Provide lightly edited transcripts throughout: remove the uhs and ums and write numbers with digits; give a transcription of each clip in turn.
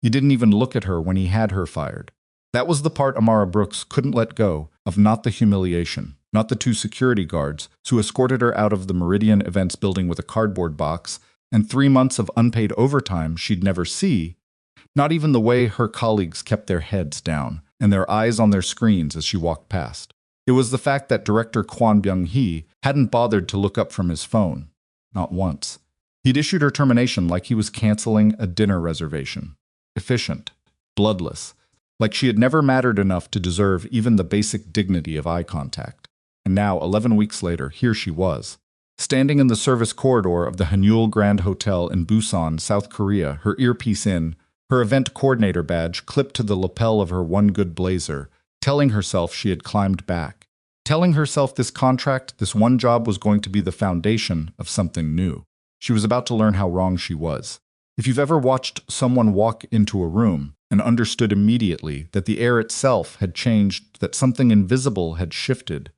He didn't even look at her when he had her fired. That was the part Amara Brooks couldn't let go of, not the humiliation, not the two security guards who escorted her out of the Meridian Events building with a cardboard box, and 3 months of unpaid overtime she'd never see, not even the way her colleagues kept their heads down and their eyes on their screens as she walked past. It was the fact that director Kwon Byung-hee hadn't bothered to look up from his phone. Not once. He'd issued her termination like he was canceling a dinner reservation. Efficient. Bloodless. Like she had never mattered enough to deserve even the basic dignity of eye contact. And now, 11 weeks later, here she was, standing in the service corridor of the Hanyul Grand Hotel in Busan, South Korea, her earpiece in, her event coordinator badge clipped to the lapel of her one good blazer, telling herself she had climbed back. Telling herself this contract, this one job was going to be the foundation of something new. She was about to learn how wrong she was. If you've ever watched someone walk into a room and understood immediately that the air itself had changed, that something invisible had shifted,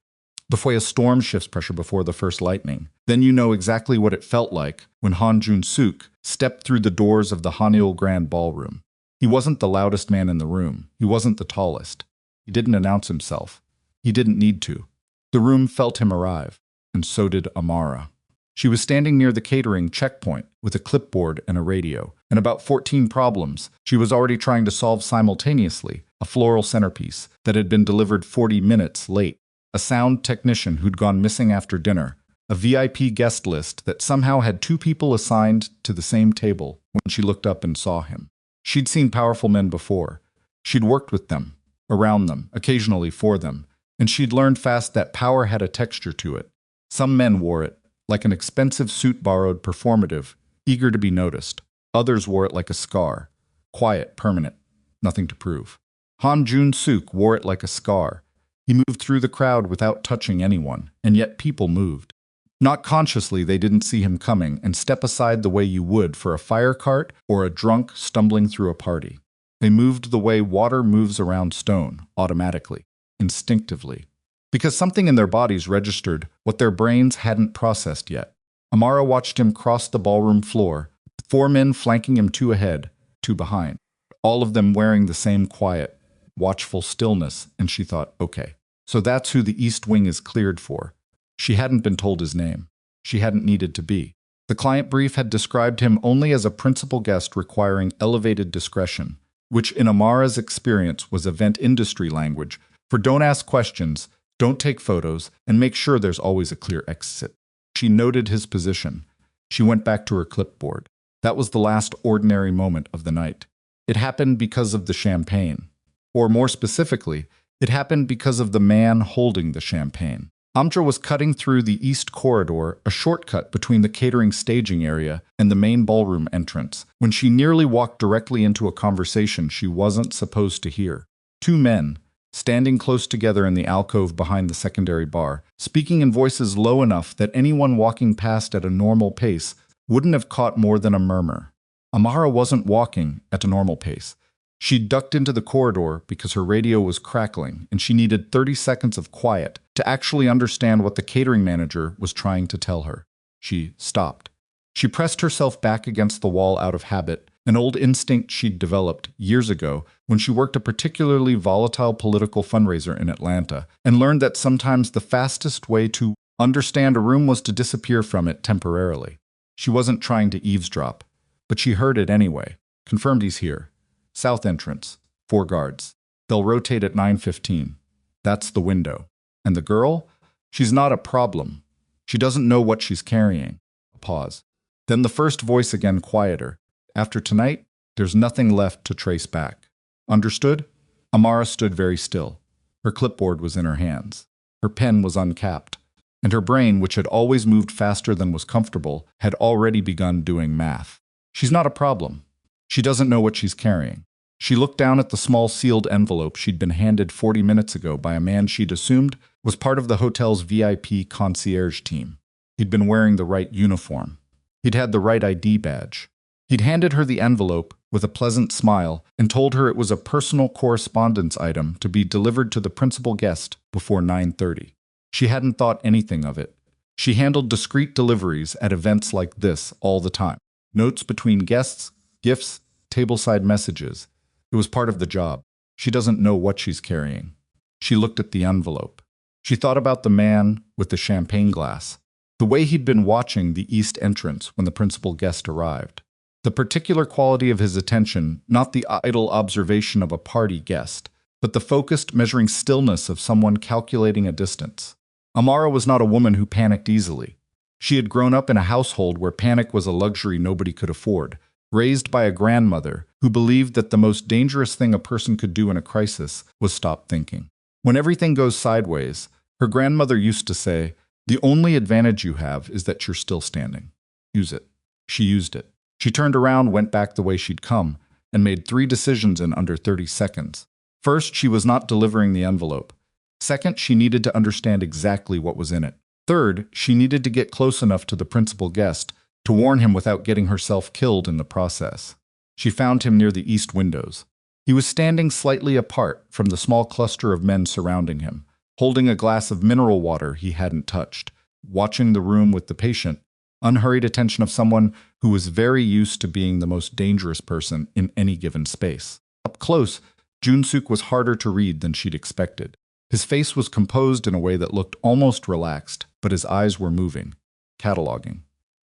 before a storm shifts pressure before the first lightning, then you know exactly what it felt like when Han Jun-suk stepped through the doors of the Hanyul Grand Ballroom. He wasn't the loudest man in the room. He wasn't the tallest. He didn't announce himself. He didn't need to. The room felt him arrive, and so did Amara. She was standing near the catering checkpoint with a clipboard and a radio, and about 14 problems she was already trying to solve simultaneously, a floral centerpiece that had been delivered 40 minutes late, a sound technician who'd gone missing after dinner, a VIP guest list that somehow had 2 people assigned to the same table when she looked up and saw him. She'd seen powerful men before. She'd worked with them, around them, occasionally for them, and she'd learned fast that power had a texture to it. Some men wore it, like an expensive suit borrowed, performative, eager to be noticed. Others wore it like a scar, quiet, permanent, nothing to prove. Han Jun-suk wore it like a scar. He moved through the crowd without touching anyone, and yet people moved. Not consciously, they didn't see him coming and step aside the way you would for a fire cart or a drunk stumbling through a party. They moved the way water moves around stone, automatically, instinctively, because something in their bodies registered what their brains hadn't processed yet. Amara watched him cross the ballroom floor, 4 men flanking him 2 ahead, 2 behind, all of them wearing the same quiet, watchful stillness, and she thought, okay, so that's who the East Wing is cleared for. She hadn't been told his name. She hadn't needed to be. The client brief had described him only as a principal guest requiring elevated discretion, which in Amara's experience was event industry language for don't ask questions, don't take photos, and make sure there's always a clear exit. She noted his position. She went back to her clipboard. That was the last ordinary moment of the night. It happened because of the champagne. Or more specifically, it happened because of the man holding the champagne. Amdra was cutting through the east corridor, a shortcut between the catering staging area and the main ballroom entrance, when she nearly walked directly into a conversation she wasn't supposed to hear. 2 men, standing close together in the alcove behind the secondary bar, speaking in voices low enough that anyone walking past at a normal pace wouldn't have caught more than a murmur. Amara wasn't walking at a normal pace. She ducked into the corridor because her radio was crackling and she needed 30 seconds of quiet to actually understand what the catering manager was trying to tell her. She stopped. She pressed herself back against the wall out of habit, an old instinct she'd developed years ago when she worked a particularly volatile political fundraiser in Atlanta and learned that sometimes the fastest way to understand a room was to disappear from it temporarily. She wasn't trying to eavesdrop, but she heard it anyway. Confirmed he's here. South entrance, 4 guards. They'll rotate at 9:15. That's the window. And the girl? She's not a problem. She doesn't know what she's carrying. A pause. Then the first voice again, quieter. After tonight, there's nothing left to trace back. Understood? Amara stood very still. Her clipboard was in her hands. Her pen was uncapped. And her brain, which had always moved faster than was comfortable, had already begun doing math. She's not a problem. She doesn't know what she's carrying. She looked down at the small sealed envelope she'd been handed 40 minutes ago by a man she'd assumed was part of the hotel's VIP concierge team. He'd been wearing the right uniform. He'd had the right ID badge. He'd handed her the envelope with a pleasant smile and told her it was a personal correspondence item to be delivered to the principal guest before 9:30. She hadn't thought anything of it. She handled discreet deliveries at events like this all the time. Notes between guests, gifts, tableside messages. It was part of the job. She doesn't know what she's carrying. She looked at the envelope. She thought about the man with the champagne glass, the way he'd been watching the east entrance when the principal guest arrived. The particular quality of his attention, not the idle observation of a party guest, but the focused, measuring stillness of someone calculating a distance. Amara was not a woman who panicked easily. She had grown up in a household where panic was a luxury nobody could afford, raised by a grandmother who believed that the most dangerous thing a person could do in a crisis was stop thinking. When everything goes sideways, her grandmother used to say, "The only advantage you have is that you're still standing. Use it." She used it. She turned around, went back the way she'd come, and made 3 decisions in under 30 seconds. First, she was not delivering the envelope. Second, she needed to understand exactly what was in it. Third, she needed to get close enough to the principal guest to warn him without getting herself killed in the process. She found him near the east windows. He was standing slightly apart from the small cluster of men surrounding him, holding a glass of mineral water he hadn't touched, watching the room with the patient, unhurried attention of someone who was very used to being the most dangerous person in any given space. Up close, Jun-suk was harder to read than she'd expected. His face was composed in a way that looked almost relaxed, but his eyes were moving, cataloging.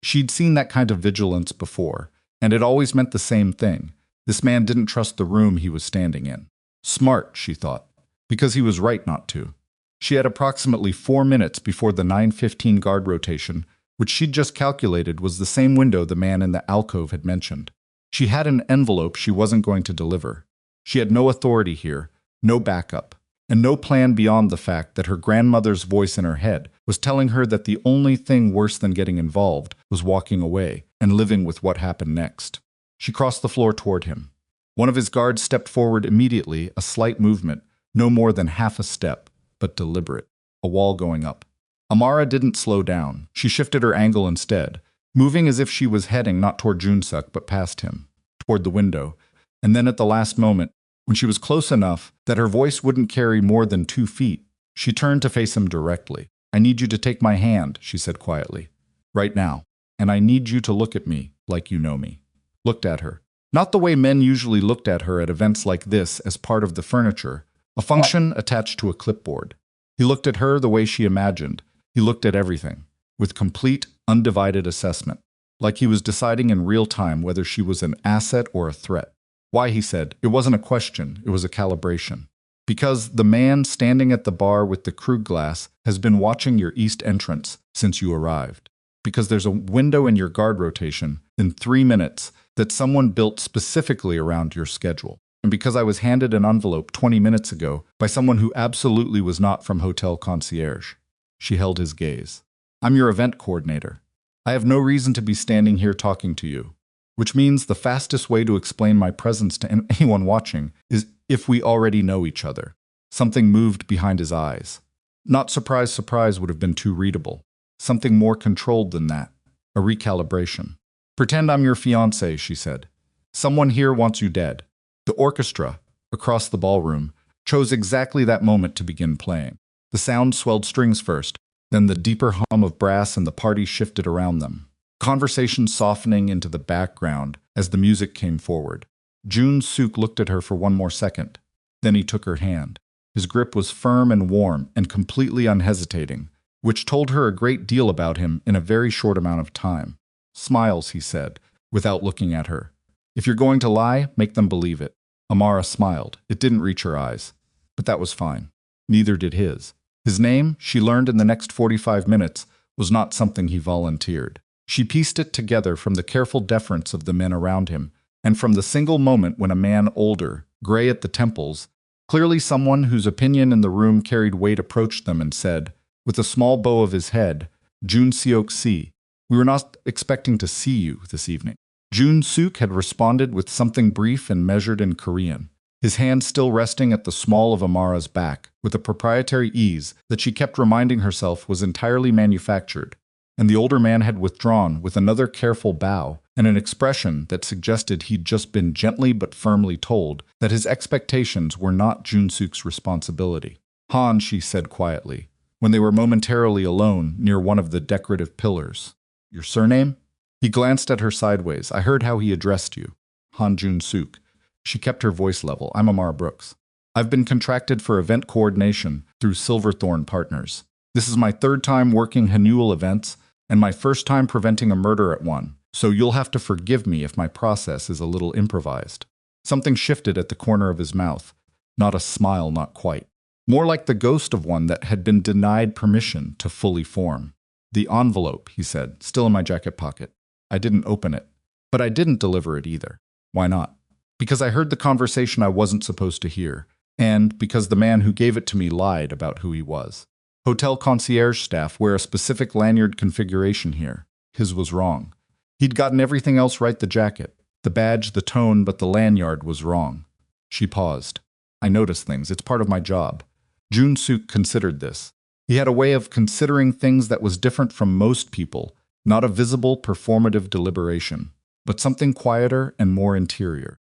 She'd seen that kind of vigilance before, and it always meant the same thing. This man didn't trust the room he was standing in. Smart, she thought, because he was right not to. She had approximately 4 minutes before the 9:15 guard rotation, which she'd just calculated was the same window the man in the alcove had mentioned. She had an envelope she wasn't going to deliver. She had no authority here, no backup, and no plan beyond the fact that her grandmother's voice in her head was telling her that the only thing worse than getting involved was walking away and living with what happened next. She crossed the floor toward him. One of his guards stepped forward immediately, a slight movement, no more than half a step, but deliberate, a wall going up. Amara didn't slow down. She shifted her angle instead, moving as if she was heading not toward Jun-suk but past him, toward the window, and then at the last moment, when she was close enough that her voice wouldn't carry more than 2 feet, she turned to face him directly. "I need you to take my hand," she said quietly. "Right now. And I need you to look at me like you know me." Looked at her. Not the way men usually looked at her at events like this as part of the furniture, a function attached to a clipboard. He looked at her the way she imagined. He looked at everything, with complete, undivided assessment, like he was deciding in real time whether she was an asset or a threat. Why, he said, it wasn't a question, it was a calibration. Because the man standing at the bar with the Krug glass has been watching your east entrance since you arrived. Because there's a window in your guard rotation in 3 minutes that someone built specifically around your schedule. And because I was handed an envelope 20 minutes ago by someone who absolutely was not from Hotel Concierge. She held his gaze. I'm your event coordinator. I have no reason to be standing here talking to you. Which means the fastest way to explain my presence to anyone watching is if we already know each other. Something moved behind his eyes. Not surprise, surprise would have been too readable. Something more controlled than that. A recalibration. Pretend I'm your fiancé, she said. Someone here wants you dead. The orchestra, across the ballroom, chose exactly that moment to begin playing. The sound swelled strings first, then the deeper hum of brass and the party shifted around them. Conversation softening into the background as the music came forward. Jun-suk looked at her for 1 more second. Then he took her hand. His grip was firm and warm and completely unhesitating, which told her a great deal about him in a very short amount of time. Smiles, he said, without looking at her. If you're going to lie, make them believe it. Amara smiled. It didn't reach her eyes. But that was fine. Neither did his. His name, she learned in the next 45 minutes, was not something he volunteered. She pieced it together from the careful deference of the men around him, and from the single moment when a man older, gray at the temples, clearly someone whose opinion in the room carried weight approached them and said, with a small bow of his head, Jun-seok-si, we were not expecting to see you this evening. Jun-suk had responded with something brief and measured in Korean, his hand still resting at the small of Amara's back, with a proprietary ease that she kept reminding herself was entirely manufactured. And the older man had withdrawn with another careful bow and an expression that suggested he'd just been gently but firmly told that his expectations were not Jun-suk's responsibility. Han, she said quietly, when they were momentarily alone near one of the decorative pillars. Your surname? He glanced at her sideways. I heard how he addressed you. Han Jun-suk. She kept her voice level. I'm Amara Brooks. I've been contracted for event coordination through Silverthorne Partners. This is my third time working Hanuel events and my first time preventing a murder at one, so you'll have to forgive me if my process is a little improvised. Something shifted at the corner of his mouth. Not a smile, not quite. More like the ghost of one that had been denied permission to fully form. The envelope, he said, still in my jacket pocket. I didn't open it, but I didn't deliver it either. Why not? Because I heard the conversation I wasn't supposed to hear, and because the man who gave it to me lied about who he was. Hotel concierge staff wear a specific lanyard configuration here. His was wrong. He'd gotten everything else right, the jacket, the badge, the tone, but the lanyard was wrong. She paused. I notice things. It's part of my job. Jun-suk considered this. He had a way of considering things that was different from most people, not a visible, performative deliberation, but something quieter and more interior.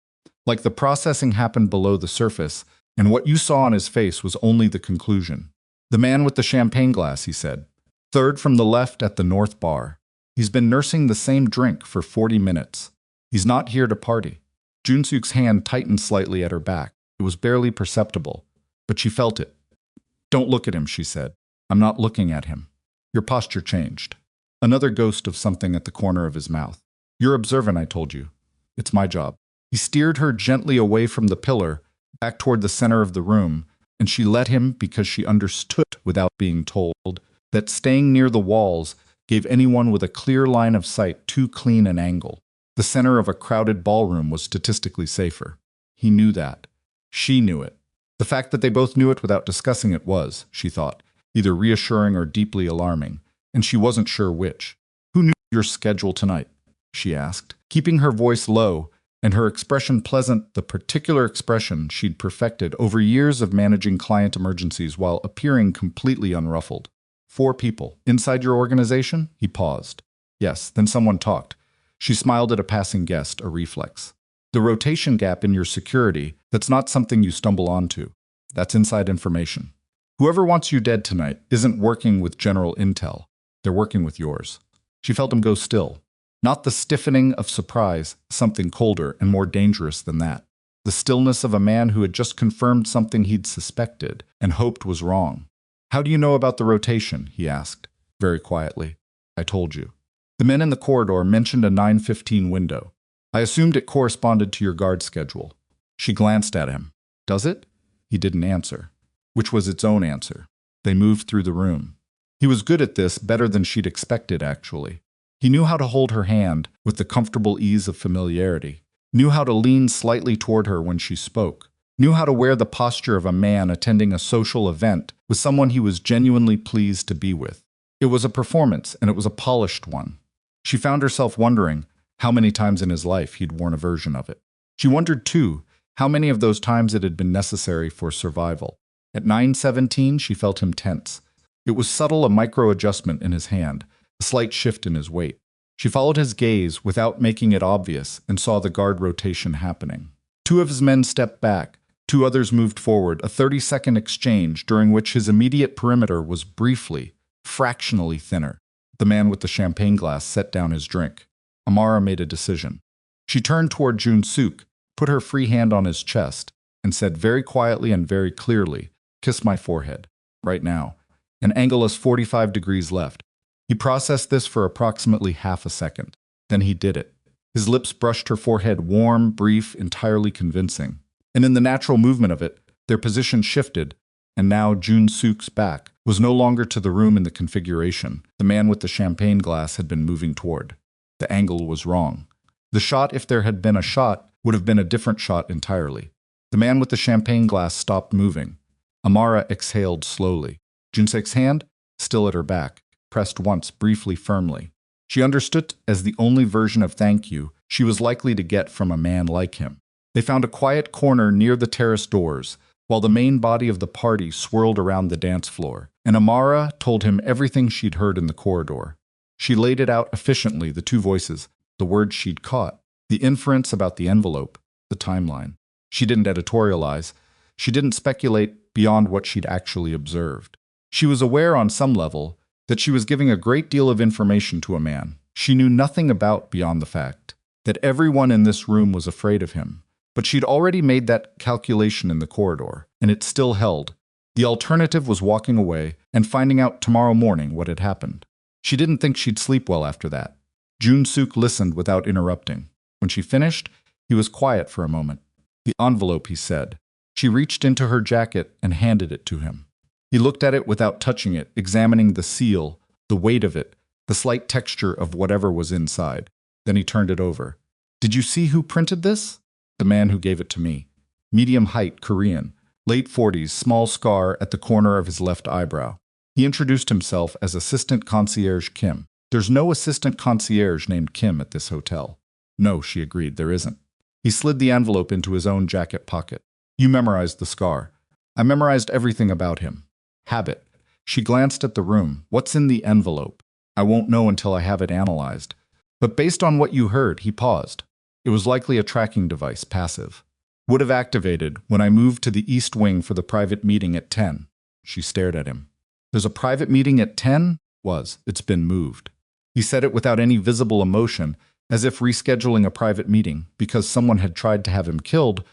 Like the processing happened below the surface, and what you saw on his face was only the conclusion. The man with the champagne glass, he said. Third from the left at the north bar. He's been nursing the same drink for 40 minutes. He's not here to party. Jun-suk's hand tightened slightly at her back. It was barely perceptible, but she felt it. Don't look at him, she said. I'm not looking at him. Your posture changed. Another ghost of something at the corner of his mouth. You're observant, I told you. It's my job. He steered her gently away from the pillar, back toward the center of the room, and she let him because she understood, without being told, that staying near the walls gave anyone with a clear line of sight too clean an angle. The center of a crowded ballroom was statistically safer. He knew that. She knew it. The fact that they both knew it without discussing it was, she thought, either reassuring or deeply alarming, and she wasn't sure which. Who knew your schedule tonight? She asked, keeping her voice low and her expression pleasant, the particular expression she'd perfected over years of managing client emergencies while appearing completely unruffled. 4 people. Inside your organization? He paused. Yes, then someone talked. She smiled at a passing guest, a reflex. The rotation gap in your security, that's not something you stumble onto. That's inside information. Whoever wants you dead tonight isn't working with general intel. They're working with yours. She felt him go still. Not the stiffening of surprise, something colder and more dangerous than that. The stillness of a man who had just confirmed something he'd suspected and hoped was wrong. How do you know about the rotation? He asked, very quietly. I told you. The men in the corridor mentioned a 9:15 window. I assumed it corresponded to your guard schedule. She glanced at him. Does it? He didn't answer, which was its own answer. They moved through the room. He was good at this, better than she'd expected, actually. He knew how to hold her hand with the comfortable ease of familiarity, knew how to lean slightly toward her when she spoke, knew how to wear the posture of a man attending a social event with someone he was genuinely pleased to be with. It was a performance, and it was a polished one. She found herself wondering how many times in his life he'd worn a version of it. She wondered, too, how many of those times it had been necessary for survival. At 9:17, she felt him tense. It was subtle, a micro-adjustment in his hand, a slight shift in his weight. She followed his gaze without making it obvious and saw the guard rotation happening. 2 of his men stepped back, 2 others moved forward, a 30-second exchange during which his immediate perimeter was briefly, fractionally thinner. The man with the champagne glass set down his drink. Amara made a decision. She turned toward Jun-suk, put her free hand on his chest, and said very quietly and very clearly, "Kiss my forehead, right now." An angle is 45 degrees left. He processed this for approximately half a second. Then he did it. His lips brushed her forehead, warm, brief, entirely convincing. And in the natural movement of it, their position shifted, and now Jun-suk's back was no longer to the room in the configuration the man with the champagne glass had been moving toward. The angle was wrong. The shot, if there had been a shot, would have been a different shot entirely. The man with the champagne glass stopped moving. Amara exhaled slowly. Jun-suk's hand, still at her back, pressed once, briefly, firmly. She understood as the only version of thank you she was likely to get from a man like him. They found a quiet corner near the terrace doors, while the main body of the party swirled around the dance floor, and Amara told him everything she'd heard in the corridor. She laid it out efficiently, the 2 voices, the words she'd caught, the inference about the envelope, the timeline. She didn't editorialize. She didn't speculate beyond what she'd actually observed. She was aware on some level that she was giving a great deal of information to a man she knew nothing about beyond the fact that everyone in this room was afraid of him. But she'd already made that calculation in the corridor, and it still held. The alternative was walking away and finding out tomorrow morning what had happened. She didn't think she'd sleep well after that. Jun-suk listened without interrupting. When she finished, he was quiet for a moment. "The envelope," he said. She reached into her jacket and handed it to him. He looked at it without touching it, examining the seal, the weight of it, the slight texture of whatever was inside. Then he turned it over. "Did you see who printed this?" "The man who gave it to me. Medium height, Korean. Late 40s, small scar at the corner of his left eyebrow." He introduced himself as Assistant Concierge Kim. "There's no assistant concierge named Kim at this hotel." "No," she agreed, "there isn't." He slid the envelope into his own jacket pocket. "You memorized the scar." "I memorized everything about him." "Habit." She glanced at the room. "What's in the envelope?" "I won't know until I have it analyzed." "But based on what you heard," he paused. "It was likely a tracking device, passive. Would have activated when I moved to the East Wing for the private meeting at 10. She stared at him. "There's a private meeting at 10? It's been moved." He said it without any visible emotion, as if rescheduling a private meeting, because someone had tried to have him killed,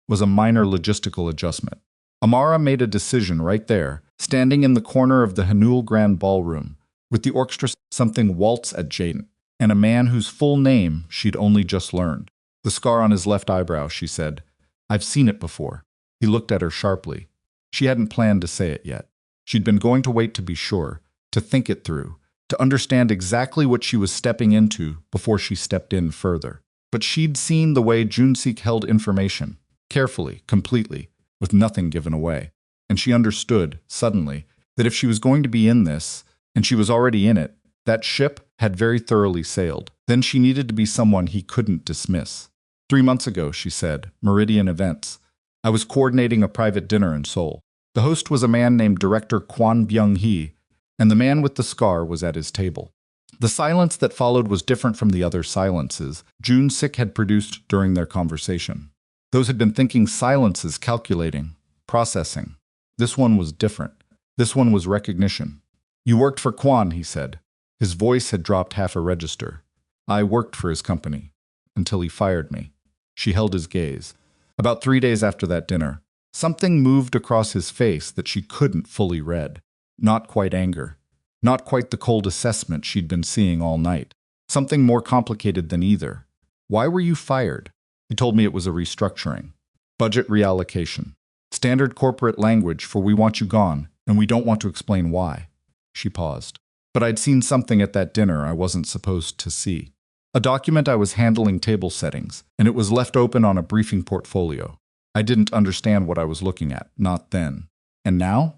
was a minor logistical adjustment. Amara made a decision right there, standing in the corner of the Hanul Grand Ballroom, with the orchestra something waltz at Jaden, and a man whose full name she'd only just learned. "The scar on his left eyebrow," she said. "I've seen it before." He looked at her sharply. She hadn't planned to say it yet. She'd been going to wait to be sure, to think it through, to understand exactly what she was stepping into before she stepped in further. But she'd seen the way Jun-sik held information, carefully, completely, with nothing given away. And she understood, suddenly, that if she was going to be in this, and she was already in it, that ship had very thoroughly sailed. Then she needed to be someone he couldn't dismiss. 3 months ago, she said, Meridian Events. I was coordinating a private dinner in Seoul. The host was a man named Director Kwon Byung-hee, and the man with the scar was at his table. The silence that followed was different from the other silences Jun-sik had produced during their conversation. Those had been thinking silences, calculating, processing. This one was different. This one was recognition. "You worked for Kwon," he said. His voice had dropped half a register. "I worked for his company. Until he fired me." She held his gaze. About 3 days after that dinner, something moved across his face that she couldn't fully read. Not quite anger. Not quite the cold assessment she'd been seeing all night. Something more complicated than either. "Why were you fired?" He told me it was a restructuring. Budget reallocation. Standard corporate language for "we want you gone, and we don't want to explain why." She paused. "But I'd seen something at that dinner I wasn't supposed to see. A document I was handling table settings, and it was left open on a briefing portfolio. I didn't understand what I was looking at, not then. And now?"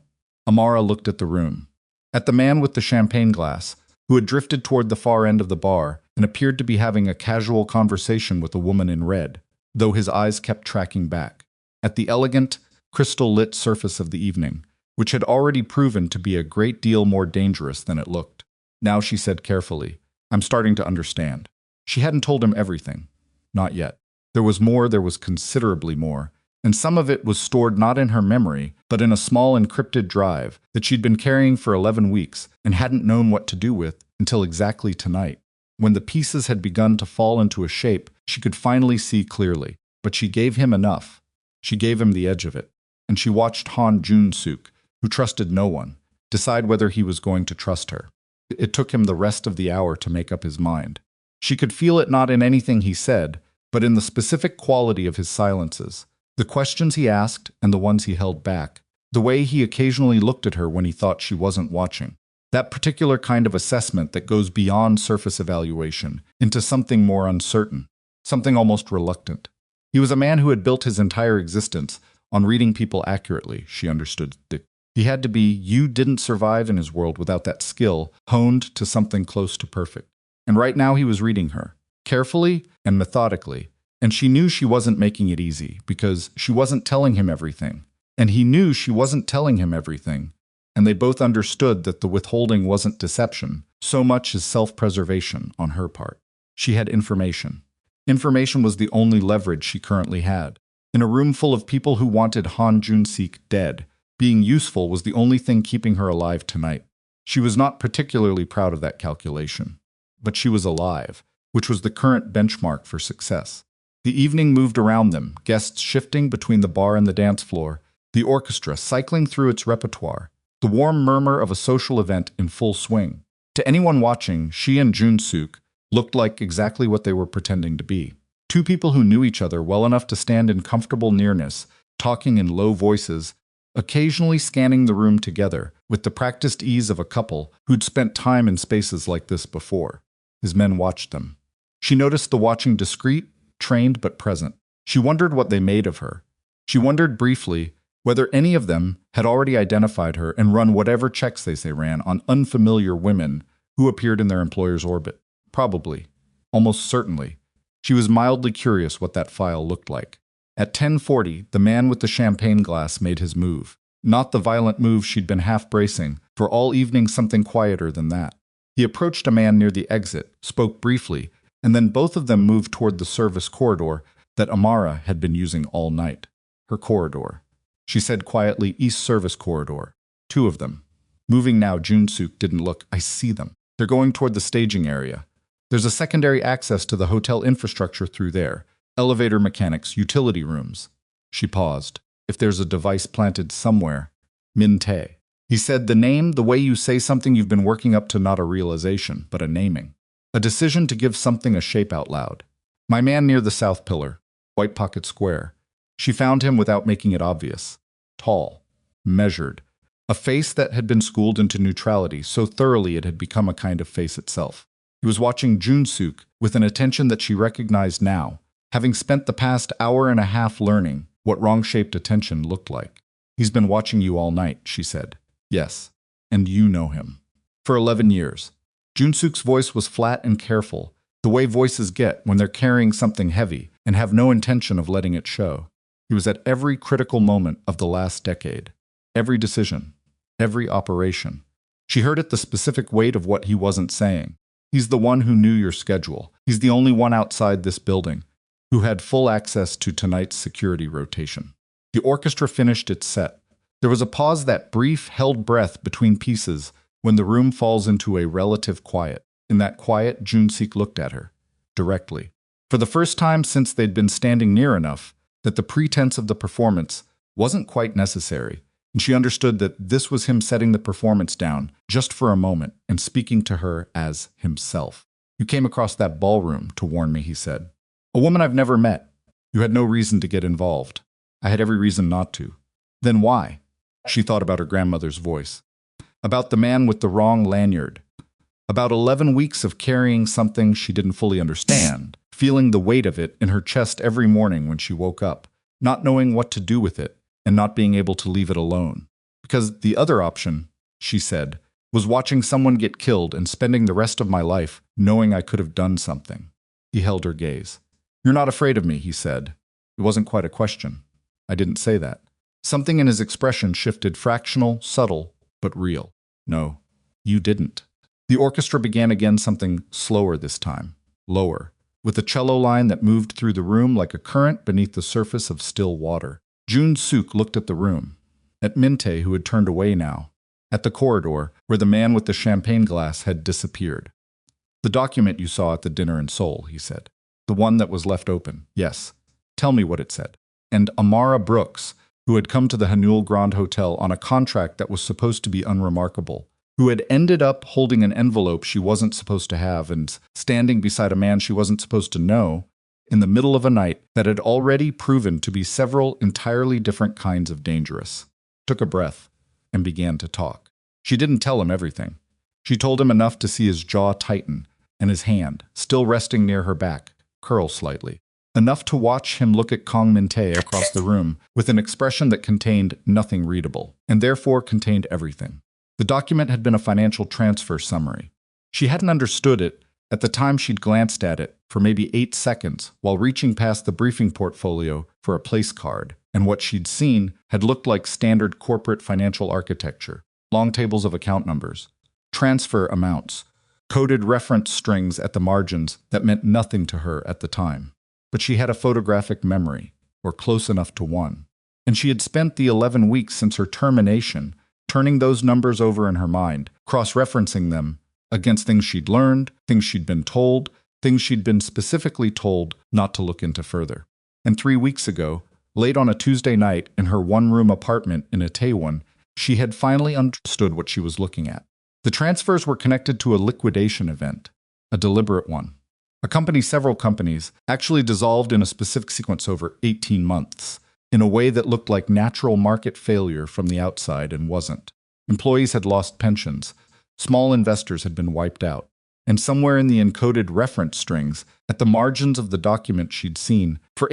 Amara looked at the room. At the man with the champagne glass, who had drifted toward the far end of the bar and appeared to be having a casual conversation with a woman in red, though his eyes kept tracking back. At the elegant, crystal-lit surface of the evening, which had already proven to be a great deal more dangerous than it looked. Now she said carefully, "I'm starting to understand." She hadn't told him everything. Not yet. There was more, there was considerably more, and some of it was stored not in her memory, but in a small encrypted drive that she'd been carrying for 11 weeks and hadn't known what to do with until exactly tonight. When the pieces had begun to fall into a shape, she could finally see clearly. But she gave him enough. She gave him the edge of it. And she watched Han Jun-suk, who trusted no one, decide whether he was going to trust her. It took him the rest of the hour to make up his mind. She could feel it not in anything he said, but in the specific quality of his silences. The questions he asked and the ones he held back. The way he occasionally looked at her when he thought she wasn't watching. That particular kind of assessment that goes beyond surface evaluation into something more uncertain, something almost reluctant. He was a man who had built his entire existence on reading people accurately, she understood. He had to be, you didn't survive in his world without that skill, honed to something close to perfect. And right now he was reading her, carefully and methodically, and she knew she wasn't making it easy, because she wasn't telling him everything. And he knew she wasn't telling him everything. And they both understood that the withholding wasn't deception, so much as self-preservation on her part. She had information. Information was the only leverage she currently had. In a room full of people who wanted Han Jun-sik dead, being useful was the only thing keeping her alive tonight. She was not particularly proud of that calculation. But she was alive, which was the current benchmark for success. The evening moved around them, guests shifting between the bar and the dance floor, the orchestra cycling through its repertoire, the warm murmur of a social event in full swing. To anyone watching, she and Jun-suk looked like exactly what they were pretending to be. Two people who knew each other well enough to stand in comfortable nearness, talking in low voices, occasionally scanning the room together with the practiced ease of a couple who'd spent time in spaces like this before. His men watched them. She noticed the watching discreet, trained but present. She wondered what they made of her. She wondered briefly whether any of them had already identified her and run whatever checks they ran on unfamiliar women who appeared in their employer's orbit. Probably. Almost certainly. She was mildly curious what that file looked like. At 10:40, the man with the champagne glass made his move. Not the violent move she'd been half bracing, for all evening something quieter than that. He approached a man near the exit, spoke briefly, and then both of them moved toward the service corridor that Amara had been using all night. Her corridor. She said quietly, East Service Corridor. Two of them. Moving now, Jun-suk didn't look. I see them. They're going toward the staging area. There's a secondary access to the hotel infrastructure through there. Elevator mechanics, utility rooms. She paused. If there's a device planted somewhere. Min-tae. He said, the name, the way you say something you've been working up to, not a realization, but a naming. A decision to give something a shape out loud. My man near the south pillar. White Pocket Square. She found him without making it obvious. Tall. Measured. A face that had been schooled into neutrality so thoroughly it had become a kind of face itself. He was watching Jun-suk with an attention that she recognized now, having spent the past hour and a half learning what wrong-shaped attention looked like. He's been watching you all night, she said. Yes. And you know him. For 11 years. Jun-suk's voice was flat and careful, the way voices get when they're carrying something heavy and have no intention of letting it show. He was at every critical moment of the last decade. Every decision. Every operation. She heard it, the specific weight of what he wasn't saying. He's the one who knew your schedule. He's the only one outside this building who had full access to tonight's security rotation. The orchestra finished its set. There was a pause, that brief, held breath between pieces when the room falls into a relative quiet. In that quiet, Jun-suk looked at her. Directly. For the first time since they'd been standing near enough that the pretense of the performance wasn't quite necessary, and she understood that this was him setting the performance down just for a moment and speaking to her as himself. You came across that ballroom to warn me, he said. A woman I've never met. You had no reason to get involved. I had every reason not to. Then why? She thought about her grandmother's voice. About the man with the wrong lanyard. About 11 weeks of carrying something she didn't fully understand, feeling the weight of it in her chest every morning when she woke up, not knowing what to do with it, and not being able to leave it alone. Because the other option, she said, was watching someone get killed and spending the rest of my life knowing I could have done something. He held her gaze. You're not afraid of me, he said. It wasn't quite a question. I didn't say that. Something in his expression shifted, fractional, subtle, but real. No, you didn't. The orchestra began again, something slower this time, lower, with a cello line that moved through the room like a current beneath the surface of still water. Jun-suk looked at the room, at Min-tae, who had turned away now, at the corridor where the man with the champagne glass had disappeared. The document you saw at the dinner in Seoul, he said. The one that was left open. Yes. Tell me what it said. And Amara Brooks, who had come to the Hanul Grand Hotel on a contract that was supposed to be unremarkable, who had ended up holding an envelope she wasn't supposed to have and standing beside a man she wasn't supposed to know in the middle of a night that had already proven to be several entirely different kinds of dangerous, took a breath and began to talk. She didn't tell him everything. She told him enough to see his jaw tighten and his hand, still resting near her back, curl slightly. Enough to watch him look at Kong Min-tae across the room with an expression that contained nothing readable, and therefore contained everything. The document had been a financial transfer summary. She hadn't understood it at the time. She'd glanced at it for maybe 8 seconds while reaching past the briefing portfolio for a place card, and what she'd seen had looked like standard corporate financial architecture, long tables of account numbers, transfer amounts, coded reference strings at the margins that meant nothing to her at the time. But she had a photographic memory, or close enough to one. And she had spent the 11 weeks since her termination turning those numbers over in her mind, cross-referencing them against things she'd learned, things she'd been told, things she'd been specifically told not to look into further. And 3 weeks ago, late on a Tuesday night in her one-room apartment in Itaewon, she had finally understood what she was looking at. The transfers were connected to a liquidation event, a deliberate one. Several companies, actually dissolved in a specific sequence over 18 months, in a way that looked like natural market failure from the outside and wasn't. Employees had lost pensions, small investors had been wiped out, and somewhere in the encoded reference strings, at the margins of the document she'd seen for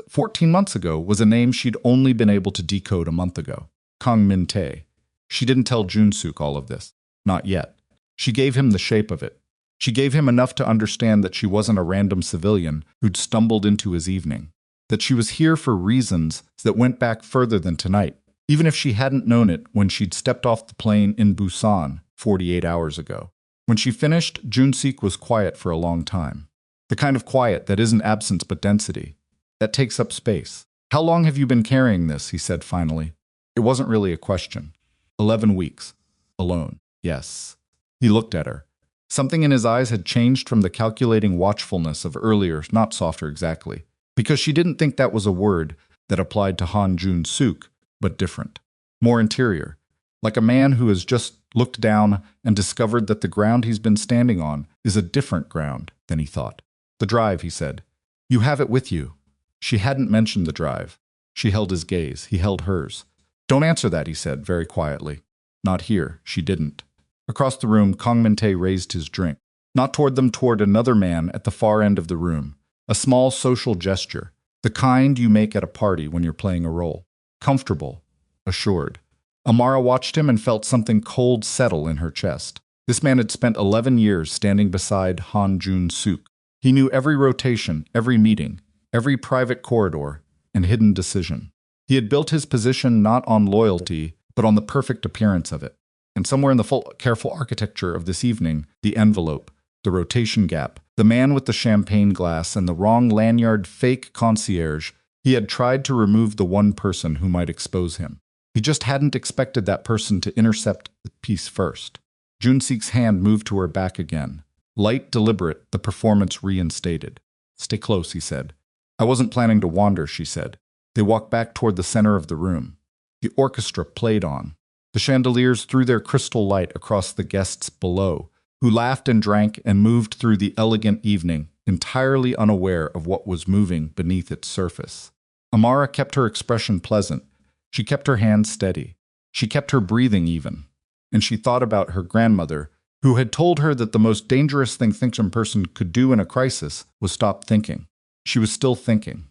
14 months ago, was a name she'd only been able to decode a month ago. Kang Min-tae. She didn't tell Jun-suk all of this. Not yet. She gave him the shape of it. She gave him enough to understand that she wasn't a random civilian who'd stumbled into his evening, that she was here for reasons that went back further than tonight, even if she hadn't known it when she'd stepped off the plane in Busan 48 hours ago. When she finished, Jun-suk was quiet for a long time. The kind of quiet that isn't absence but density, that takes up space. "How long have you been carrying this?" he said finally. It wasn't really a question. 11 weeks. Alone. Yes. He looked at her. Something in his eyes had changed from the calculating watchfulness of earlier, not softer exactly, because she didn't think that was a word that applied to Han Jun-suk, but different. More interior. Like a man who has just looked down and discovered that the ground he's been standing on is a different ground than he thought. "The drive," he said. "You have it with you." She hadn't mentioned the drive. She held his gaze. He held hers. "Don't answer that," he said, very quietly. Not here. She didn't. Across the room, Kang Min-tae raised his drink. Not toward them, toward another man at the far end of the room. A small social gesture. The kind you make at a party when you're playing a role. Comfortable. Assured. Amara watched him and felt something cold settle in her chest. This man had spent 11 years standing beside Han Jun-suk. He knew every rotation, every meeting, every private corridor, and hidden decision. He had built his position not on loyalty, but on the perfect appearance of it. And somewhere in the full, careful architecture of this evening, the envelope, the rotation gap, the man with the champagne glass, and the wrong lanyard fake concierge, he had tried to remove the one person who might expose him. He just hadn't expected that person to intercept the piece first. Jun-suk's hand moved to her back again. Light, deliberate, the performance reinstated. "Stay close," he said. "I wasn't planning to wander," she said. They walked back toward the center of the room. The orchestra played on. The chandeliers threw their crystal light across the guests below, who laughed and drank and moved through the elegant evening, entirely unaware of what was moving beneath its surface. Amara kept her expression pleasant. She kept her hands steady. She kept her breathing even. And she thought about her grandmother, who had told her that the most dangerous thing a person could do in a crisis was stop thinking. She was still thinking.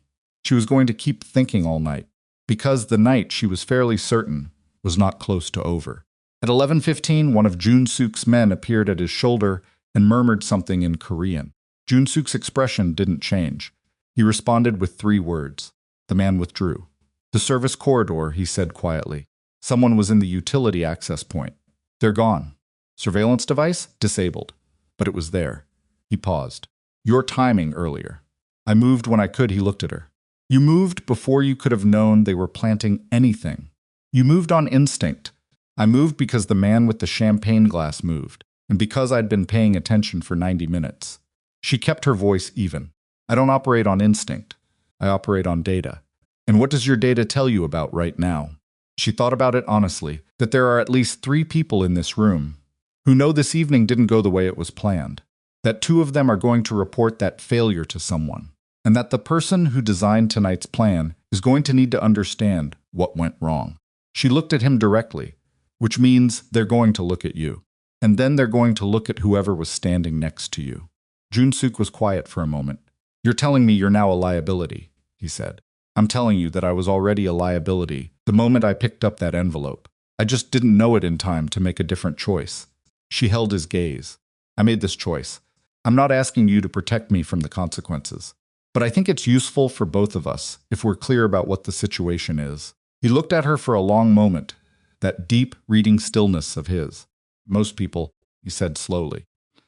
She was going to keep thinking all night, because the night, she was fairly certain, was not close to over. At 11:15, one of Jun-suk's men appeared at his shoulder and murmured something in Korean. Jun-suk's expression didn't change. He responded with 3 words. The man withdrew. "The service corridor," he said quietly. Someone was in the utility access point. "They're gone." Surveillance device? Disabled. But it was there. He paused. "Your timing earlier." "I moved when I could," he looked at her. "You moved before you could have known they were planting anything. You moved on instinct. I moved because the man with the champagne glass moved, and because I'd been paying attention for 90 minutes. She kept her voice even. "I don't operate on instinct. I operate on data. And what does your data tell you about right now?" She thought about it honestly, that there are at least 3 people in this room who know this evening didn't go the way it was planned, that 2 of them are going to report that failure to someone, and that the person who designed tonight's plan is going to need to understand what went wrong. She looked at him directly, which means they're going to look at you. And then they're going to look at whoever was standing next to you. Jun-suk was quiet for a moment. "You're telling me you're now a liability," he said. "I'm telling you that I was already a liability the moment I picked up that envelope. I just didn't know it in time to make a different choice." She held his gaze. "I made this choice. I'm not asking you to protect me from the consequences. But I think it's useful for both of us if we're clear about what the situation is." He looked at her for a long moment, that deep, reading stillness of his. "Most people," he said slowly,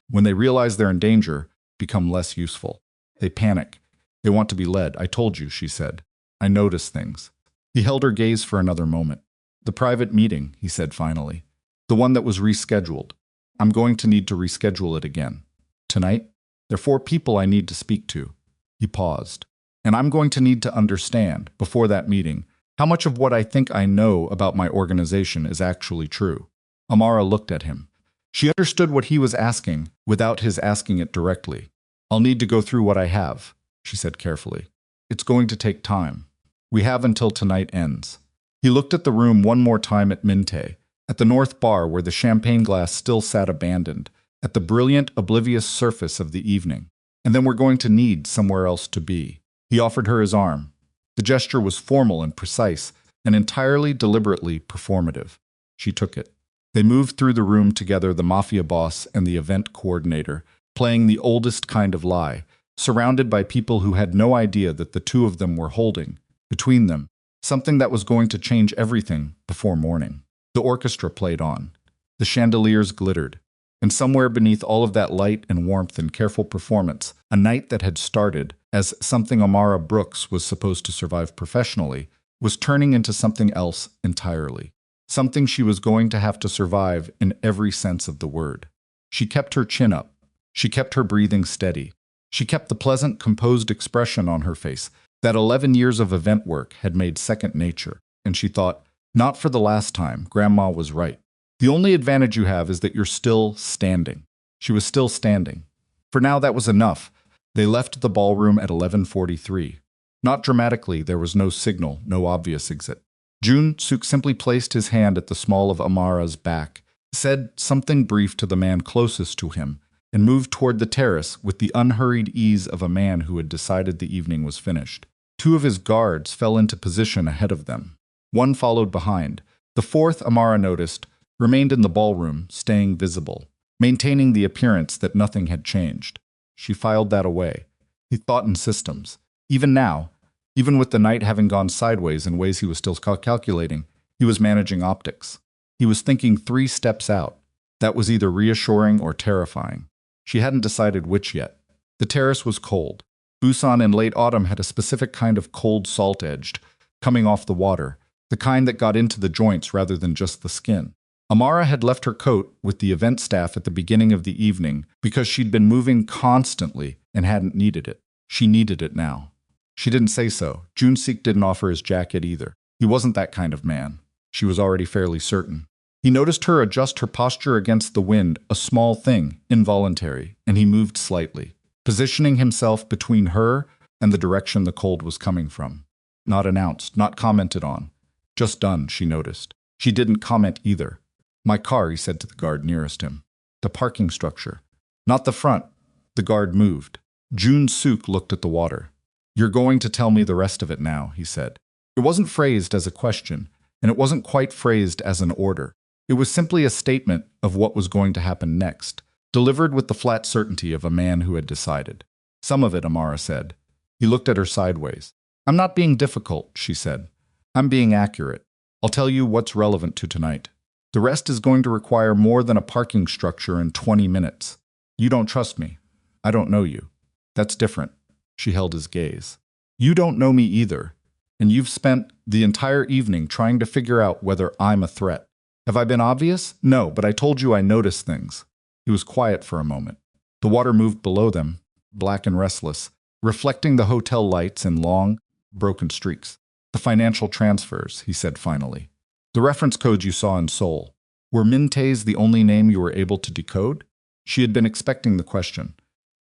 "when they realize they're in danger, become less useful. They panic. They want to be led. I told you," she said. "I notice things." He held her gaze for another moment. "The private meeting," he said finally. "The one that was rescheduled. I'm going to need to reschedule it again." "Tonight?" There are 4 people I need to speak to. He paused. And I'm going to need to understand, before that meeting, how much of what I think I know about my organization is actually true. Amara looked at him. She understood what he was asking without his asking it directly. I'll need to go through what I have, she said carefully. It's going to take time. We have until tonight ends. He looked at the room one more time at Minte, at the north bar where the champagne glass still sat abandoned, at the brilliant, oblivious surface of the evening. And then we're going to need somewhere else to be. He offered her his arm. The gesture was formal and precise, and entirely deliberately performative. She took it. They moved through the room together, the mafia boss and the event coordinator, playing the oldest kind of lie, surrounded by people who had no idea that the two of them were holding, between them, something that was going to change everything before morning. The orchestra played on. The chandeliers glittered. And somewhere beneath all of that light and warmth and careful performance, a night that had started as something Amara Brooks was supposed to survive professionally, was turning into something else entirely. Something she was going to have to survive in every sense of the word. She kept her chin up. She kept her breathing steady. She kept the pleasant, composed expression on her face that 11 years of event work had made second nature. And she thought, not for the last time, Grandma was right. The only advantage you have is that you're still standing. She was still standing. For now, that was enough. They left the ballroom at 11:43. Not dramatically, there was no signal, no obvious exit. Jun-Suk simply placed his hand at the small of Amara's back, said something brief to the man closest to him, and moved toward the terrace with the unhurried ease of a man who had decided the evening was finished. 2 of his guards fell into position ahead of them. 1 followed behind. The 4th, Amara noticed, remained in the ballroom, staying visible, maintaining the appearance that nothing had changed. She filed that away. He thought in systems. Even now, even with the night having gone sideways in ways he was still calculating, he was managing optics. He was thinking 3 steps out. That was either reassuring or terrifying. She hadn't decided which yet. The terrace was cold. Busan in late autumn had a specific kind of cold salt-edged, coming off the water, the kind that got into the joints rather than just the skin. Amara had left her coat with the event staff at the beginning of the evening because she'd been moving constantly and hadn't needed it. She needed it now. She didn't say so. Jun-Suk didn't offer his jacket either. He wasn't that kind of man. She was already fairly certain. He noticed her adjust her posture against the wind, a small thing, involuntary, and he moved slightly, positioning himself between her and the direction the cold was coming from. Not announced, not commented on. Just done, she noticed. She didn't comment either. My car, he said to the guard nearest him. The parking structure. Not the front. The guard moved. Jun-Suk looked at the water. You're going to tell me the rest of it now, he said. It wasn't phrased as a question, and it wasn't quite phrased as an order. It was simply a statement of what was going to happen next, delivered with the flat certainty of a man who had decided. Some of it, Amara said. He looked at her sideways. I'm not being difficult, she said. I'm being accurate. I'll tell you what's relevant to tonight. The rest is going to require more than a parking structure in 20 minutes. You don't trust me. I don't know you. That's different. She held his gaze. You don't know me either, and you've spent the entire evening trying to figure out whether I'm a threat. Have I been obvious? No, but I told you I noticed things. He was quiet for a moment. The water moved below them, black and restless, reflecting the hotel lights in long, broken streaks. The financial transfers, he said finally. The reference codes you saw in Seoul. Were Mintae's the only name you were able to decode? She had been expecting the question.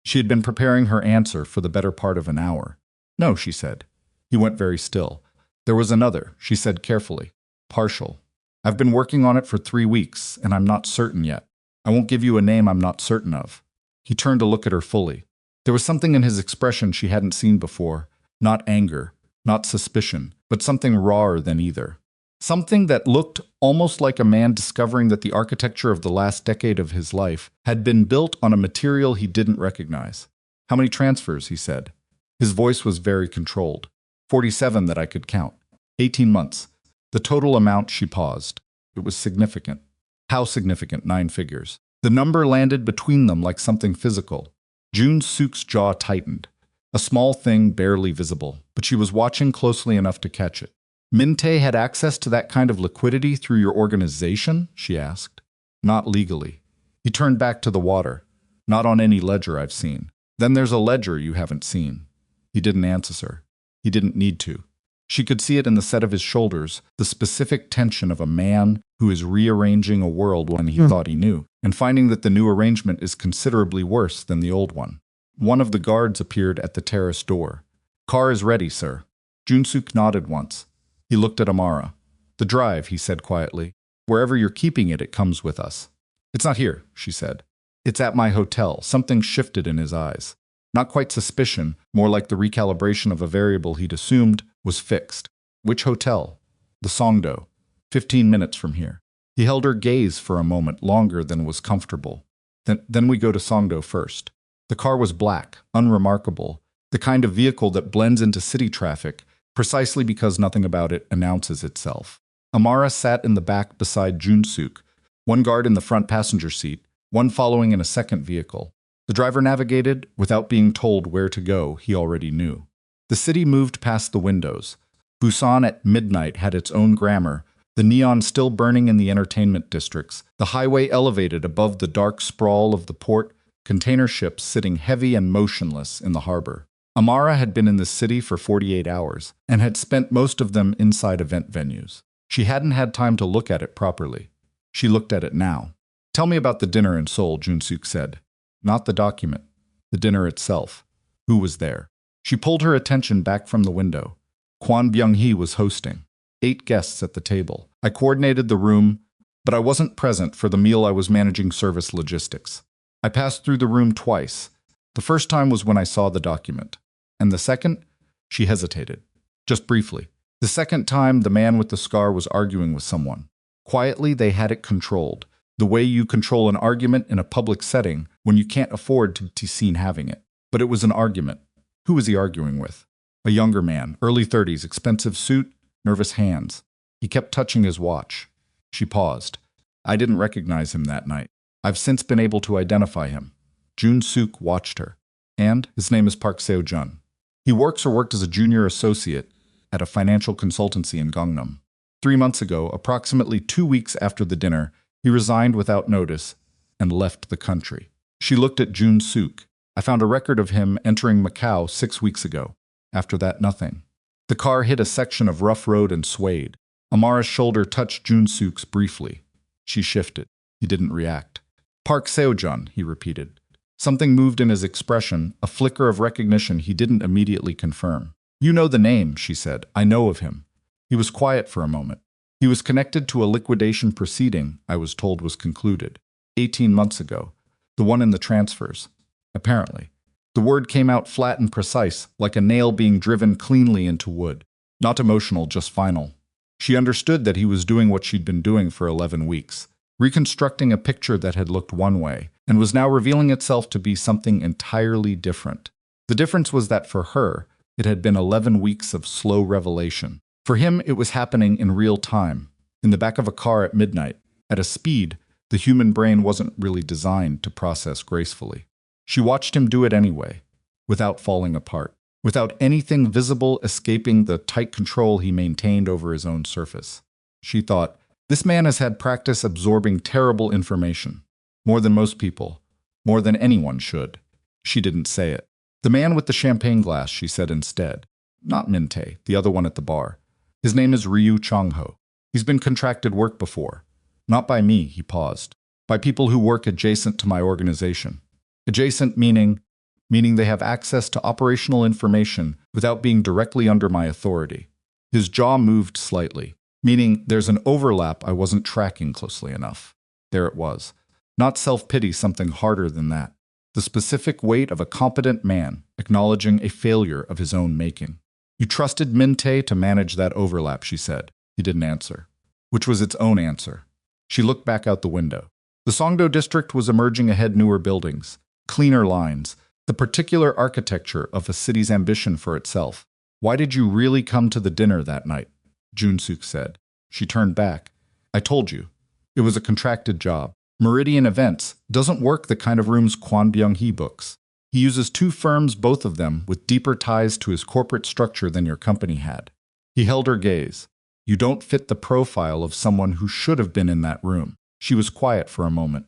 She had been preparing her answer for the better part of an hour. No, she said. He went very still. There was another, she said carefully. Partial. I've been working on it for 3 weeks, and I'm not certain yet. I won't give you a name I'm not certain of. He turned to look at her fully. There was something in his expression she hadn't seen before. Not anger, not suspicion, but something rawer than either. Something that looked almost like a man discovering that the architecture of the last decade of his life had been built on a material he didn't recognize. How many transfers, he said. His voice was very controlled. 47 that I could count. 18 months. The total amount, she paused. It was significant. How significant? 9 figures. The number landed between them like something physical. Jun-Suk's jaw tightened. A small thing barely visible, but she was watching closely enough to catch it. Mintae had access to that kind of liquidity through your organization? She asked. Not legally. He turned back to the water. Not on any ledger I've seen. Then there's a ledger you haven't seen. He didn't answer her. He didn't need to. She could see it in the set of his shoulders, the specific tension of a man who is rearranging a world when he thought he knew, and finding that the new arrangement is considerably worse than the old one. One of the guards appeared at the terrace door. "Car is ready, sir." Junsuk nodded once. He looked at Amara. "The drive," he said quietly. "Wherever you're keeping it, it comes with us." "It's not here," she said. "It's at my hotel." Something shifted in his eyes. Not quite suspicion, more like the recalibration of a variable he'd assumed was fixed. "Which hotel?" "The Songdo. 15 minutes from here." He held her gaze for a moment longer than was comfortable. Then we go to Songdo first." The car was black, unremarkable, the kind of vehicle that blends into city traffic precisely because nothing about it announces itself. Amara sat in the back beside Junsuk, one guard in the front passenger seat, one following in a second vehicle. The driver navigated without being told where to go. He already knew. The city moved past the windows. Busan at midnight had its own grammar, the neon still burning in the entertainment districts, the highway elevated above the dark sprawl of the port, container ships sitting heavy and motionless in the harbor. Amara had been in the city for 48 hours and had spent most of them inside event venues. She hadn't had time to look at it properly. She looked at it now. "Tell me about the dinner in Seoul," Junsuk said. "Not the document. The dinner itself. Who was there?" She pulled her attention back from the window. Kwon Byung-hee was hosting. 8 guests at the table. I coordinated the room, but I wasn't present for the meal. I was managing service logistics. I passed through the room twice. The first time was when I saw the document. And the second? She hesitated. Just briefly. The second time, the man with the scar was arguing with someone. Quietly, they had it controlled. The way you control an argument in a public setting when you can't afford to be seen having it. But it was an argument. Who was he arguing with? A younger man, early 30s, expensive suit, nervous hands. He kept touching his watch. She paused. I didn't recognize him that night. I've since been able to identify him. Junsuk watched her. And his name is Park Seo-jun. He works or worked as a junior associate at a financial consultancy in Gangnam. 3 months ago, approximately 2 weeks after the dinner, he resigned without notice and left the country. She looked at Junsuk. I found a record of him entering Macau 6 weeks ago. After that, nothing. The car hit a section of rough road and swayed. Amara's shoulder touched Junsuk's briefly. She shifted. He didn't react. "Park Seo-jun," he repeated. Something moved in his expression, a flicker of recognition he didn't immediately confirm. "You know the name," she said. "I know of him." He was quiet for a moment. He was connected to a liquidation proceeding I was told was concluded 18 months ago, the one in the transfers. Apparently. The word came out flat and precise, like a nail being driven cleanly into wood. Not emotional, just final. She understood that he was doing what she'd been doing for 11 weeks, reconstructing a picture that had looked one way, and was now revealing itself to be something entirely different. The difference was that for her, it had been 11 weeks of slow revelation. For him, it was happening in real time, in the back of a car at midnight, at a speed the human brain wasn't really designed to process gracefully. She watched him do it anyway, without falling apart, without anything visible escaping the tight control he maintained over his own surface. She thought, this man has had practice absorbing terrible information, more than most people, more than anyone should. She didn't say it. "The man with the champagne glass," she said instead. "Not Min-tae, the other one at the bar. His name is Ryu Chong-ho. He's been contracted work before. Not by me," he paused. "By people who work adjacent to my organization. Adjacent meaning they have access to operational information without being directly under my authority." His jaw moved slightly, meaning there's an overlap I wasn't tracking closely enough. There it was. Not self-pity, something harder than that. The specific weight of a competent man acknowledging a failure of his own making. "You trusted Min-tae to manage that overlap," she said. He didn't answer. Which was its own answer. She looked back out the window. The Songdo district was emerging ahead, newer buildings, cleaner lines, the particular architecture of a city's ambition for itself. "Why did you really come to the dinner that night?" Junsuk said. She turned back. "I told you. It was a contracted job. Meridian Events doesn't work the kind of rooms Kwon Byung-hee books. He uses 2 firms, both of them with deeper ties to his corporate structure than your company had." He held her gaze. "You don't fit the profile of someone who should have been in that room." She was quiet for a moment.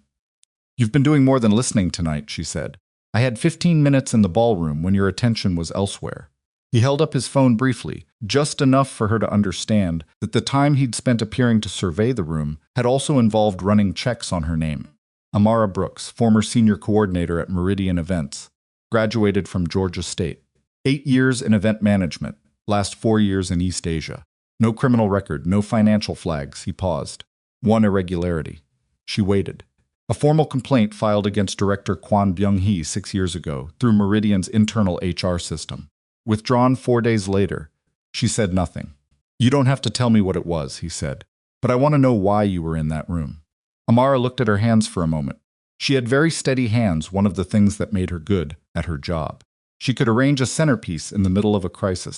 "You've been doing more than listening tonight," she said. I had 15 minutes in the ballroom when your attention was elsewhere. He held up his phone briefly, just enough for her to understand that the time he'd spent appearing to survey the room had also involved running checks on her name. Amara Brooks, former senior coordinator at Meridian Events, graduated from Georgia State. 8 years in event management, last 4 years in East Asia. No criminal record, no financial flags. He paused. One irregularity. She waited. A formal complaint filed against director Kwon Byung-hee 6 years ago through Meridian's internal HR system. Withdrawn 4 days later. She said nothing. You don't have to tell me what it was, he said. But I want to know why you were in that room. Amara looked at her hands for a moment. She had very steady hands, one of the things that made her good at her job. She could arrange a centerpiece in the middle of a crisis,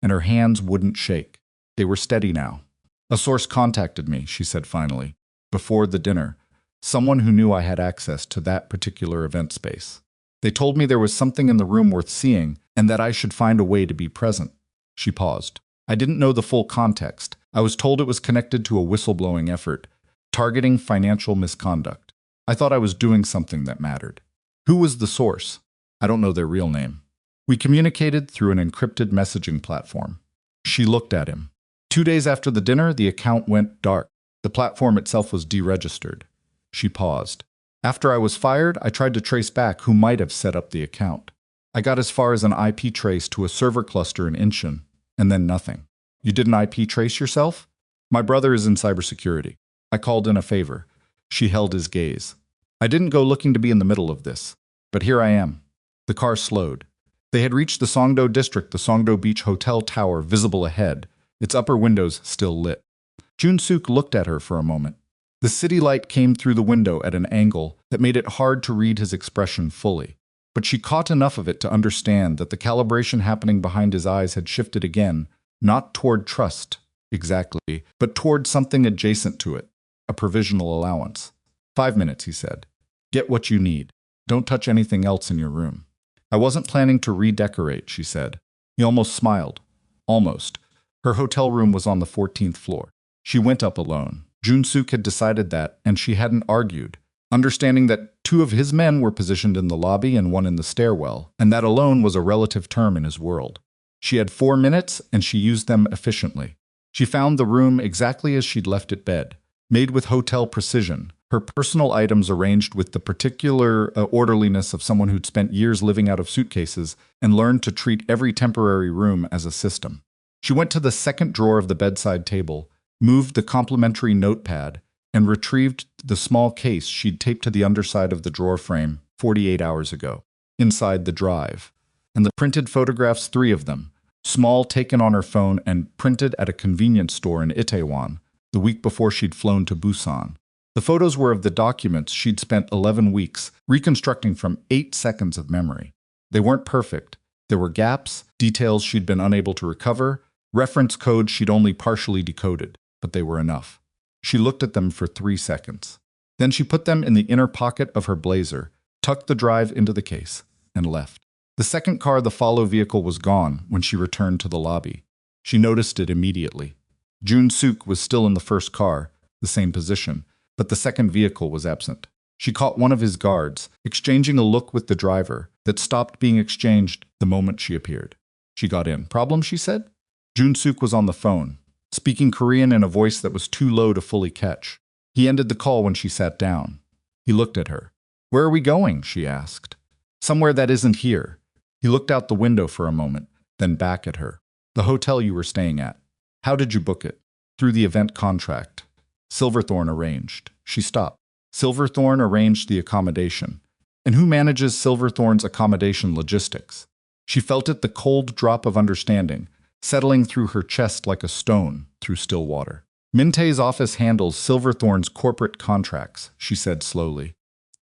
and her hands wouldn't shake. They were steady now. A source contacted me, she said finally, before the dinner. Someone who knew I had access to that particular event space. They told me there was something in the room worth seeing and that I should find a way to be present. She paused. I didn't know the full context. I was told it was connected to a whistleblowing effort, targeting financial misconduct. I thought I was doing something that mattered. Who was the source? I don't know their real name. We communicated through an encrypted messaging platform. She looked at him. 2 days after the dinner, the account went dark. The platform itself was deregistered. She paused. After I was fired, I tried to trace back who might have set up the account. I got as far as an IP trace to a server cluster in Incheon, and then nothing. You did an IP trace yourself? My brother is in cybersecurity. I called in a favor. She held his gaze. I didn't go looking to be in the middle of this, but here I am. The car slowed. They had reached the Songdo district, the Songdo Beach Hotel tower visible ahead, its upper windows still lit. Jun-suk looked at her for a moment. The city light came through the window at an angle that made it hard to read his expression fully. But she caught enough of it to understand that the calibration happening behind his eyes had shifted again, not toward trust, exactly, but toward something adjacent to it, a provisional allowance. 5 minutes, he said. Get what you need. Don't touch anything else in your room. I wasn't planning to redecorate, she said. He almost smiled. Almost. Her hotel room was on the 14th floor. She went up alone. Jun-suk had decided that, and she hadn't argued, understanding that 2 of his men were positioned in the lobby and 1 in the stairwell, and that alone was a relative term in his world. She had 4 minutes, and she used them efficiently. She found the room exactly as she'd left it bed, made with hotel precision, her personal items arranged with the particular orderliness of someone who'd spent years living out of suitcases and learned to treat every temporary room as a system. She went to the second drawer of the bedside table, moved the complimentary notepad, and retrieved the small case she'd taped to the underside of the drawer frame 48 hours ago, inside the drive. And the printed photographs, 3 of them, small, taken on her phone and printed at a convenience store in Itaewon, the week before she'd flown to Busan. The photos were of the documents she'd spent 11 weeks reconstructing from 8 seconds of memory. They weren't perfect. There were gaps, details she'd been unable to recover, reference codes she'd only partially decoded, but they were enough. She looked at them for 3 seconds. Then she put them in the inner pocket of her blazer, tucked the drive into the case, and left. The second car, the follow vehicle, was gone when she returned to the lobby. She noticed it immediately. Jun-suk was still in the first car, the same position, but the second vehicle was absent. She caught one of his guards, exchanging a look with the driver that stopped being exchanged the moment she appeared. She got in. Problem, she said? Jun-suk was on the phone, speaking Korean in a voice that was too low to fully catch. He ended the call when she sat down. He looked at her. Where are we going? She asked. Somewhere that isn't here. He looked out the window for a moment, then back at her. The hotel you were staying at. How did you book it? Through the event contract. Silverthorne arranged. She stopped. Silverthorne arranged the accommodation. And who manages Silverthorne's accommodation logistics? She felt it, the cold drop of understanding, settling through her chest like a stone through still water. Mintae's office handles Silverthorne's corporate contracts, she said slowly.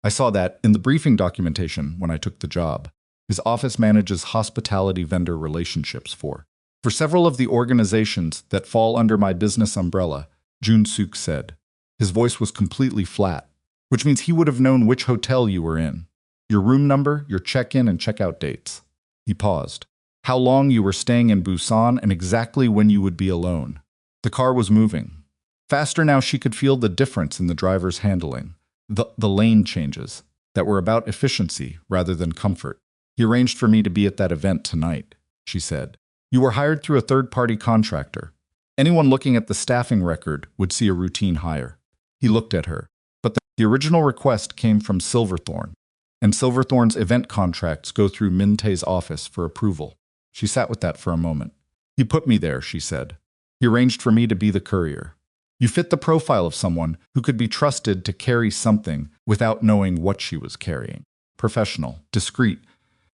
I saw that in the briefing documentation when I took the job. His office manages hospitality vendor relationships for several of the organizations that fall under my business umbrella, Jun-suk said. His voice was completely flat, which means he would have known which hotel you were in, your room number, your check-in and check-out dates. He paused. How long you were staying in Busan and exactly when you would be alone. The car was moving. Faster now, she could feel the difference in the driver's handling, the lane changes. that were about efficiency rather than comfort. He arranged for me to be at that event tonight, she said. You were hired through a third-party contractor. Anyone looking at the staffing record would see a routine hire. He looked at her. But the original request came from Silverthorne, and Silverthorne's event contracts go through Minte's office for approval. She sat with that for a moment. He put me there, she said. He arranged for me to be the courier. You fit the profile of someone who could be trusted to carry something without knowing what she was carrying. Professional, discreet,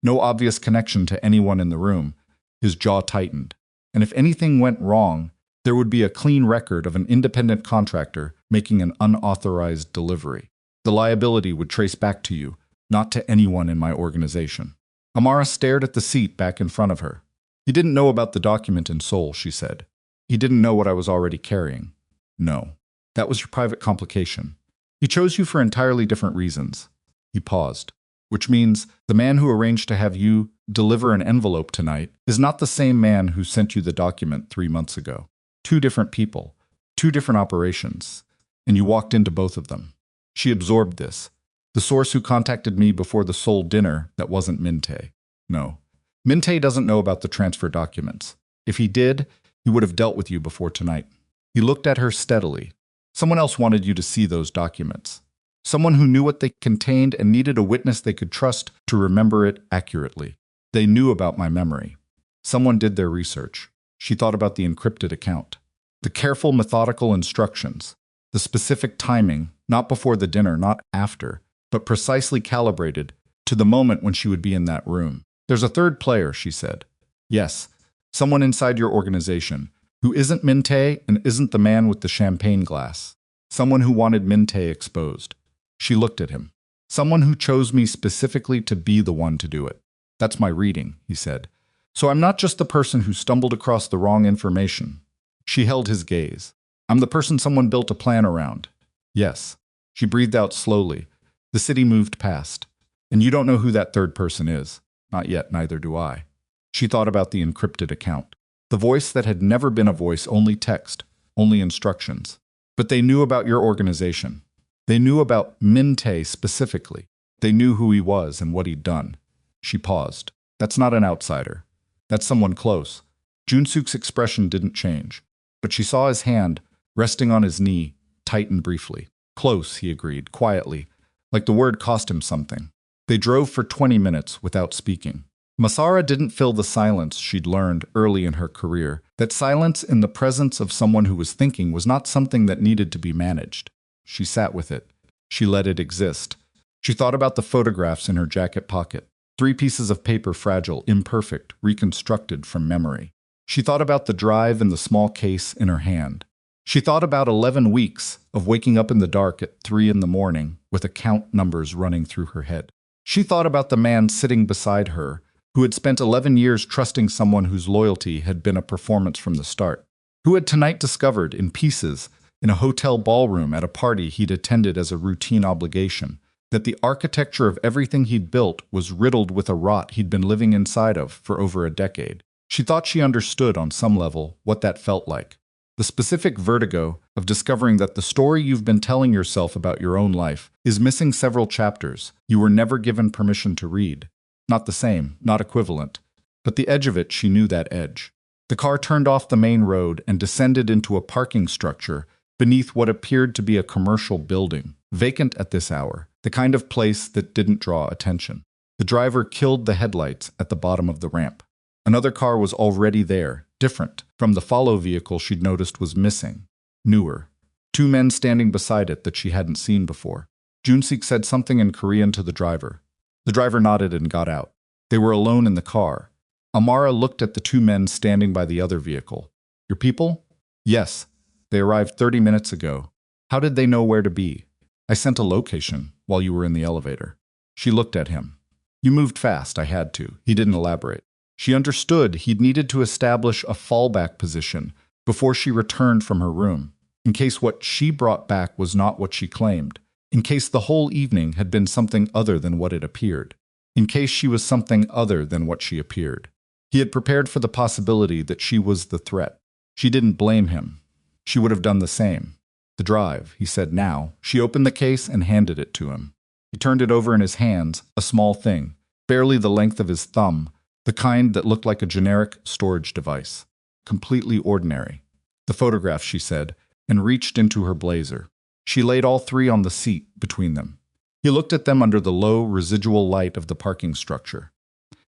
no obvious connection to anyone in the room. His jaw tightened. And if anything went wrong, there would be a clean record of an independent contractor making an unauthorized delivery. The liability would trace back to you, not to anyone in my organization. Amara stared at the seat back in front of her. He didn't know about the document in Seoul, she said. He didn't know what I was already carrying. No, that was your private complication. He chose you for entirely different reasons. He paused. Which means the man who arranged to have you deliver an envelope tonight is not the same man who sent you the document 3 months ago. 2 different people, 2 different operations, and you walked into both of them. She absorbed this. The source who contacted me before the Seoul dinner that wasn't Minte. No. Minte doesn't know about the transfer documents. If he did, he would have dealt with you before tonight. He looked at her steadily. Someone else wanted you to see those documents. Someone who knew what they contained and needed a witness they could trust to remember it accurately. They knew about my memory. Someone did their research. She thought about the encrypted account. The careful, methodical instructions. The specific timing, not before the dinner, not after, but precisely calibrated to the moment when she would be in that room. There's a third player, she said. Yes, someone inside your organization, who isn't Minte and isn't the man with the champagne glass. Someone who wanted Minte exposed. She looked at him. Someone who chose me specifically to be the one to do it. That's my reading, he said. So I'm not just the person who stumbled across the wrong information. She held his gaze. I'm the person someone built a plan around. Yes. She breathed out slowly. The city moved past. And you don't know who that third person is. Not yet, neither do I. She thought about the encrypted account. The voice that had never been a voice, only text, only instructions. But they knew about your organization. They knew about Minte specifically. They knew who he was and what he'd done. She paused. That's not an outsider. That's someone close. Junsuk's expression didn't change, but she saw his hand, resting on his knee, tighten briefly. Close, he agreed, quietly, like the word cost him something. They drove for 20 minutes without speaking. Masara didn't fill the silence she'd learned early in her career, that silence in the presence of someone who was thinking was not something that needed to be managed. She sat with it. She let it exist. She thought about the photographs in her jacket pocket. 3 pieces of paper, fragile, imperfect, reconstructed from memory. She thought about the drive in the small case in her hand. She thought about 11 weeks of waking up in the dark at 3 in the morning with account numbers running through her head. She thought about the man sitting beside her who had spent 11 years trusting someone whose loyalty had been a performance from the start, who had tonight discovered in pieces in a hotel ballroom at a party he'd attended as a routine obligation that the architecture of everything he'd built was riddled with a rot he'd been living inside of for over a decade. She thought she understood on some level what that felt like. The specific vertigo of discovering that the story you've been telling yourself about your own life is missing several chapters you were never given permission to read. Not the same, not equivalent, but the edge of it, she knew that edge. The car turned off the main road and descended into a parking structure beneath what appeared to be a commercial building, vacant at this hour, the kind of place that didn't draw attention. The driver killed the headlights at the bottom of the ramp. Another car was already there, different from the follow vehicle she'd noticed was missing, newer. 2 men standing beside it that she hadn't seen before. Junsik said something in Korean to the driver. The driver nodded and got out. They were alone in the car. Amara looked at the 2 men standing by the other vehicle. Your people? Yes. They arrived 30 minutes ago. How did they know where to be? I sent a location while you were in the elevator. She looked at him. You moved fast, I had to. He didn't elaborate. She understood he'd needed to establish a fallback position before she returned from her room, in case what she brought back was not what she claimed, in case the whole evening had been something other than what it appeared, in case she was something other than what she appeared. He had prepared for the possibility that she was the threat. She didn't blame him. She would have done the same. The drive, he said now. She opened the case and handed it to him. He turned it over in his hands, a small thing, barely the length of his thumb, the kind that looked like a generic storage device. Completely ordinary. The photograph, she said, and reached into her blazer. She laid all three on the seat between them. He looked at them under the low, residual light of the parking structure.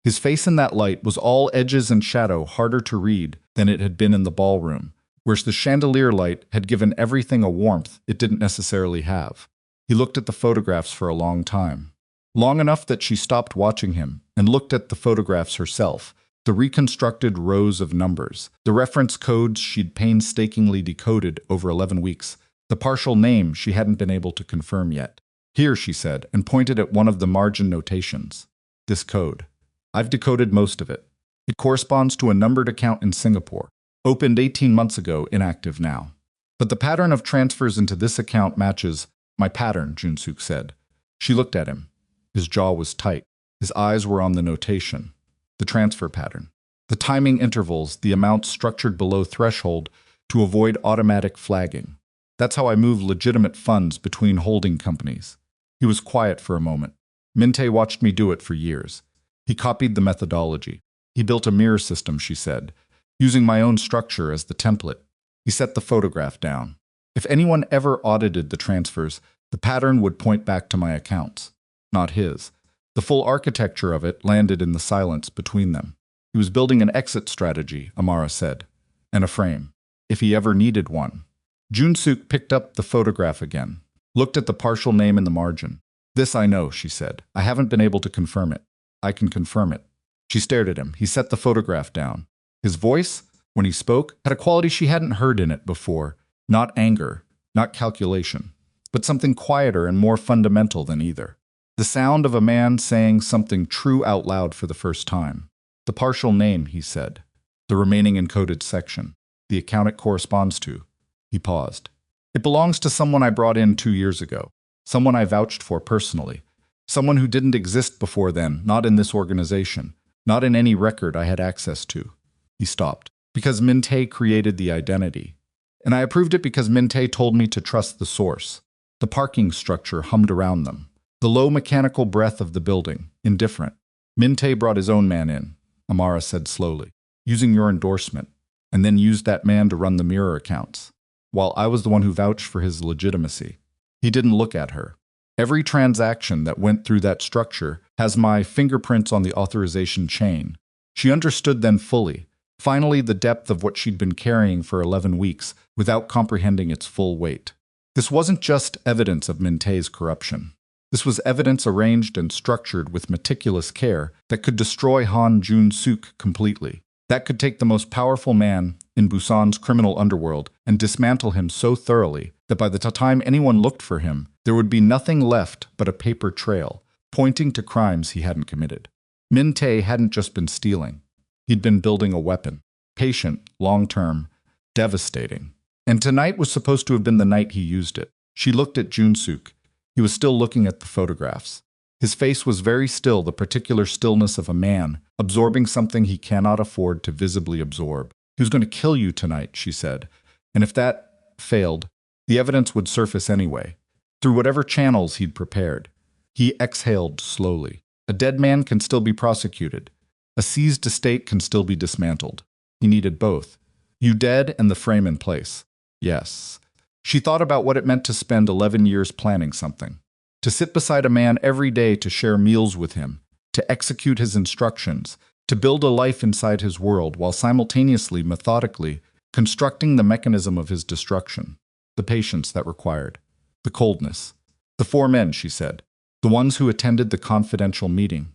His face in that light was all edges and shadow, harder to read than it had been in the ballroom, whereas the chandelier light had given everything a warmth it didn't necessarily have. He looked at the photographs for a long time. Long enough that she stopped watching him and looked at the photographs herself, the reconstructed rows of numbers, the reference codes she'd painstakingly decoded over 11 weeks, the partial name she hadn't been able to confirm yet. Here, she said, and pointed at one of the margin notations. This code. I've decoded most of it. It corresponds to a numbered account in Singapore, opened 18 months ago, inactive now. But the pattern of transfers into this account matches my pattern, Jun-Suk said. She looked at him. His jaw was tight. His eyes were on the notation, the transfer pattern, the timing intervals, the amounts structured below threshold to avoid automatic flagging. That's how I move legitimate funds between holding companies. He was quiet for a moment. Min-tae watched me do it for years. He copied the methodology. He built a mirror system, she said, using my own structure as the template. He set the photograph down. If anyone ever audited the transfers, the pattern would point back to my accounts, not his. The full architecture of it landed in the silence between them. He was building an exit strategy, Amara said, and a frame, if he ever needed one. Jun-Suk picked up the photograph again, looked at the partial name in the margin. This I know, she said. I haven't been able to confirm it. I can confirm it. She stared at him. He set the photograph down. His voice, when he spoke, had a quality she hadn't heard in it before. Not anger, not calculation, but something quieter and more fundamental than either. The sound of a man saying something true out loud for the first time. The partial name, he said. The remaining encoded section. The account it corresponds to. He paused. It belongs to someone I brought in 2 years ago. Someone I vouched for personally. Someone who didn't exist before then, not in this organization, not in any record I had access to. He stopped. Because Min-tae created the identity. And I approved it because Min-tae told me to trust the source. The parking structure hummed around them. The low mechanical breath of the building, indifferent. Min-tae brought his own man in, Amara said slowly, using your endorsement, and then used that man to run the mirror accounts, while I was the one who vouched for his legitimacy. He didn't look at her. Every transaction that went through that structure has my fingerprints on the authorization chain. She understood then fully, finally the depth of what she'd been carrying for 11 weeks without comprehending its full weight. This wasn't just evidence of Min-tae's corruption. This was evidence arranged and structured with meticulous care that could destroy Han Jun-Suk completely. That could take the most powerful man in Busan's criminal underworld and dismantle him so thoroughly that by the time anyone looked for him, there would be nothing left but a paper trail, pointing to crimes he hadn't committed. Min-tae hadn't just been stealing. He'd been building a weapon. Patient, long-term, devastating. And tonight was supposed to have been the night he used it. She looked at Jun-Suk. He was still looking at the photographs. His face was very still, the particular stillness of a man, absorbing something he cannot afford to visibly absorb. He was going to kill you tonight, she said. And if that failed, the evidence would surface anyway, through whatever channels he'd prepared. He exhaled slowly. A dead man can still be prosecuted. A seized estate can still be dismantled. He needed both. You dead and the frame in place. Yes. She thought about what it meant to spend 11 years planning something. To sit beside a man every day to share meals with him, to execute his instructions, to build a life inside his world while simultaneously, methodically, constructing the mechanism of his destruction. The patience that required. The coldness. The 4 men, she said. The ones who attended the confidential meeting.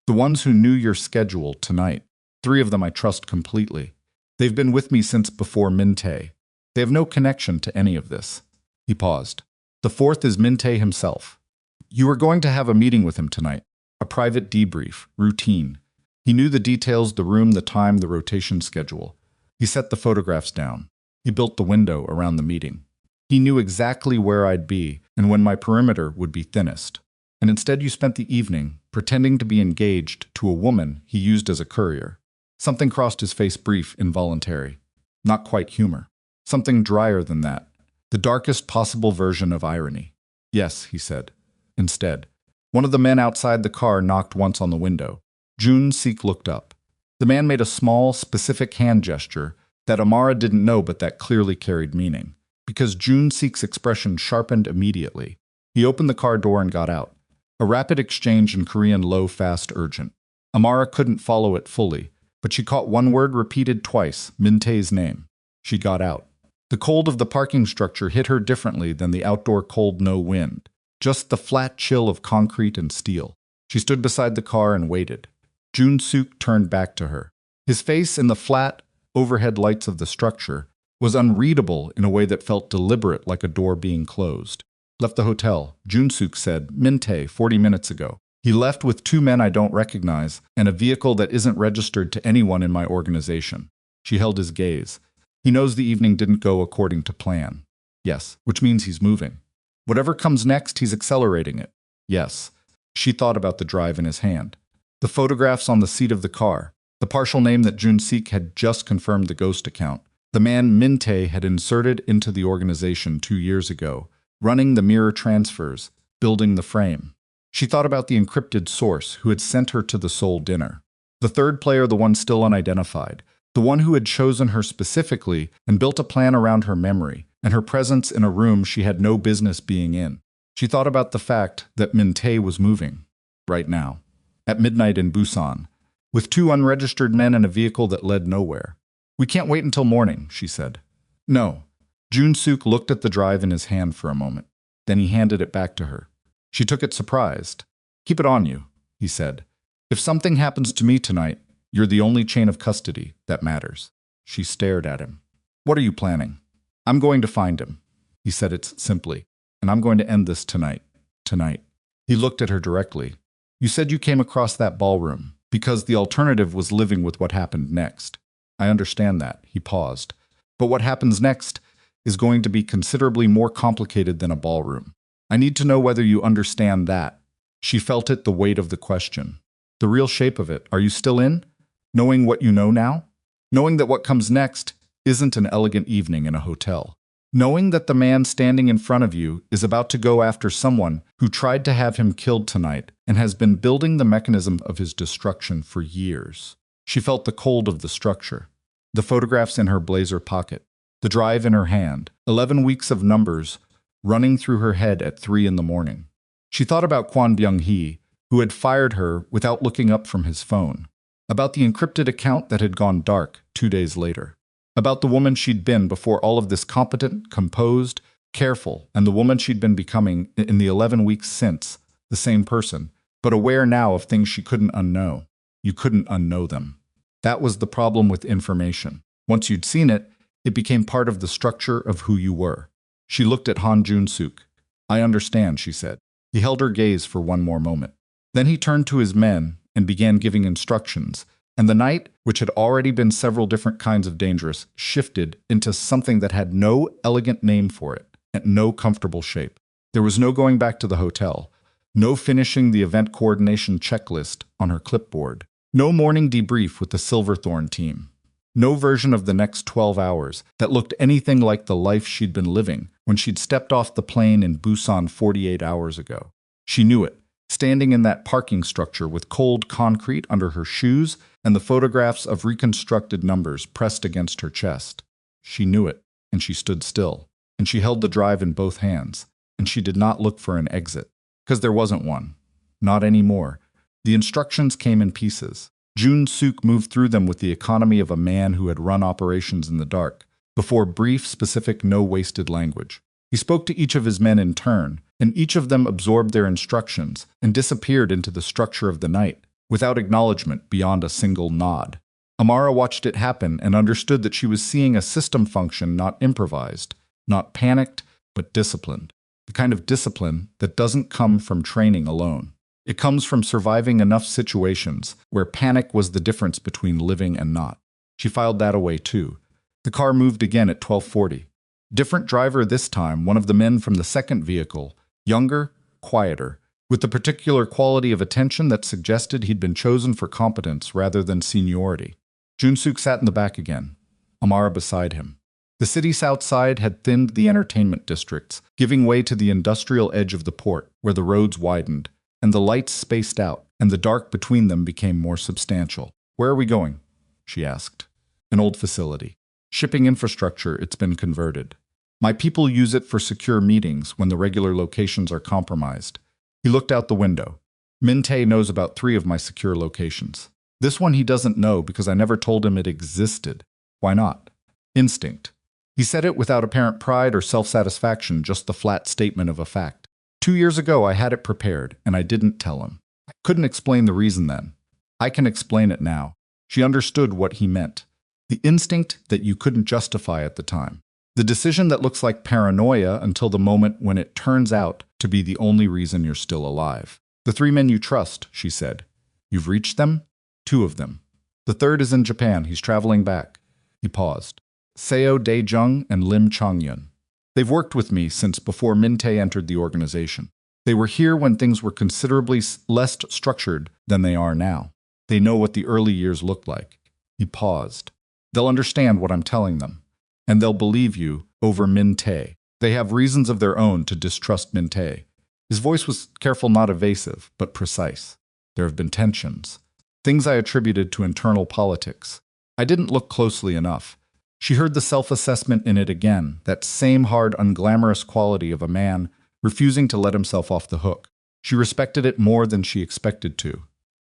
The ones who knew your schedule tonight. 3 of them I trust completely. They've been with me since before Min-tae. They have no connection to any of this. He paused. The 4th is Min-tae himself. You were going to have a meeting with him tonight. A private debrief, routine. He knew the details, the room, the time, the rotation schedule. He set the photographs down. He built the window around the meeting. He knew exactly where I'd be and when my perimeter would be thinnest. And instead you spent the evening pretending to be engaged to a woman he used as a courier. Something crossed his face, brief, involuntary. Not quite humor. Something drier than that. The darkest possible version of irony. Yes, he said. Instead. One of the men outside the car knocked once on the window. Jun-seek looked up. The man made a small, specific hand gesture that Amara didn't know but that clearly carried meaning, because Jun-seek's expression sharpened immediately. He opened the car door and got out. A rapid exchange in Korean, low, fast, urgent. Amara couldn't follow it fully, but she caught one word repeated twice, Min-tae's name. She got out. The cold of the parking structure hit her differently than the outdoor cold, no wind. Just the flat chill of concrete and steel. She stood beside the car and waited. Jun-seok turned back to her. His face in the flat, overhead lights of the structure was unreadable in a way that felt deliberate, like a door being closed. Left the hotel, Jun-seok said, Min-tae, 40 minutes ago. He left with 2 men I don't recognize and a vehicle that isn't registered to anyone in my organization. She held his gaze. He knows the evening didn't go according to plan. Yes, which means he's moving. Whatever comes next, he's accelerating it. Yes. She thought about the drive in his hand. The photographs on the seat of the car. The partial name that Jun-seek had just confirmed the ghost account. The man Min-tae had inserted into the organization 2 years ago, running the mirror transfers, building the frame. She thought about the encrypted source who had sent her to the Seoul dinner. The third player, the one still unidentified. The one who had chosen her specifically and built a plan around her memory and her presence in a room she had no business being in. She thought about the fact that Min-tae was moving, right now, at midnight in Busan, with 2 unregistered men and a vehicle that led nowhere. We can't wait until morning, she said. No. Jun-seok looked at the drive in his hand for a moment. Then he handed it back to her. She took it surprised. Keep it on you, he said. If something happens to me tonight, you're the only chain of custody that matters. She stared at him. What are you planning? I'm going to find him. He said it simply. And I'm going to end this tonight. Tonight. He looked at her directly. You said you came across that ballroom because the alternative was living with what happened next. I understand that. He paused. But what happens next is going to be considerably more complicated than a ballroom. I need to know whether you understand that. She felt it, the weight of the question. The real shape of it. Are you still in? Knowing what you know now? Knowing that what comes next isn't an elegant evening in a hotel. Knowing that the man standing in front of you is about to go after someone who tried to have him killed tonight and has been building the mechanism of his destruction for years. She felt the cold of the structure. The photographs in her blazer pocket. The drive in her hand. 11 weeks of numbers running through her head at 3 in the morning. She thought about Kwon Byung-hee, who had fired her without looking up from his phone. About the encrypted account that had gone dark 2 days later. About the woman she'd been before all of this, competent, composed, careful, and the woman she'd been becoming in the 11 weeks since, the same person, but aware now of things she couldn't unknow. You couldn't unknow them. That was the problem with information. Once you'd seen it, it became part of the structure of who you were. She looked at Han Jun-seok. I understand, she said. He held her gaze for one more moment. Then he turned to his men and began giving instructions, and the night, which had already been several different kinds of dangerous, shifted into something that had no elegant name for it and no comfortable shape. There was no going back to the hotel, no finishing the event coordination checklist on her clipboard, no morning debrief with the Silverthorne team, no version of the next 12 hours that looked anything like the life she'd been living when she'd stepped off the plane in Busan 48 hours ago. She knew it, standing in that parking structure with cold concrete under her shoes and the photographs of reconstructed numbers pressed against her chest. She knew it, and she stood still, and she held the drive in both hands, and she did not look for an exit, because there wasn't one. Not anymore. The instructions came in pieces. Jun-seok moved through them with the economy of a man who had run operations in the dark, before brief, specific, no-wasted language. He spoke to each of his men in turn, and each of them absorbed their instructions and disappeared into the structure of the night, without acknowledgement beyond a single nod. Amara watched it happen and understood that she was seeing a system function not improvised, not panicked, but disciplined. The kind of discipline that doesn't come from training alone. It comes from surviving enough situations where panic was the difference between living and not. She filed that away too. The car moved again at 12:40. Different driver this time, one of the men from the second vehicle, younger, quieter, with the particular quality of attention that suggested he'd been chosen for competence rather than seniority. Jun-seok sat in the back again, Amara beside him. The city south side had thinned the entertainment districts, giving way to the industrial edge of the port, where the roads widened, and the lights spaced out, and the dark between them became more substantial. "Where are we going?" she asked. "An old facility. Shipping infrastructure, it's been converted. My people use it for secure meetings when the regular locations are compromised." He looked out the window. "Min-tae knows about 3 of my secure locations. This one he doesn't know because I never told him it existed. Why not? Instinct." He said it without apparent pride or self-satisfaction, just the flat statement of a fact. 2 years ago I had it prepared, and I didn't tell him. I couldn't explain the reason then. I can explain it now. She understood what he meant. The instinct that you couldn't justify at the time. The decision that looks like paranoia until the moment when it turns out to be the only reason you're still alive. "The 3 men you trust," she said. "You've reached them?" "2 of them. The 3rd is in Japan. He's traveling back." He paused. "Seo Dae-jung and Lim Chong-yun. They've worked with me since before Min-tae entered the organization. They were here when things were considerably less structured than they are now. They know what the early years looked like." He paused. "They'll understand what I'm telling them, and they'll believe you over Min-tae. They have reasons of their own to distrust Min-tae." His voice was careful, not evasive, but precise. "There have been tensions. Things I attributed to internal politics. I didn't look closely enough." She heard the self-assessment in it again, that same hard, unglamorous quality of a man refusing to let himself off the hook. She respected it more than she expected to.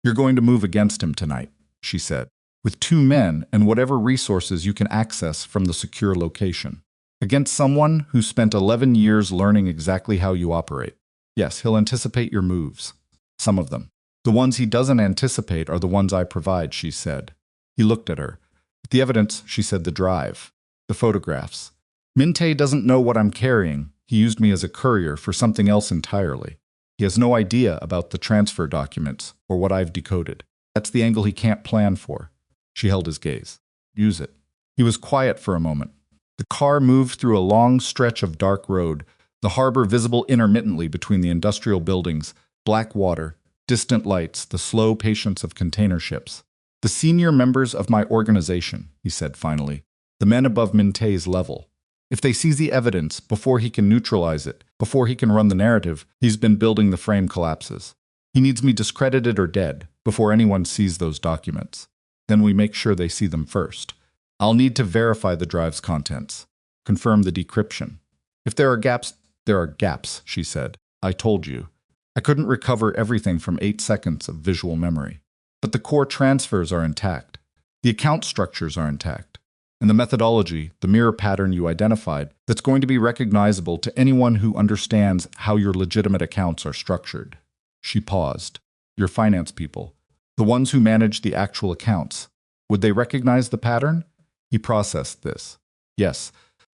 "You're going to move against him tonight," she said, "with 2 men and whatever resources you can access from the secure location. Against someone who spent 11 years learning exactly how you operate. Yes, he'll anticipate your moves. Some of them. The ones he doesn't anticipate are the ones I provide," she said. He looked at her. "The evidence," she said, "the drive. The photographs. Min-tae doesn't know what I'm carrying. He used me as a courier for something else entirely. He has no idea about the transfer documents or what I've decoded. That's the angle he can't plan for." She held his gaze. "Use it." He was quiet for a moment. The car moved through a long stretch of dark road, the harbor visible intermittently between the industrial buildings, black water, distant lights, the slow patience of container ships. "The senior members of my organization," he said finally, "the men above Min-tae's level. If they see the evidence before he can neutralize it, before he can run the narrative he's been building, the frame collapses. He needs me discredited or dead before anyone sees those documents. Then we make sure they see them first. I'll need to verify the drive's contents, confirm the decryption. If there are gaps, there are gaps," she said. "I told you. I couldn't recover everything from 8 seconds of visual memory. But the core transfers are intact. The account structures are intact. And the methodology, the mirror pattern you identified, that's going to be recognizable to anyone who understands how your legitimate accounts are structured." She paused. "Your finance people, the ones who manage the actual accounts, would they recognize the pattern?" He processed this. "Yes.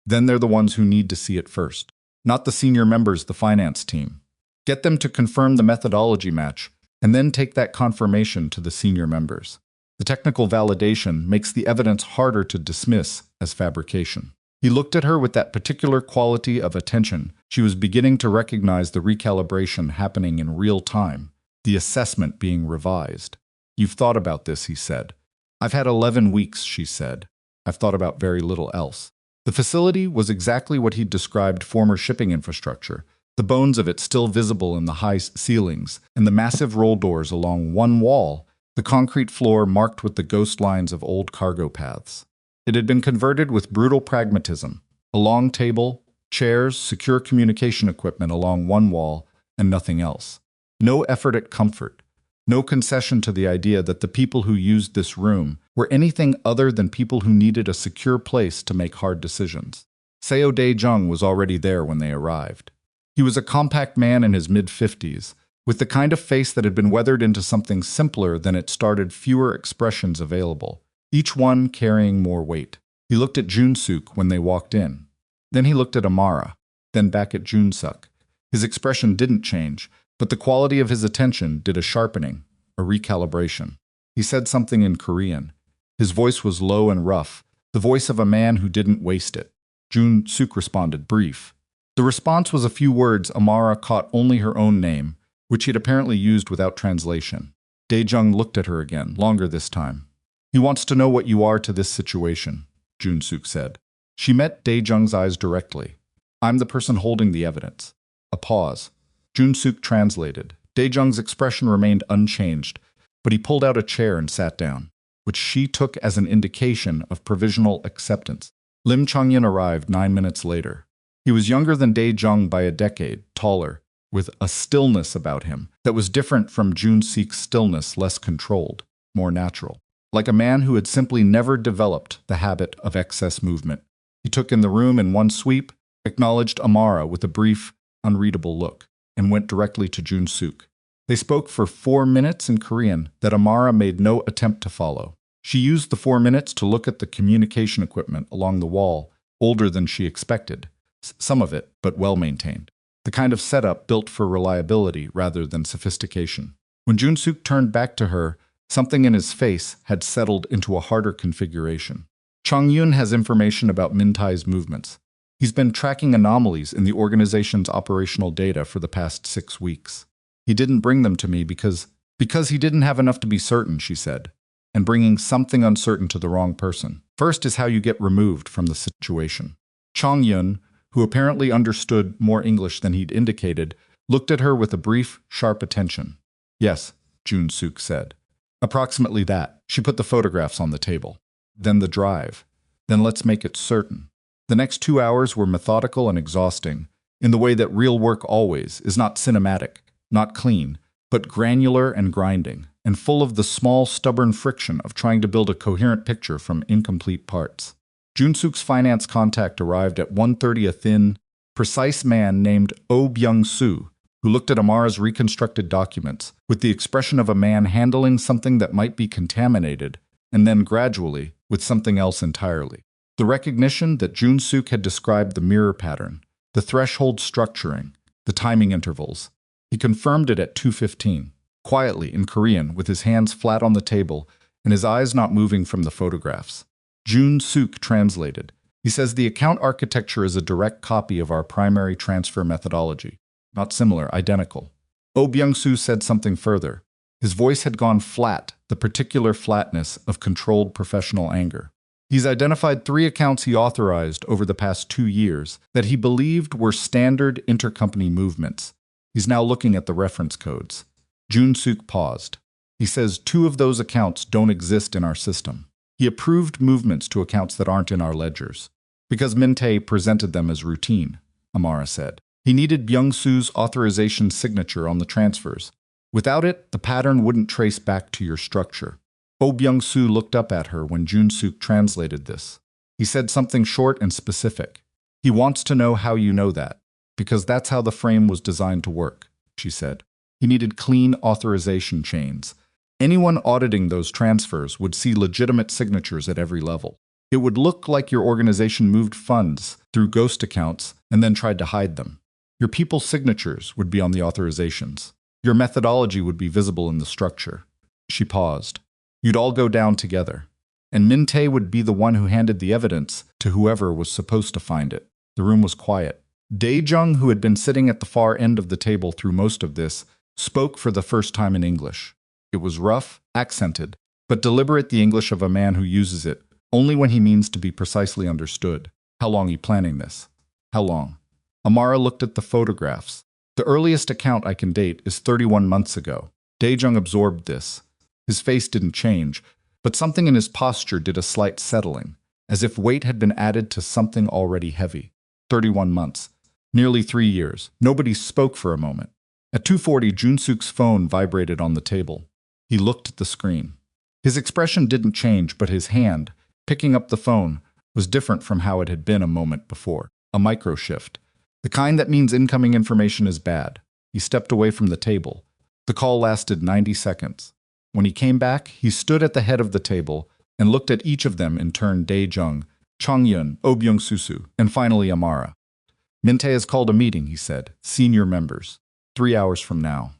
Then they're the ones who need to see it first. Not the senior members, the finance team. Get them to confirm the methodology match, and then take that confirmation to the senior members. The technical validation makes the evidence harder to dismiss as fabrication." He looked at her with that particular quality of attention. She was beginning to recognize the recalibration happening in real time, the assessment being revised. "You've thought about this," he said. "I've had 11 weeks, she said. "I've thought about very little else." The facility was exactly what he'd described former shipping infrastructure, the bones of it still visible in the high ceilings and the massive roll doors along one wall, the concrete floor marked with the ghost lines of old cargo paths. It had been converted with brutal pragmatism. A long table, chairs, secure communication equipment along one wall, and nothing else. No effort at comfort. No concession to the idea that the people who used this room were anything other than people who needed a secure place to make hard decisions. Seo Dae-jung was already there when they arrived. He was a compact man in his mid-50s, with the kind of face that had been weathered into something simpler than it started, fewer expressions available, each one carrying more weight. He looked at Jun-suk when they walked in. Then he looked at Amara, then back at Jun-suk. His expression didn't change, but the quality of his attention did a sharpening, a recalibration. He said something in Korean. His voice was low and rough, the voice of a man who didn't waste it. Jun-suk responded, brief. The response was a few words. Amara caught only her own name, which he had apparently used without translation. Dae-jung looked at her again, longer this time. "He wants to know what you are to this situation," Jun-suk said. She met Dae-jung's eyes directly. "I'm the person holding the evidence." A pause. Jun-suk translated. Dae-jung's expression remained unchanged, but he pulled out a chair and sat down, which she took as an indication of provisional acceptance. Lim Chongyun arrived 9 minutes later. He was younger than Dae-jung by a decade, taller, with a stillness about him that was different from Jun-seok's stillness, less controlled, more natural. Like a man who had simply never developed the habit of excess movement. He took in the room in one sweep, acknowledged Amara with a brief, unreadable look, and went directly to Jun-seok. They spoke for 4 minutes in Korean that Amara made no attempt to follow. She used the 4 minutes to look at the communication equipment along the wall, older than she expected. Some of it, but well-maintained. The kind of setup built for reliability rather than sophistication. When Jun-seok turned back to her, something in his face had settled into a harder configuration. Chongyun has information about Min-tae's movements. He's been tracking anomalies in the organization's operational data for the past 6 weeks. He didn't bring them to me because he didn't have enough to be certain, she said. And bringing something uncertain to the wrong person. First is how you get removed from the situation. Chongyun, who apparently understood more English than he'd indicated, looked at her with a brief, sharp attention. Yes, Jun-seok said. Approximately that. She put the photographs on the table. Then the drive. Then let's make it certain. The next 2 hours were methodical and exhausting, in the way that real work always is, not cinematic, not clean, but granular and grinding, and full of the small, stubborn friction of trying to build a coherent picture from incomplete parts. Jun-seok's finance contact arrived at 1:30, a thin, precise man named Oh Byung-soo, who looked at Amara's reconstructed documents with the expression of a man handling something that might be contaminated, and then gradually with something else entirely. The recognition that Jun-seok had described the mirror pattern, the threshold structuring, the timing intervals. He confirmed it at 2:15, quietly in Korean with his hands flat on the table and his eyes not moving from the photographs. Jun-seok translated. He says the account architecture is a direct copy of our primary transfer methodology. Not similar, identical. Oh Byung-soo said something further. His voice had gone flat, the particular flatness of controlled professional anger. He's identified 3 accounts he authorized over the past 2 years that he believed were standard intercompany movements. He's now looking at the reference codes. Jun-seok paused. He says 2 of those accounts don't exist in our system. He approved movements to accounts that aren't in our ledgers. Because Min-tae presented them as routine, Amara said. He needed Byung-soo's authorization signature on the transfers. Without it, the pattern wouldn't trace back to your structure. Oh Byung-soo looked up at her when Jun-seok translated this. He said something short and specific. He wants to know how you know that, because that's how the frame was designed to work, she said. He needed clean authorization chains. Anyone auditing those transfers would see legitimate signatures at every level. It would look like your organization moved funds through ghost accounts and then tried to hide them. Your people's signatures would be on the authorizations. Your methodology would be visible in the structure. She paused. You'd all go down together. And Min-tae would be the one who handed the evidence to whoever was supposed to find it. The room was quiet. Dae-jung, who had been sitting at the far end of the table through most of this, spoke for the first time in English. It was rough, accented, but deliberate, the English of a man who uses it only when he means to be precisely understood. How long are you planning this? How long? Amara looked at the photographs. The earliest account I can date is 31 months ago. Dae-jung absorbed this. His face didn't change, but something in his posture did a slight settling, as if weight had been added to something already heavy. 31 months. Nearly 3 years. Nobody spoke for a moment. At 2:40, Jun-seok's phone vibrated on the table. He looked at the screen. His expression didn't change, but his hand, picking up the phone, was different from how it had been a moment before. A micro shift. The kind that means incoming information is bad. He stepped away from the table. The call lasted 90 seconds. When he came back, he stood at the head of the table and looked at each of them in turn: Dae-jung, Chongyun, Oh Byung-soo, and finally Amara. Min-tae has called a meeting, he said. Senior members. 3 hours from now.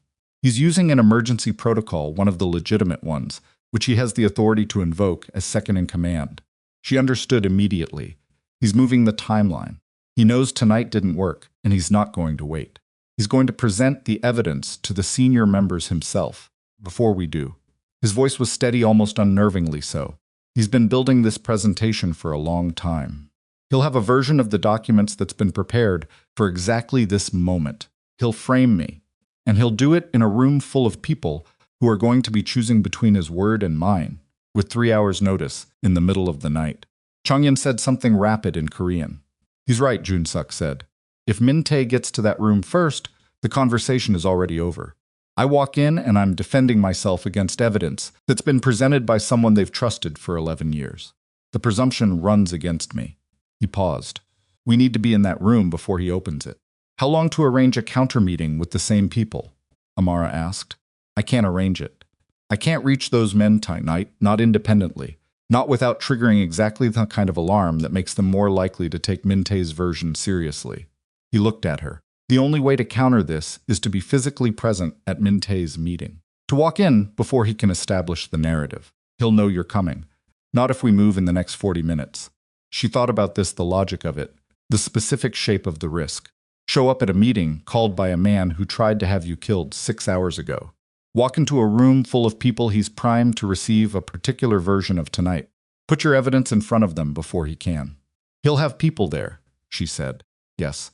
He's using an emergency protocol, one of the legitimate ones, which he has the authority to invoke as second in command. She understood immediately. He's moving the timeline. He knows tonight didn't work, and he's not going to wait. He's going to present the evidence to the senior members himself, before we do. His voice was steady, almost unnervingly so. He's been building this presentation for a long time. He'll have a version of the documents that's been prepared for exactly this moment. He'll frame me. And he'll do it in a room full of people who are going to be choosing between his word and mine, with 3 hours' notice, in the middle of the night. Chongyun said something rapid in Korean. He's right, Jun-suk said. If Min-tae gets to that room first, the conversation is already over. I walk in and I'm defending myself against evidence that's been presented by someone they've trusted for 11 years. The presumption runs against me. He paused. We need to be in that room before he opens it. How long to arrange a counter-meeting with the same people? Amara asked. I can't arrange it. I can't reach those men tonight, not independently, not without triggering exactly the kind of alarm that makes them more likely to take Min-tae's version seriously. He looked at her. The only way to counter this is to be physically present at Min-tae's meeting. To walk in before he can establish the narrative. He'll know you're coming. Not if we move in the next 40 minutes. She thought about this, the logic of it, the specific shape of the risk. Show up at a meeting called by a man who tried to have you killed 6 hours ago. Walk into a room full of people he's primed to receive a particular version of tonight. Put your evidence in front of them before he can. He'll have people there, she said. Yes.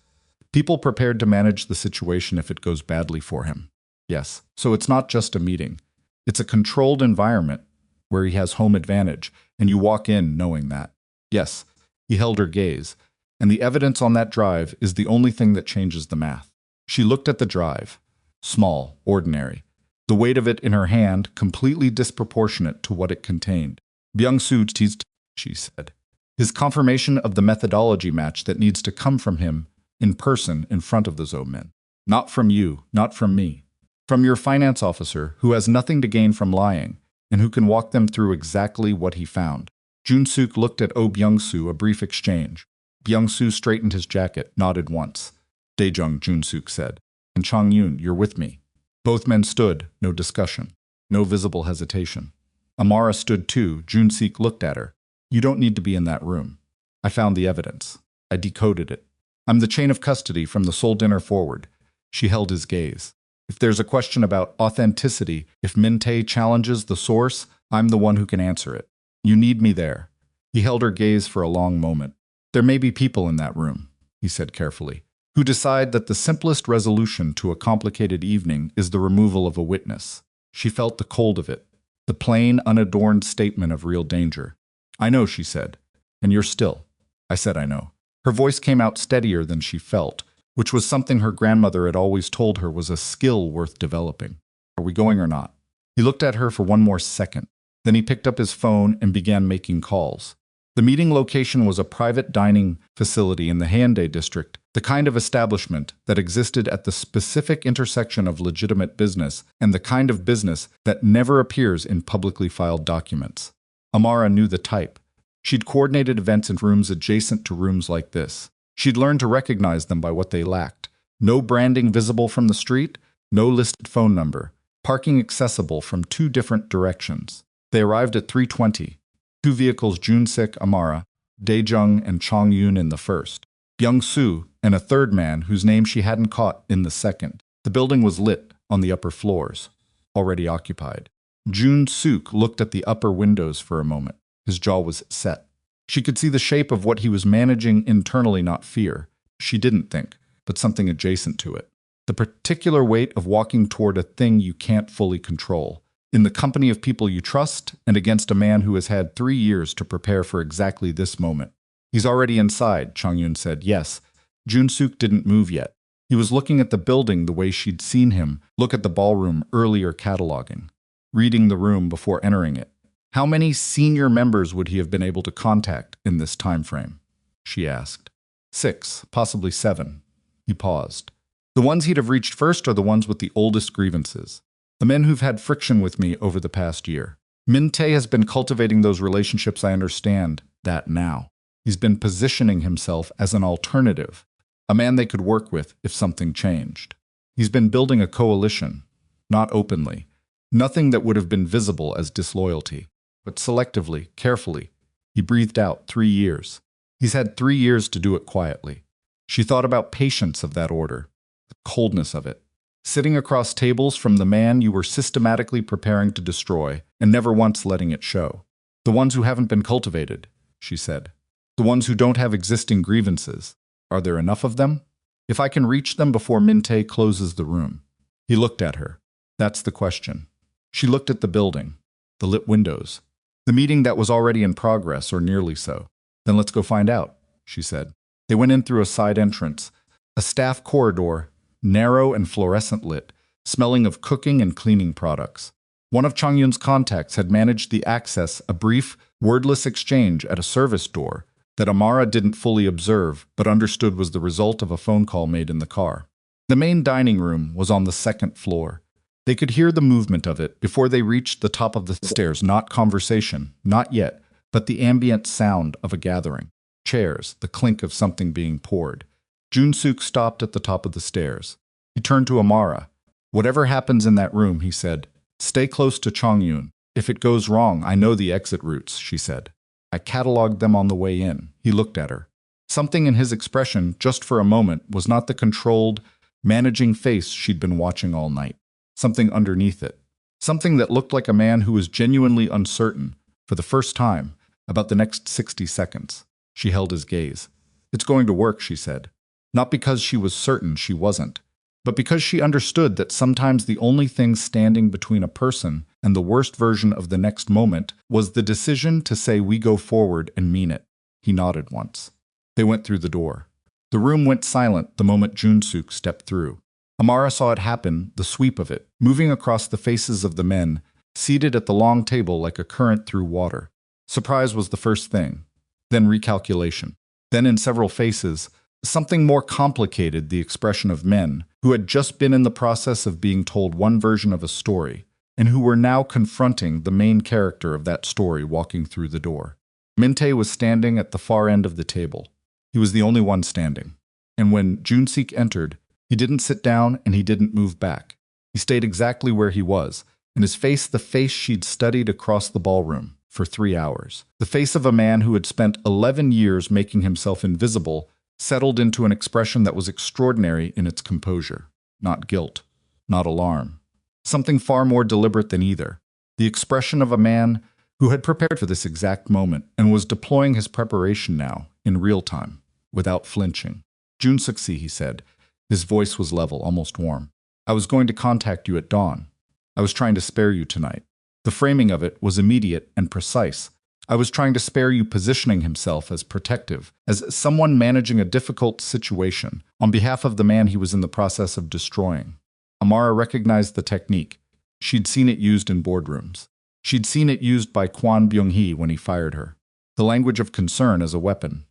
People prepared to manage the situation if it goes badly for him. Yes. So it's not just a meeting. It's a controlled environment where he has home advantage, and you walk in knowing that. Yes. He held her gaze. And the evidence on that drive is the only thing that changes the math. She looked at the drive. Small, ordinary. The weight of it in her hand completely disproportionate to what it contained. Byung-soo teased, she said. His confirmation of the methodology match that needs to come from him in person in front of those men. Not from you, not from me. From your finance officer who has nothing to gain from lying and who can walk them through exactly what he found. Jun-suk looked at Oh Byung-soo, a brief exchange. Byung-soo straightened his jacket, nodded once. Daejung, Jun-suk said. And Chong-yoon, you're with me. Both men stood, no discussion, no visible hesitation. Amara stood too. Jun-suk looked at her. You don't need to be in that room. I found the evidence. I decoded it. I'm the chain of custody from the Seoul dinner forward. She held his gaze. If there's a question about authenticity, if Min-tae challenges the source, I'm the one who can answer it. You need me there. He held her gaze for a long moment. There may be people in that room, he said carefully, who decide that the simplest resolution to a complicated evening is the removal of a witness. She felt the cold of it, the plain, unadorned statement of real danger. I know, she said. And you're still. I said I know. Her voice came out steadier than she felt, which was something her grandmother had always told her was a skill worth developing. Are we going or not? He looked at her for one more second. Then he picked up his phone and began making calls. The meeting location was a private dining facility in the Hyundai district, the kind of establishment that existed at the specific intersection of legitimate business and the kind of business that never appears in publicly filed documents. Amara knew the type. She'd coordinated events in rooms adjacent to rooms like this. She'd learned to recognize them by what they lacked. No branding visible from the street, no listed phone number, parking accessible from 2 different directions. They arrived at 3:20. 2 vehicles, Jun-suk, Amara, Daejung, and Chong-yoon in the first. Byung-soo, and a third man whose name she hadn't caught in the second. The building was lit on the upper floors, already occupied. Jun-suk looked at the upper windows for a moment. His jaw was set. She could see the shape of what he was managing internally, not fear. She didn't think, but something adjacent to it. The particular weight of walking toward a thing you can't fully control. In the company of people you trust, and against a man who has had 3 years to prepare for exactly this moment. He's already inside, Chong-yoon said. Yes. Jun-suk didn't move yet. He was looking at the building the way she'd seen him look at the ballroom earlier, cataloging, reading the room before entering it. How many senior members would he have been able to contact in this time frame? She asked. 6, possibly 7. He paused. The ones he'd have reached first are the ones with the oldest grievances. The men who've had friction with me over the past year. Min-tae has been cultivating those relationships. I understand that now. He's been positioning himself as an alternative, a man they could work with if something changed. He's been building a coalition, not openly, nothing that would have been visible as disloyalty, but selectively, carefully. He breathed out 3 years. He's had 3 years to do it quietly. She thought about patience of that order, the coldness of it. Sitting across tables from the man you were systematically preparing to destroy and never once letting it show. The ones who haven't been cultivated, she said. The ones who don't have existing grievances. Are there enough of them? If I can reach them before Min-tae closes the room. He looked at her. That's the question. She looked at the building, the lit windows, the meeting that was already in progress, or nearly so. Then let's go find out, she said. They went in through a side entrance, a staff corridor, narrow and fluorescent lit, smelling of cooking and cleaning products. One of Changyun's contacts had managed the access, a brief, wordless exchange at a service door that Amara didn't fully observe but understood was the result of a phone call made in the car. The main dining room was on the second floor. They could hear the movement of it before they reached the top of the stairs, not conversation, not yet, but the ambient sound of a gathering. Chairs, the clink of something being poured. Jun-suk stopped at the top of the stairs. He turned to Amara. Whatever happens in that room, he said, stay close to Changyun. If it goes wrong, I know the exit routes, she said. I cataloged them on the way in. He looked at her. Something in his expression, just for a moment, was not the controlled, managing face she'd been watching all night. Something underneath it. Something that looked like a man who was genuinely uncertain, for the first time, about the next 60 seconds. She held his gaze. It's going to work, she said. Not because she was certain she wasn't, but because she understood that sometimes the only thing standing between a person and the worst version of the next moment was the decision to say we go forward and mean it. He nodded once. They went through the door. The room went silent the moment Jun-suk stepped through. Amara saw it happen, the sweep of it, moving across the faces of the men, seated at the long table like a current through water. Surprise was the first thing, then recalculation. Then in several faces, something more complicated, the expression of men who had just been in the process of being told one version of a story, and who were now confronting the main character of that story walking through the door. Min-tae was standing at the far end of the table. He was the only one standing. And when Jun-suk entered, he didn't sit down and he didn't move back. He stayed exactly where he was, and his face the face she'd studied across the ballroom for 3 hours. The face of a man who had spent 11 years making himself invisible settled into an expression that was extraordinary in its composure. Not guilt, not alarm. Something far more deliberate than either. The expression of a man who had prepared for this exact moment and was deploying his preparation now, in real time, without flinching. Jun-suk, he said. His voice was level, almost warm. I was going to contact you at dawn. I was trying to spare you tonight. The framing of it was immediate and precise. I was trying to spare you, positioning himself as protective, as someone managing a difficult situation on behalf of the man he was in the process of destroying. Amara recognized the technique. She'd seen it used in boardrooms. She'd seen it used by Kwon Byung-hee when he fired her. The language of concern as a weapon.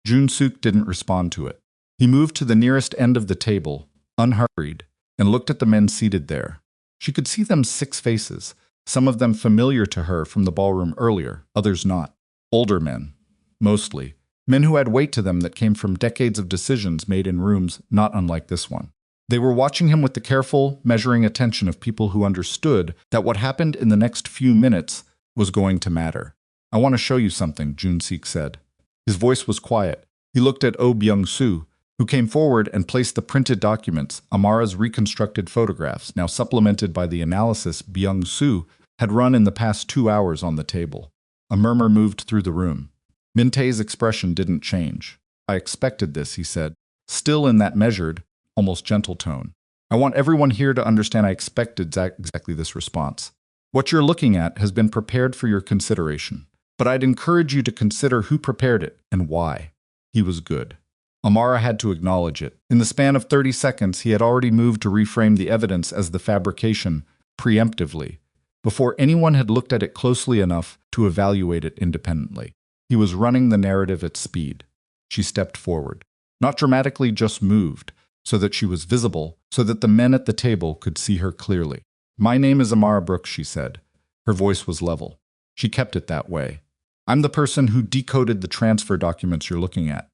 Jun-suk didn't respond to it. He moved to the nearest end of the table, unhurried, and looked at the men seated there. She could see them 6 faces, some of them familiar to her from the ballroom earlier, others not. Older men, mostly. Men who had weight to them that came from decades of decisions made in rooms not unlike this one. They were watching him with the careful, measuring attention of people who understood that what happened in the next few minutes was going to matter. I want to show you something, Jun-suk said. His voice was quiet. He looked at Oh Byung-soo, who came forward and placed the printed documents, Amara's reconstructed photographs, now supplemented by the analysis Byung-soo had run in the past 2 hours, on the table. A murmur moved through the room. Min-tae's expression didn't change. I expected this, he said, still in that measured, almost gentle tone. I want everyone here to understand I expected exactly this response. What you're looking at has been prepared for your consideration, but I'd encourage you to consider who prepared it and why. He was good. Amara had to acknowledge it. In the span of 30 seconds, he had already moved to reframe the evidence as the fabrication, preemptively, before anyone had looked at it closely enough to evaluate it independently. He was running the narrative at speed. She stepped forward. Not dramatically, just moved, so that she was visible, so that the men at the table could see her clearly. My name is Amara Brooks, she said. Her voice was level. She kept it that way. I'm the person who decoded the transfer documents you're looking at.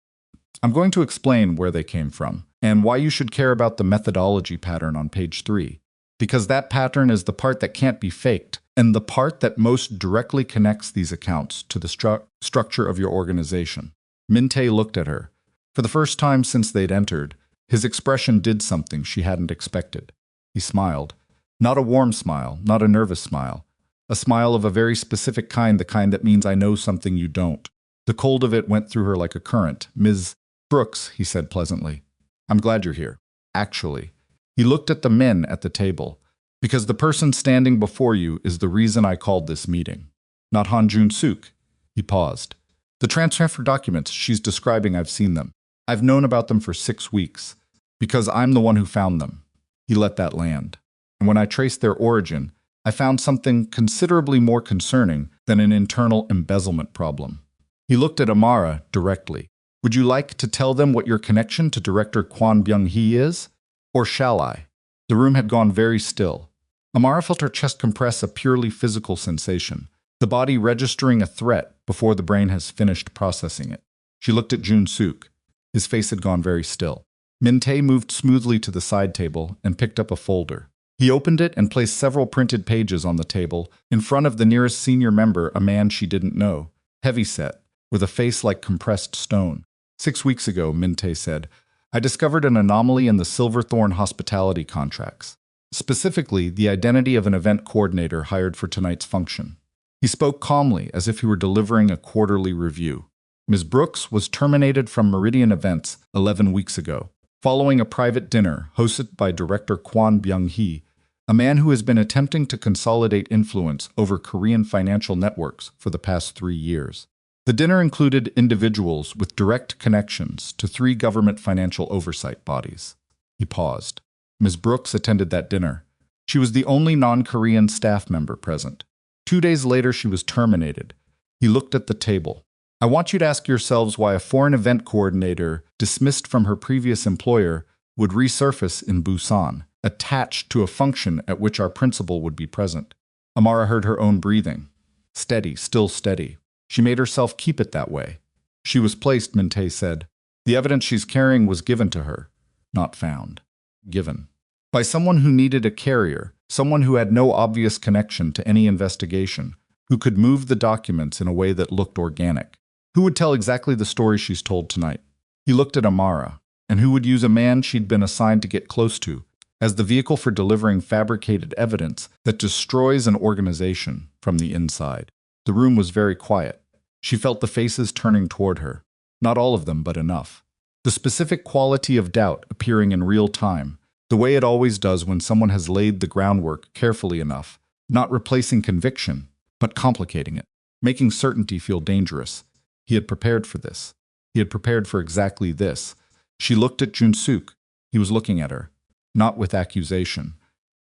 I'm going to explain where they came from, and why you should care about the methodology pattern on page 3. Because that pattern is the part that can't be faked, and the part that most directly connects these accounts to the structure of your organization. Min-tae looked at her. For the first time since they'd entered, his expression did something she hadn't expected. He smiled. Not a warm smile, not a nervous smile. A smile of a very specific kind, the kind that means I know something you don't. The cold of it went through her like a current. Ms. Brooks, he said pleasantly. I'm glad you're here. Actually, He looked at the men at the table. Because the person standing before you is the reason I called this meeting. Not Han Jun-suk. He paused. The transfer documents she's describing, I've seen them. I've known about them for 6 weeks. Because I'm the one who found them. He let that land. And when I traced their origin, I found something considerably more concerning than an internal embezzlement problem. He looked at Amara directly. Would you like to tell them what your connection to Director Kwon Byung-hee is? Or shall I? The room had gone very still. Amara felt her chest compress, a purely physical sensation, the body registering a threat before the brain has finished processing it. She looked at Jun-suk. His face had gone very still. Min-tae moved smoothly to the side table and picked up a folder. He opened it and placed several printed pages on the table, in front of the nearest senior member, a man she didn't know, heavyset, with a face like compressed stone. 6 weeks ago, Min-tae said, I discovered an anomaly in the Silverthorn hospitality contracts. Specifically, the identity of an event coordinator hired for tonight's function. He spoke calmly, as if he were delivering a quarterly review. Ms. Brooks was terminated from Meridian Events 11 weeks ago, following a private dinner hosted by Director Kwon Byung-hee, a man who has been attempting to consolidate influence over Korean financial networks for the past 3 years. The dinner included individuals with direct connections to 3 government financial oversight bodies. He paused. Ms. Brooks attended that dinner. She was the only non-Korean staff member present. 2 days later, she was terminated. He looked at the table. I want you to ask yourselves why a foreign event coordinator dismissed from her previous employer would resurface in Busan, attached to a function at which our principal would be present. Amara heard her own breathing. Steady, still steady. She made herself keep it that way. She was placed, Min-tae said. The evidence she's carrying was given to her, not found. Given. By someone who needed a carrier, someone who had no obvious connection to any investigation, who could move the documents in a way that looked organic. Who would tell exactly the story she's told tonight? He looked at Amara, and who would use a man she'd been assigned to get close to as the vehicle for delivering fabricated evidence that destroys an organization from the inside. The room was very quiet. She felt the faces turning toward her. Not all of them, but enough. The specific quality of doubt appearing in real time, the way it always does when someone has laid the groundwork carefully enough, not replacing conviction, but complicating it, making certainty feel dangerous. He had prepared for this. He had prepared for exactly this. She looked at Jun-suk. He was looking at her, not with accusation,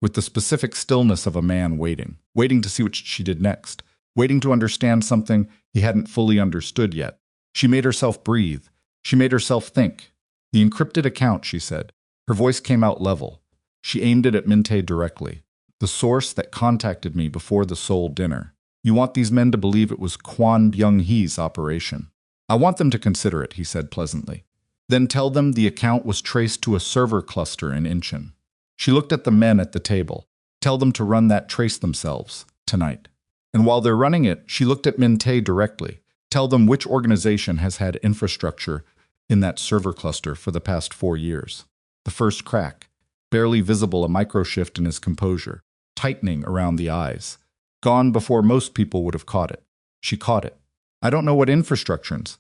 with the specific stillness of a man waiting to see what she did next, waiting to understand something he hadn't fully understood yet. She made herself breathe. She made herself think. The encrypted account, she said. Her voice came out level. She aimed it at Min-tae directly. The source that contacted me before the Seoul dinner. You want these men to believe it was Kwon Byung-hee's operation. I want them to consider it, he said pleasantly. Then tell them the account was traced to a server cluster in Incheon. She looked at the men at the table. Tell them to run that trace themselves, tonight. And while they're running it, she looked at Min-tae directly. Tell them which organization has had infrastructure in that server cluster for the past 4 years. The first crack, barely visible, a microshift in his composure, tightening around the eyes. Gone before most people would have caught it. She caught it. I don't know what infrastructures.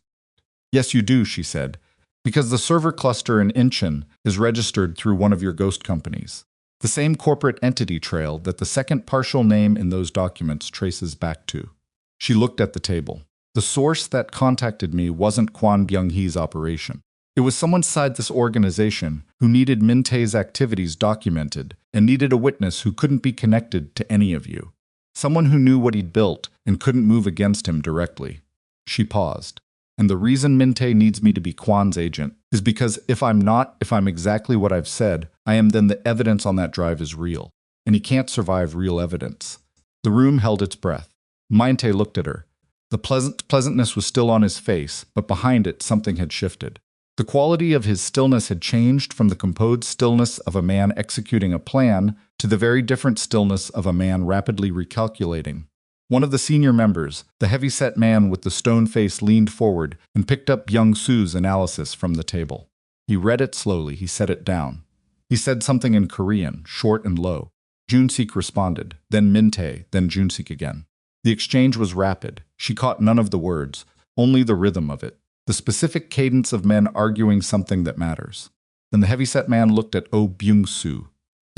Yes, you do, she said, because the server cluster in Incheon is registered through one of your ghost companies. The same corporate entity trail that the second partial name in those documents traces back to. She looked at the table. The source that contacted me wasn't Kwon Byung-hee's operation. It was someone inside this organization who needed Min-tae's activities documented and needed a witness who couldn't be connected to any of you. Someone who knew what he'd built and couldn't move against him directly. She paused. And the reason Min-tae needs me to be Kwon's agent is because if I'm exactly what I've said, I am, then the evidence on that drive is real. And he can't survive real evidence. The room held its breath. Min-tae looked at her. The pleasantness was still on his face, but behind it something had shifted. The quality of his stillness had changed from the composed stillness of a man executing a plan to the very different stillness of a man rapidly recalculating. One of the senior members, the heavy-set man with the stone face, leaned forward and picked up Byung-soo's analysis from the table. He read it slowly. He set it down. He said something in Korean, short and low. Jun-sik responded, then Min-tae, then Jun-sik again. The exchange was rapid. She caught none of the words, only the rhythm of it, the specific cadence of men arguing something that matters. Then the heavyset man looked at Oh Byung-soo.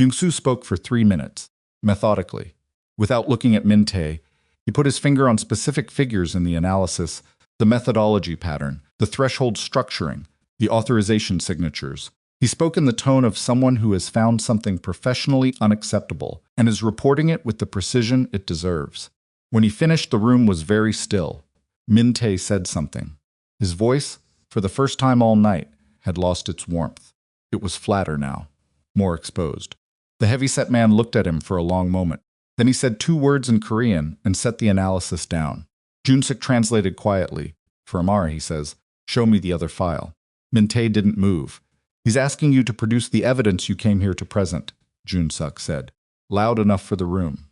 Byung-soo spoke for 3 minutes, methodically. Without looking at Min-tae, he put his finger on specific figures in the analysis, the methodology pattern, the threshold structuring, the authorization signatures. He spoke in the tone of someone who has found something professionally unacceptable and is reporting it with the precision it deserves. When he finished, the room was very still. Min-tae said something. His voice, for the first time all night, had lost its warmth. It was flatter now, more exposed. The heavy-set man looked at him for a long moment. Then he said 2 words in Korean and set the analysis down. Jun-suk translated quietly. For Amara, he says, "Show me the other file." Min-tae didn't move. "He's asking you to produce the evidence you came here to present," Jun-suk said, loud enough for the room.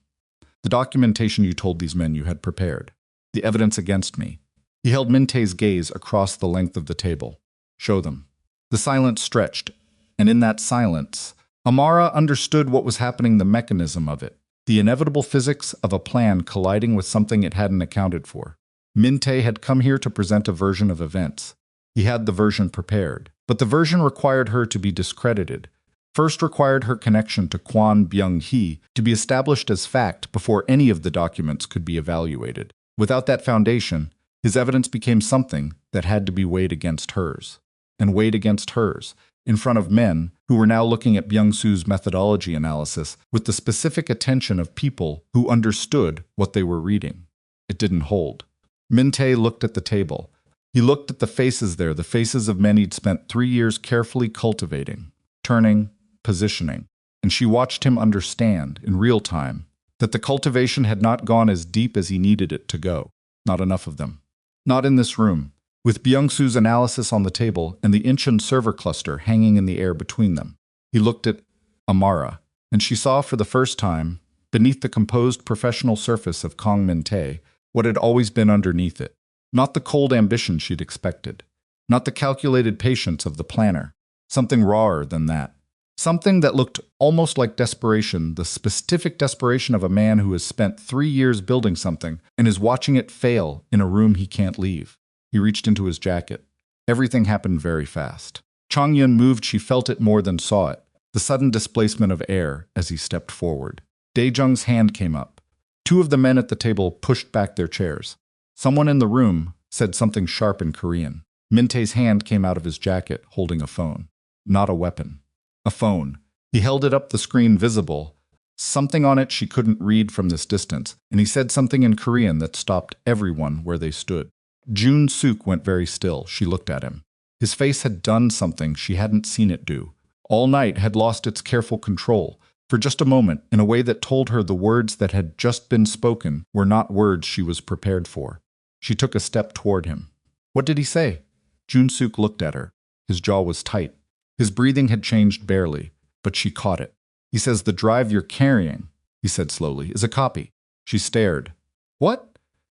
"The documentation you told these men you had prepared. The evidence against me." He held Min-tae's gaze across the length of the table. "Show them." The silence stretched, and in that silence, Amara understood what was happening, the mechanism of it, the inevitable physics of a plan colliding with something it hadn't accounted for. Min-tae had come here to present a version of events. He had the version prepared, but the version required her to be discredited. First required her connection to Kwon Byung-hee to be established as fact before any of the documents could be evaluated. Without that foundation, his evidence became something that had to be weighed against hers, and weighed against hers, in front of men who were now looking at Byung-soo's methodology analysis with the specific attention of people who understood what they were reading. It didn't hold. Min-tae looked at the table. He looked at the faces there, the faces of men he'd spent 3 years carefully cultivating, turning, positioning, and she watched him understand, in real time, that the cultivation had not gone as deep as he needed it to go. Not enough of them. Not in this room, with Byung-soo's analysis on the table and the Incheon server cluster hanging in the air between them. He looked at Amara, and she saw for the first time, beneath the composed professional surface of Kang Min-tae, what had always been underneath it. Not the cold ambition she'd expected. Not the calculated patience of the planner. Something rawer than that. Something that looked almost like desperation, the specific desperation of a man who has spent 3 years building something and is watching it fail in a room he can't leave. He reached into his jacket. Everything happened very fast. Chang-yun moved, she felt it more than saw it. The sudden displacement of air as he stepped forward. Dae-jung's hand came up. 2 of the men at the table pushed back their chairs. Someone in the room said something sharp in Korean. Min-tae's hand came out of his jacket, holding a phone. Not a weapon. A phone. He held it up the screen, visible. Something on it she couldn't read from this distance, and he said something in Korean that stopped everyone where they stood. Jun-suk went very still. She looked at him. His face had done something she hadn't seen it do. All night had lost its careful control. For just a moment, in a way that told her the words that had just been spoken were not words she was prepared for. She took a step toward him. What did he say? Jun-suk looked at her. His jaw was tight. His breathing had changed barely, but she caught it. He says, "The drive you're carrying," he said slowly, "is a copy." She stared. "What?"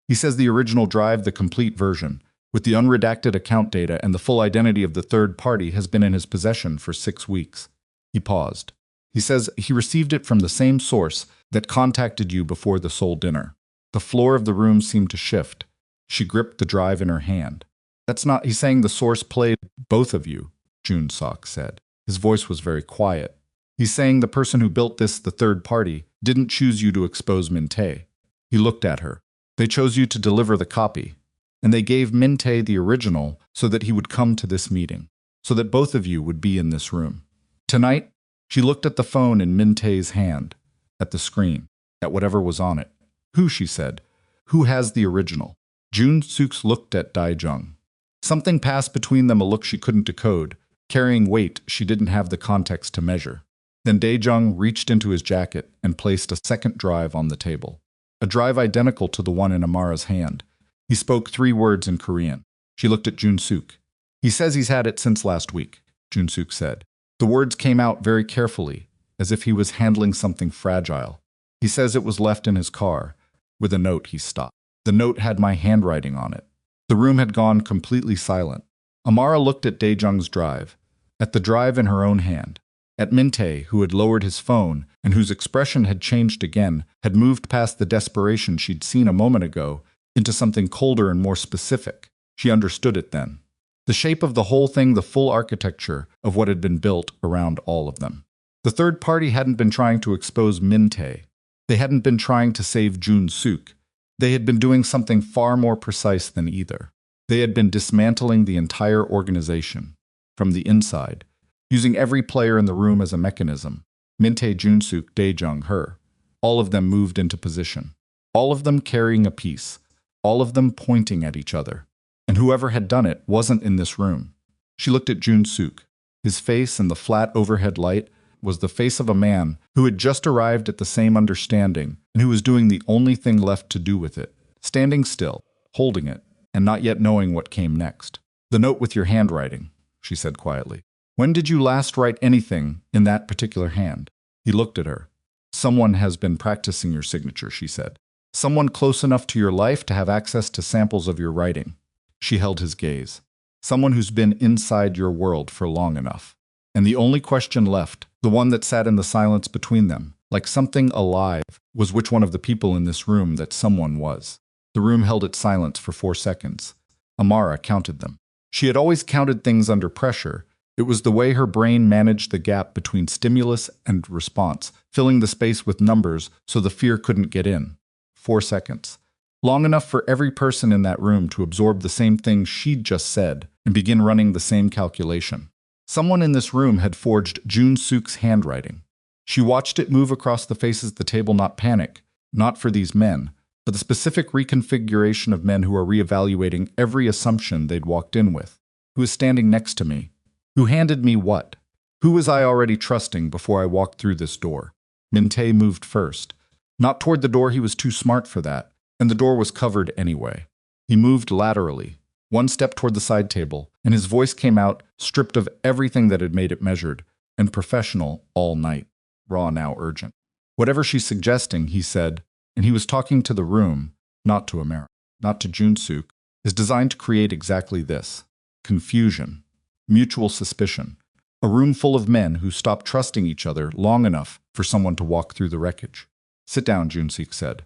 He says, "The original drive, the complete version, with the unredacted account data and the full identity of the third party has been in his possession for 6 weeks. He paused. He says he received it from the same source that contacted you before the Seoul dinner. The floor of the room seemed to shift. She gripped the drive in her hand. "That's not," he's saying, "the source played both of you," Jun-suk said. His voice was very quiet. "He's saying the person who built this, the third party, didn't choose you to expose Min-tae." He looked at her. "They chose you to deliver the copy. And they gave Min-tae the original so that he would come to this meeting, so that both of you would be in this room. Tonight," she looked at the phone in Min-tae's hand, at the screen, at whatever was on it. "Who," she said, "who has the original?" Jun-suk looked at Dae-jung. Something passed between them, a look she couldn't decode, carrying weight she didn't have the context to measure. Then Dae-jung reached into his jacket and placed a second drive on the table. A drive identical to the one in Amara's hand. He spoke 3 words in Korean. She looked at Jun-suk. "He says he's had it since last week," Jun-suk said. The words came out very carefully, as if he was handling something fragile. "He says it was left in his car." With a note, he stopped. The note had my handwriting on it. The room had gone completely silent. Amara looked at Dae-jung's drive, at the drive in her own hand, at Min-tae, who had lowered his phone and whose expression had changed again, had moved past the desperation she'd seen a moment ago into something colder and more specific. She understood it then. The shape of the whole thing, the full architecture of what had been built around all of them. The third party hadn't been trying to expose Min-tae. They hadn't been trying to save Jun-suk. They had been doing something far more precise than either. They had been dismantling the entire organization, from the inside, using every player in the room as a mechanism. Min-tae, Jun-suk, Dae-jung, her. All of them moved into position. All of them carrying a piece. All of them pointing at each other. And whoever had done it wasn't in this room. She looked at Jun-suk. His face in the flat overhead light was the face of a man who had just arrived at the same understanding and who was doing the only thing left to do with it, standing still, holding it, and not yet knowing what came next. "The note with your handwriting," she said quietly. "When did you last write anything in that particular hand?" He looked at her. "Someone has been practicing your signature," she said. "Someone close enough to your life to have access to samples of your writing." She held his gaze. "Someone who's been inside your world for long enough." And the only question left, the one that sat in the silence between them, like something alive, was which one of the people in this room that someone was. The room held its silence for 4 seconds. Amara counted them. She had always counted things under pressure. It was the way her brain managed the gap between stimulus and response, filling the space with numbers so the fear couldn't get in. 4 seconds. Long enough for every person in that room to absorb the same thing she'd just said and begin running the same calculation. Someone in this room had forged Jun-suk's handwriting. She watched it move across the faces of the table, not panic, not for these men, but the specific reconfiguration of men who are reevaluating every assumption they'd walked in with. Who is standing next to me? Who handed me what? Who was I already trusting before I walked through this door? Min-tae moved first. Not toward the door, he was too smart for that, and the door was covered anyway. He moved laterally, 1 step toward the side table, and his voice came out, stripped of everything that had made it measured, and professional all night, raw now urgent. "Whatever she's suggesting," he said, and he was talking to the room, not to Amara, not to Jun-suk, is designed to create exactly this: confusion, mutual suspicion, a room full of men who stopped trusting each other long enough for someone to walk through the wreckage. "Sit down," Jun-suk said.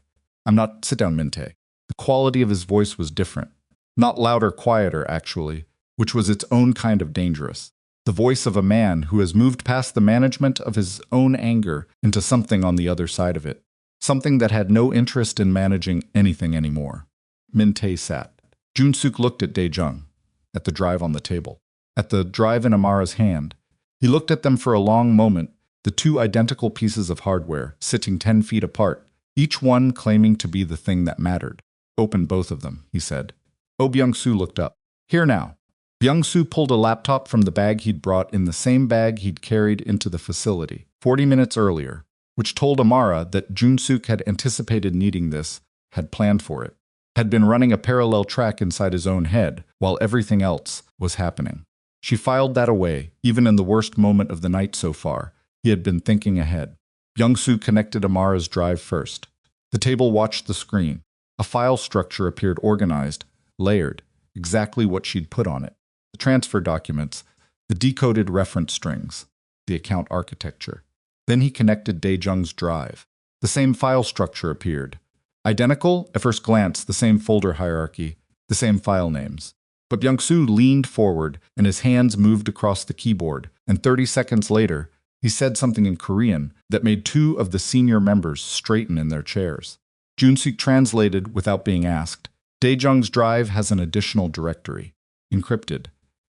Sit down, Min-tae." The quality of his voice was different. Not louder, quieter, actually, which was its own kind of dangerous. The voice of a man who has moved past the management of his own anger into something on the other side of it. Something that had no interest in managing anything anymore. Min-tae sat. Jun-suk looked at Dae-jung, at the drive on the table, at the drive in Amara's hand. He looked at them for a long moment, the 2 identical pieces of hardware, sitting 10 feet apart, each one claiming to be the thing that mattered. "Open both of them," he said. Oh Byung-soo looked up. "Here now." Byung-soo pulled a laptop from the bag he'd brought in the same bag he'd carried into the facility 40 minutes earlier, which told Amara that Jun-suk had anticipated needing this, had planned for it, had been running a parallel track inside his own head while everything else was happening. She filed that away, even in the worst moment of the night so far. He had been thinking ahead. Byung-soo connected Amara's drive first. The table watched the screen. A file structure appeared organized, layered, exactly what she'd put on it. The transfer documents, the decoded reference strings, the account architecture. Then he connected Dae-jung's drive. The same file structure appeared. Identical, at first glance, the same folder hierarchy, the same file names. But Byung-soo leaned forward, and his hands moved across the keyboard, and 30 seconds later, he said something in Korean that made 2 of the senior members straighten in their chairs. Jun-suk translated without being asked. Dae-jung's drive has an additional directory, encrypted,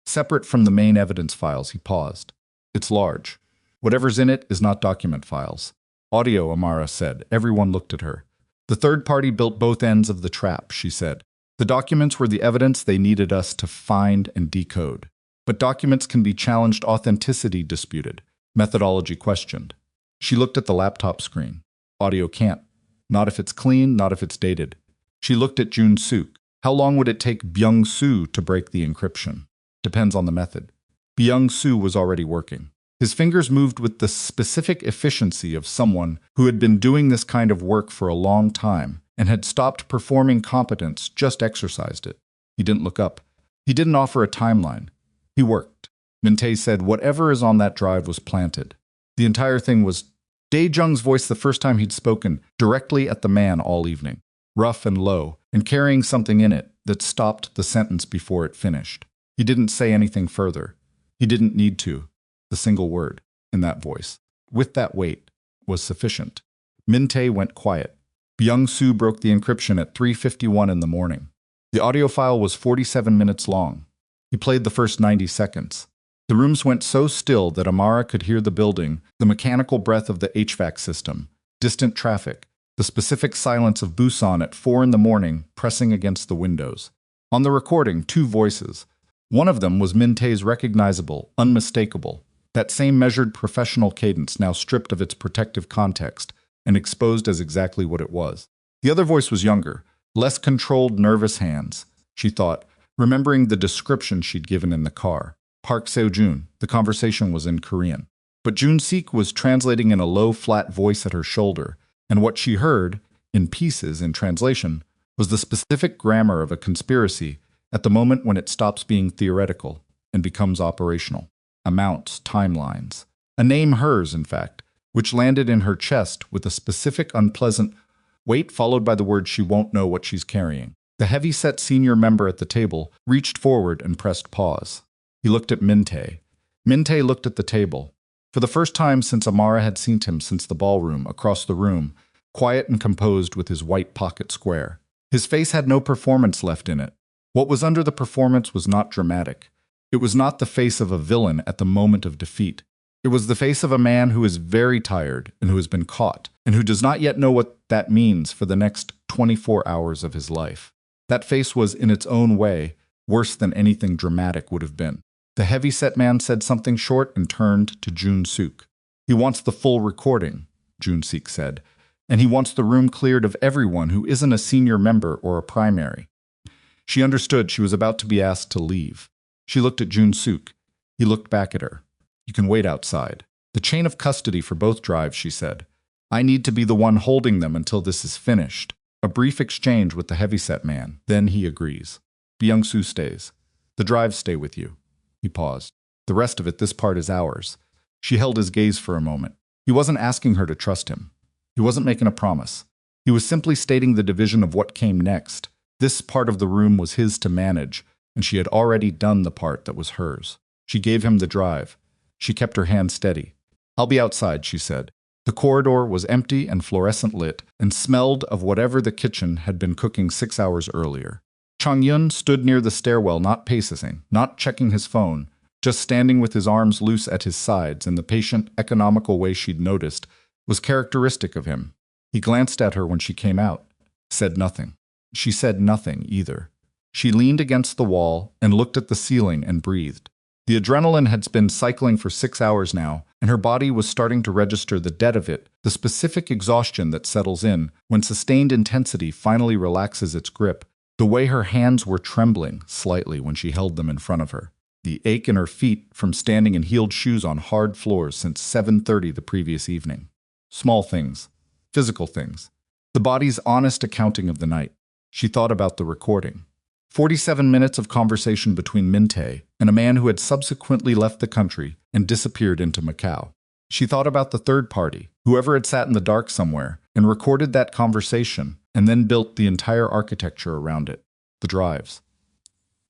separate from the main evidence files. He paused. "It's large. Whatever's in it is not document files." "Audio," Amara said. Everyone looked at her. "The third party built both ends of the trap," she said. "The documents were the evidence they needed us to find and decode. But documents can be challenged, authenticity disputed, methodology questioned." She looked at the laptop screen. "Audio can't. Not if it's clean, not if it's dated." She looked at Jun-suk. "How long would it take Byung-soo to break the encryption?" "Depends on the method." Byung-soo was already working. His fingers moved with the specific efficiency of someone who had been doing this kind of work for a long time and had stopped performing competence, just exercised it. He didn't look up. He didn't offer a timeline. He worked. Min-tae said whatever is on that drive was planted. The entire thing was Dae-jung's voice, the first time he'd spoken, directly at the man all evening. Rough and low, and carrying something in it that stopped the sentence before it finished. He didn't say anything further. He didn't need to. The single word in that voice. with that weight, was sufficient. Min-tae went quiet. Byung-soo broke the encryption at 3:51 in the morning. The audio file was 47 minutes long. He played the first 90 seconds. The rooms went so still that Amara could hear the building, the mechanical breath of the HVAC system, distant traffic, the specific silence of Busan at 4 in the morning pressing against the windows. On the recording, 2 voices. One of them was Min-tae's recognizable, unmistakable, that same measured professional cadence now stripped of its protective context and exposed as exactly what it was. The other voice was younger, less controlled, nervous hands, she thought, remembering the description she'd given in the car. Park Seo-jun. The conversation was in Korean. But Jun-sik was translating in a low, flat voice at her shoulder, and what she heard, in pieces in translation, was the specific grammar of a conspiracy at the moment when it stops being theoretical and becomes operational. Amounts, timelines. A name hers, in fact, which landed in her chest with a specific unpleasant weight followed by the word she won't know what she's carrying. The heavy-set senior member at the table reached forward and pressed pause. He looked at Min-tae. Min-tae looked at the table. For the first time since Amara had seen him since the ballroom, across the room, quiet and composed with his white pocket square. His face had no performance left in it. What was under the performance was not dramatic. It was not the face of a villain at the moment of defeat. It was the face of a man who is very tired and who has been caught, and who does not yet know what that means for the next 24 hours of his life. That face was, in its own way, worse than anything dramatic would have been. The heavy-set man said something short and turned to Jun-suk. He wants the full recording, Jun-suk said, and he wants the room cleared of everyone who isn't a senior member or a primary. She understood she was about to be asked to leave. She looked at Jun-suk. He looked back at her. You can wait outside. The chain of custody for both drives, she said. I need to be the one holding them until this is finished. A brief exchange with the heavyset man. Then he agrees. Byung-soo stays. The drives stay with you. He paused. The rest of it, this part is ours. She held his gaze for a moment. He wasn't asking her to trust him. He wasn't making a promise. He was simply stating the division of what came next. This part of the room was his to manage, and she had already done the part that was hers. She gave him the drive. She kept her hand steady. I'll be outside, she said. The corridor was empty and fluorescent lit, and smelled of whatever the kitchen had been cooking 6 hours earlier. Chang-yun stood near the stairwell, not pacing, not checking his phone, just standing with his arms loose at his sides in the patient, economical way she'd noticed was characteristic of him. He glanced at her when she came out, said nothing. She said nothing either. She leaned against the wall and looked at the ceiling and breathed. The adrenaline had been cycling for 6 hours now, and her body was starting to register the debt of it, the specific exhaustion that settles in when sustained intensity finally relaxes its grip. The way her hands were trembling slightly when she held them in front of her. The ache in her feet from standing in heeled shoes on hard floors since 7:30 the previous evening. Small things. Physical things. The body's honest accounting of the night. She thought about the recording. 47 minutes of conversation between Min-tae and a man who had subsequently left the country and disappeared into Macau. She thought about the third party, whoever had sat in the dark somewhere, and recorded that conversation and then built the entire architecture around it. The drives.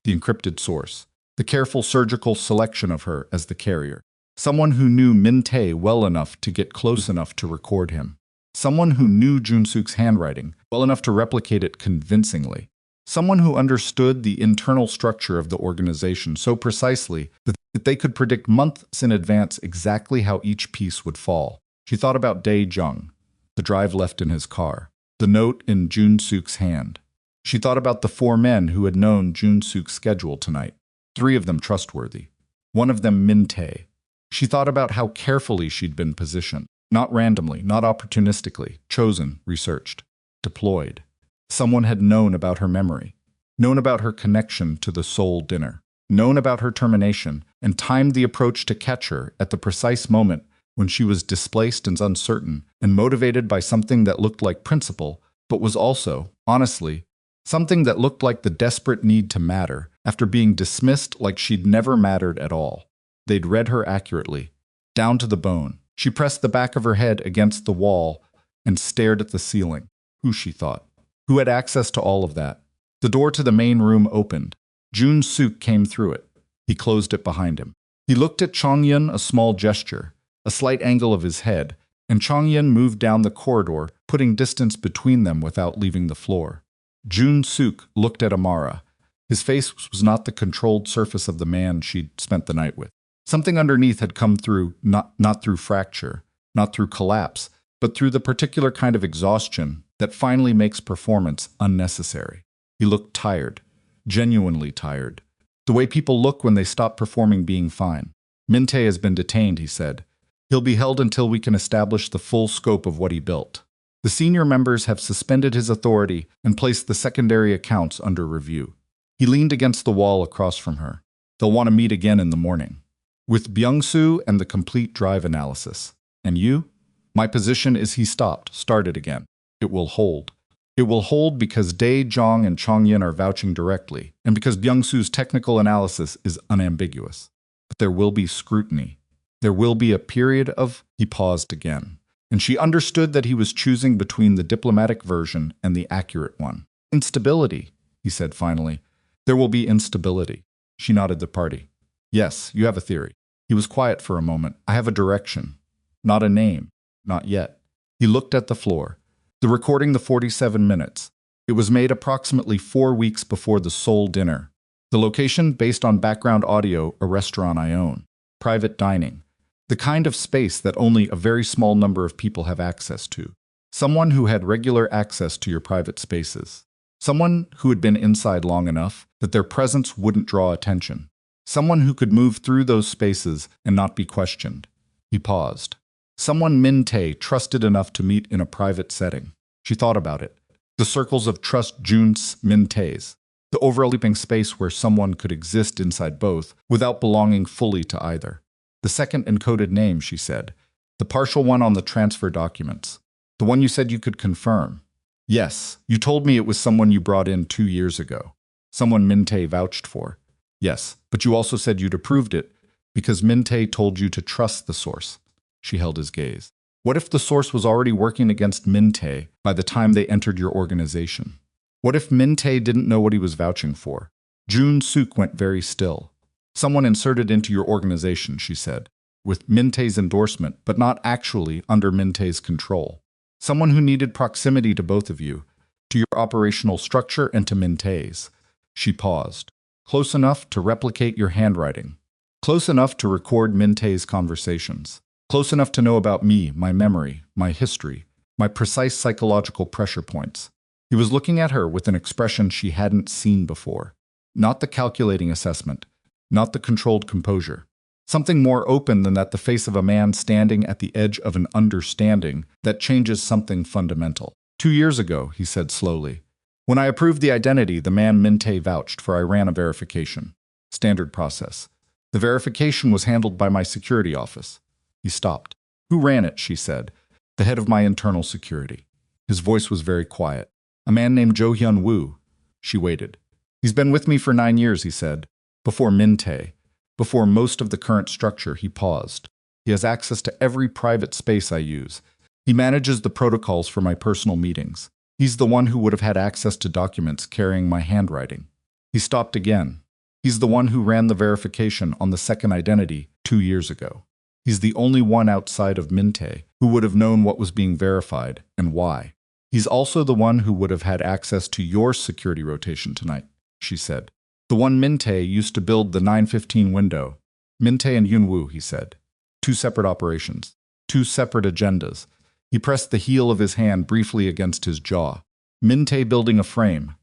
The encrypted source. The careful surgical selection of her as the carrier. Someone who knew Min-tae well enough to get close enough to record him. Someone who knew Jun-suk's handwriting well enough to replicate it convincingly. Someone who understood the internal structure of the organization so precisely that they could predict months in advance exactly how each piece would fall. She thought about Dae-jung, the drive left in his car, the note in Jun-suk's hand. She thought about the 4 men who had known Jun-suk's schedule tonight, 3 of them trustworthy, one of them Min-tae. She thought about how carefully she'd been positioned, not randomly, not opportunistically, chosen, researched, deployed. Someone had known about her memory, known about her connection to the Seoul dinner, known about her termination, and timed the approach to catch her at the precise moment when she was displaced and uncertain, and motivated by something that looked like principle, but was also, honestly, something that looked like the desperate need to matter after being dismissed like she'd never mattered at all. They'd read her accurately, down to the bone. She pressed the back of her head against the wall and stared at the ceiling. Who, she thought? Who had access to all of that? The door to the main room opened. Jun-suk came through it. He closed it behind him. He looked at Chang-yun, a small gesture, a slight angle of his head, and Changyin moved down the corridor, putting distance between them without leaving the floor. Jun Suk looked at Amara. His face was not the controlled surface of the man she'd spent the night with. Something underneath had come through, not through fracture, not through collapse, but through the particular kind of exhaustion that finally makes performance unnecessary. He looked tired, genuinely tired. The way people look when they stop performing being fine. Min-tae has been detained, he said. He'll be held until we can establish the full scope of what he built. The senior members have suspended his authority and placed the secondary accounts under review. He leaned against the wall across from her. They'll want to meet again in the morning. With Byung-soo and the complete drive analysis. And you? My position is he started again. It will hold. It will hold because Dae-jong and Changyin are vouching directly, and because Byung-soo's technical analysis is unambiguous. But there will be scrutiny. There will be a period of... He paused again, and she understood that he was choosing between the diplomatic version and the accurate one. Instability, he said finally. There will be instability. She nodded the party. Yes, you have a theory. He was quiet for a moment. I have a direction. Not a name. Not yet. He looked at the floor. The recording, the 47 minutes. It was made approximately 4 weeks before the Seoul dinner. The location, based on background audio, a restaurant I own. Private dining. The kind of space that only a very small number of people have access to. Someone who had regular access to your private spaces. Someone who had been inside long enough that their presence wouldn't draw attention. Someone who could move through those spaces and not be questioned. He paused. Someone Min-tae trusted enough to meet in a private setting. She thought about it. The circles of trust Jun's Min-tae's. The overlapping space where someone could exist inside both without belonging fully to either. The second encoded name, she said. The partial one on the transfer documents. The one you said you could confirm. Yes, you told me it was someone you brought in 2 years ago. Someone Min-tae vouched for. Yes, but you also said you'd approved it because Min-tae told you to trust the source. She held his gaze. What if the source was already working against Min-tae by the time they entered your organization? What if Min-tae didn't know what he was vouching for? Jun Suk went very still. Someone inserted into your organization, she said, with Min-tae's endorsement, but not actually under Min-tae's control. Someone who needed proximity to both of you, to your operational structure and to Min-tae's. She paused. Close enough to replicate your handwriting. Close enough to record Min-tae's conversations. Close enough to know about me, my memory, my history, my precise psychological pressure points. He was looking at her with an expression she hadn't seen before. Not the calculating assessment. Not the controlled composure. Something more open than that, the face of a man standing at the edge of an understanding that changes something fundamental. 2 years ago, he said slowly. When I approved the identity, the man Min-tae vouched for, I ran a verification. Standard process. The verification was handled by my security office. He stopped. Who ran it, she said. The head of my internal security. His voice was very quiet. A man named Jo Hyun-woo. She waited. He's been with me for 9 years, he said. Before Min-tae, before most of the current structure, he paused. He has access to every private space I use. He manages the protocols for my personal meetings. He's the one who would have had access to documents carrying my handwriting. He stopped again. He's the one who ran the verification on the second identity 2 years ago. He's the only one outside of Min-tae who would have known what was being verified and why. He's also the one who would have had access to your security rotation tonight, she said. The one Min-tae used to build the 915 window. Min-tae and Hyun-woo, he said. 2 separate operations. 2 separate agendas. He pressed the heel of his hand briefly against his jaw. Min-tae building a frame.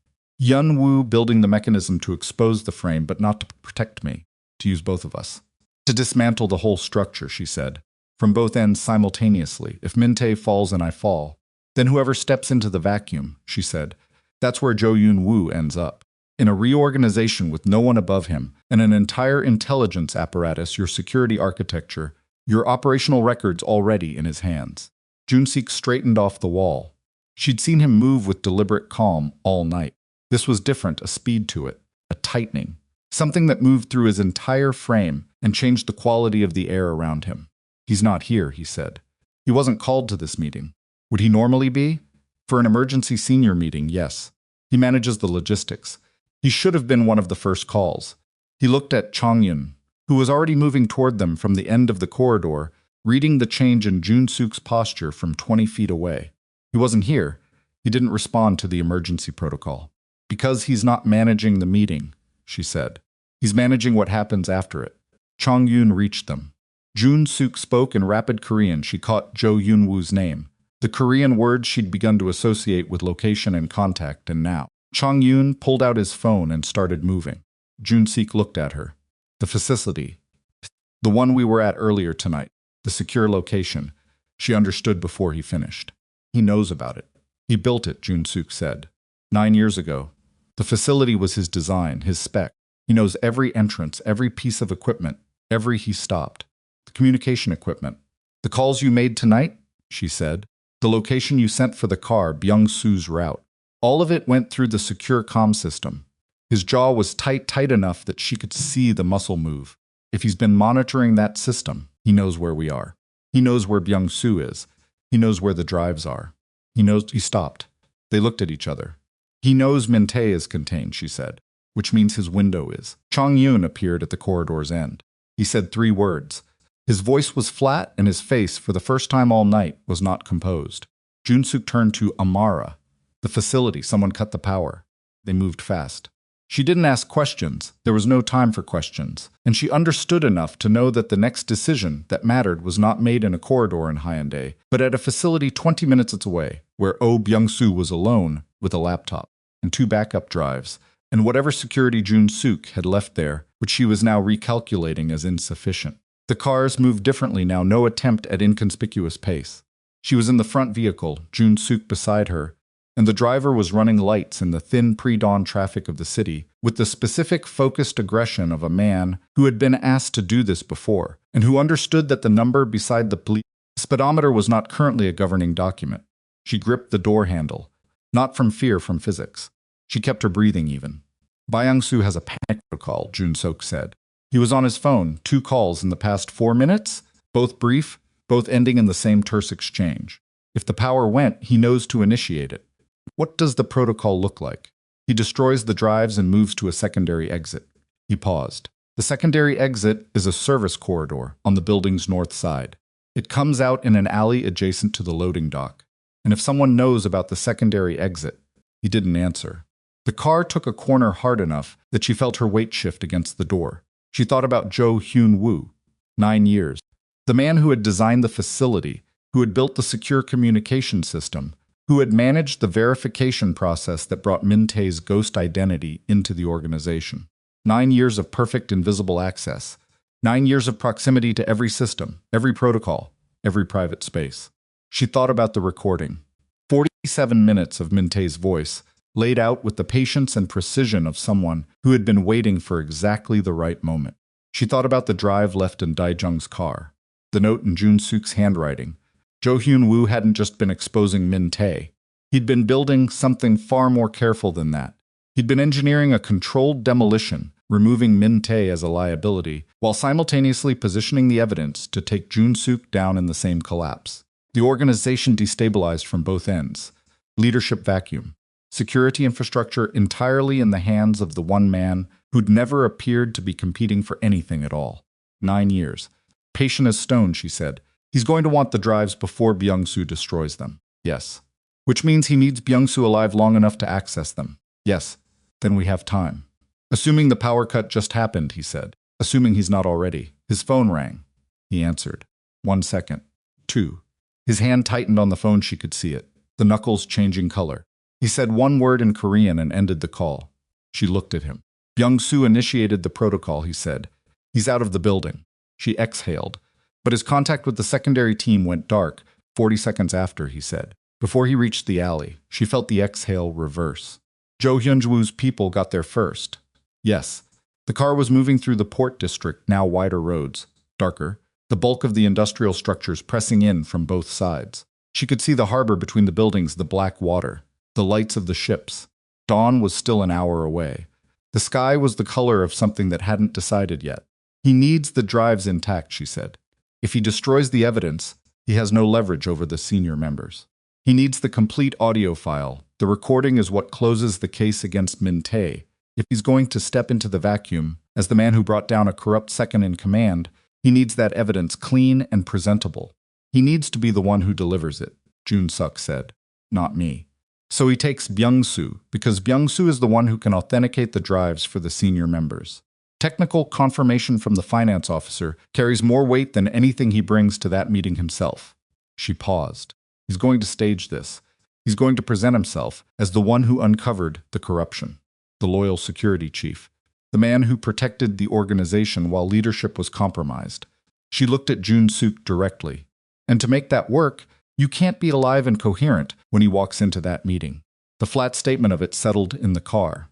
Hyun-woo building the mechanism to expose the frame, but not to protect me. To use both of us. To dismantle the whole structure, she said. From both ends simultaneously. If Min-tae falls and I fall, then whoever steps into the vacuum, she said. That's where Jo Hyun-woo ends up. In a reorganization with no one above him, and an entire intelligence apparatus, your security architecture, your operational records already in his hands. Jun-sik straightened off the wall. She'd seen him move with deliberate calm all night. This was different, a speed to it, a tightening. Something that moved through his entire frame and changed the quality of the air around him. He's not here, he said. He wasn't called to this meeting. Would he normally be? For an emergency senior meeting, yes. He manages the logistics. He should have been one of the first calls. He looked at Changyin, who was already moving toward them from the end of the corridor reading the change in Jun-suk's posture from 20 feet away. He wasn't here. He didn't respond to the emergency protocol. Because he's not managing the meeting, she said. He's managing what happens after it. Chong-yoon reached them. Jun-suk spoke in rapid Korean. She caught Jo Yoon-woo's name, the Korean words she'd begun to associate with location and contact, and now. Chong-yoon pulled out his phone and started moving. Jun-suk looked at her. The facility. The one we were at earlier tonight. The secure location. She understood before he finished. He knows about it. He built it, Jun-suk said. 9 years ago. The facility was his design, his spec. He knows every entrance, every piece of equipment, he stopped. The communication equipment. The calls you made tonight, she said. The location you sent for the car, Byung-soo's route. All of it went through the secure comm system. His jaw was tight enough that she could see the muscle move. If he's been monitoring that system, he knows where we are. He knows where Byung-soo is. He knows where the drives are. He stopped. They looked at each other. He knows Min-tae is contained, she said, which means his window is. Chong-yoon appeared at the corridor's end. He said 3 words. His voice was flat, and his face, for the first time all night, was not composed. Jun-suk turned to Amara. The facility, someone cut the power. They moved fast. She didn't ask questions. There was no time for questions. And she understood enough to know that the next decision that mattered was not made in a corridor in Hyundai, but at a facility 20 minutes away, where Oh Byung-soo was alone with a laptop and 2 backup drives, and whatever security Jun-suk had left there, which she was now recalculating as insufficient. The cars moved differently now, no attempt at inconspicuous pace. She was in the front vehicle, Jun-suk beside her, and the driver was running lights in the thin pre-dawn traffic of the city with the specific focused aggression of a man who had been asked to do this before, and who understood that the number beside the police speedometer was not currently a governing document. She gripped the door handle, not from fear, from physics. She kept her breathing even. Byung-soo has a panic protocol, Jun-suk said. He was on his phone, 2 calls in the past 4 minutes, both brief, both ending in the same terse exchange. If the power went, he knows to initiate it. What does the protocol look like? He destroys the drives and moves to a secondary exit. He paused. The secondary exit is a service corridor on the building's north side. It comes out in an alley adjacent to the loading dock. And if someone knows about the secondary exit, he didn't answer. The car took a corner hard enough that she felt her weight shift against the door. She thought about Jo Hyun-woo. 9 years. The man who had designed the facility, who had built the secure communication system, who had managed the verification process that brought Min-tae's ghost identity into the organization. 9 years of perfect invisible access. 9 years of proximity to every system, every protocol, every private space. She thought about the recording. 47 minutes of Min-tae's voice, laid out with the patience and precision of someone who had been waiting for exactly the right moment. She thought about the drive left in Dae-jung's car, the note in Jun-suk's handwriting. Jo Hyun-woo hadn't just been exposing Min-tae. He'd been building something far more careful than that. He'd been engineering a controlled demolition, removing Min-tae as a liability, while simultaneously positioning the evidence to take Jun-suk down in the same collapse. The organization destabilized from both ends. Leadership vacuum. Security infrastructure entirely in the hands of the one man who'd never appeared to be competing for anything at all. 9 years. Patient as stone, she said. He's going to want the drives before Byung-soo destroys them. Yes. Which means he needs Byung-soo alive long enough to access them. Yes. Then we have time. Assuming the power cut just happened, he said. Assuming he's not already. His phone rang. He answered. 1 second. 2. His hand tightened on the phone. She could see it. The knuckles changing color. He said 1 word in Korean and ended the call. She looked at him. Byung-soo initiated the protocol, he said. He's out of the building. She exhaled. But his contact with the secondary team went dark 40 seconds after, he said. Before he reached the alley, she felt the exhale reverse. Jo Hyun-woo's people got there first. Yes. The car was moving through the port district, now wider roads, darker, the bulk of the industrial structures pressing in from both sides. She could see the harbor between the buildings, the black water, the lights of the ships. Dawn was still an hour away. The sky was the color of something that hadn't decided yet. He needs the drives intact, she said. If he destroys the evidence, he has no leverage over the senior members. He needs the complete audio file. The recording is what closes the case against Min-tae. If he's going to step into the vacuum, as the man who brought down a corrupt second in command, He needs that evidence clean and presentable. He needs to be the one who delivers it, Jun-suk said. Not me. So he takes Byung-soo, because Byung-soo is the one who can authenticate the drives for the senior members. Technical confirmation from the finance officer carries more weight than anything he brings to that meeting himself. She paused. He's going to stage this. He's going to present himself as the one who uncovered the corruption, the loyal security chief, the man who protected the organization while leadership was compromised. She looked at Jun-suk directly. And to make that work, you can't be alive and coherent when he walks into that meeting. The flat statement of it settled in the car.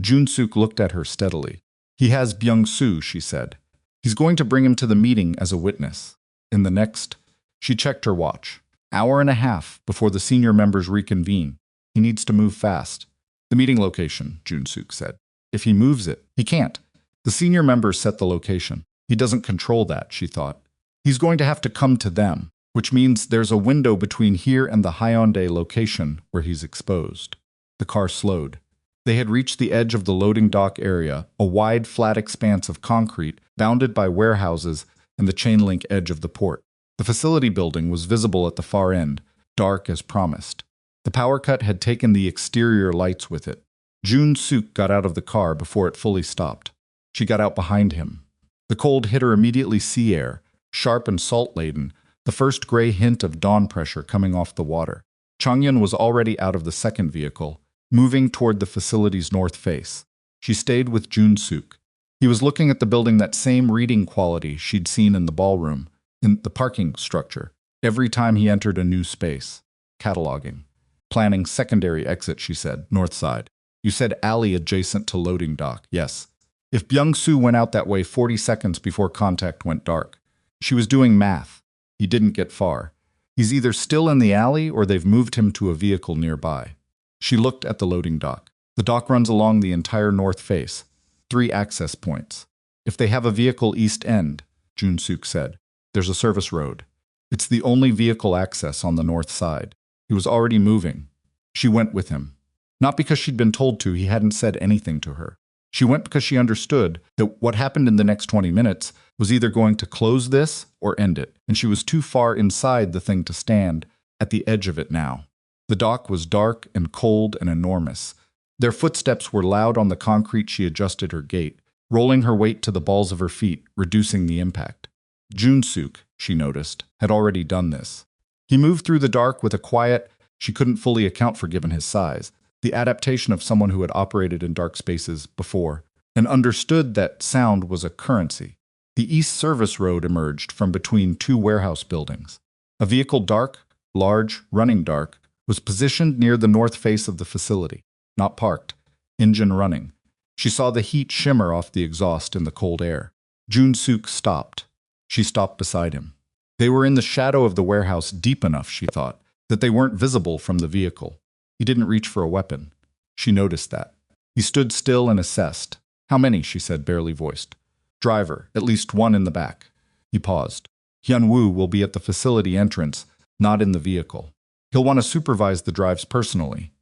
Jun-suk looked at her steadily. He has Byung-soo, she said. He's going to bring him to the meeting as a witness. In the next, she checked her watch. Hour and a half before the senior members reconvene. He needs to move fast. The meeting location, Jun-suk said. If he moves it, he can't. The senior members set the location. He doesn't control that, she thought. He's going to have to come to them, which means there's a window between here and the Hyundai location where he's exposed. The car slowed. They had reached the edge of the loading dock area, a wide, flat expanse of concrete bounded by warehouses and the chain-link edge of the port. The facility building was visible at the far end, dark as promised. The power cut had taken the exterior lights with it. Jun-suk got out of the car before it fully stopped. She got out behind him. The cold hit her immediately sea air, sharp and salt-laden, the first gray hint of dawn pressure coming off the water. Changhyun was already out of the second vehicle, moving toward the facility's north face. She stayed with Jun-suk. He was looking at the building that same reading quality she'd seen in the ballroom, in the parking structure, every time he entered a new space. Cataloging. Planning secondary exit, she said, north side. You said alley adjacent to loading dock, yes. If Byung-soo went out that way 40 seconds before contact went dark. She was doing math. He didn't get far. He's either still in the alley or they've moved him to a vehicle nearby. She looked at the loading dock. The dock runs along the entire north face. 3 access points. If they have a vehicle east end, Jun-suk said, there's a service road. It's the only vehicle access on the north side. He was already moving. She went with him. Not because she'd been told to, he hadn't said anything to her. She went because she understood that what happened in the next 20 minutes was either going to close this or end it, and she was too far inside the thing to stand at the edge of it now. The dock was dark and cold and enormous. Their footsteps were loud on the concrete. She adjusted her gait, rolling her weight to the balls of her feet, reducing the impact. Jun-suk, she noticed, had already done this. He moved through the dark with a quiet she couldn't fully account for given his size, the adaptation of someone who had operated in dark spaces before, and understood that sound was a currency. The East Service Road emerged from between 2 warehouse buildings. A vehicle dark, large, running dark, was positioned near the north face of the facility, not parked, engine running. She saw the heat shimmer off the exhaust in the cold air. Jun-suk stopped. She stopped beside him. They were in the shadow of the warehouse deep enough, she thought, that they weren't visible from the vehicle. He didn't reach for a weapon. She noticed that. He stood still and assessed. How many, she said, barely voiced. Driver, at least 1 in the back. He paused. Hyun-woo will be at the facility entrance, not in the vehicle. He'll want to supervise the drives personally.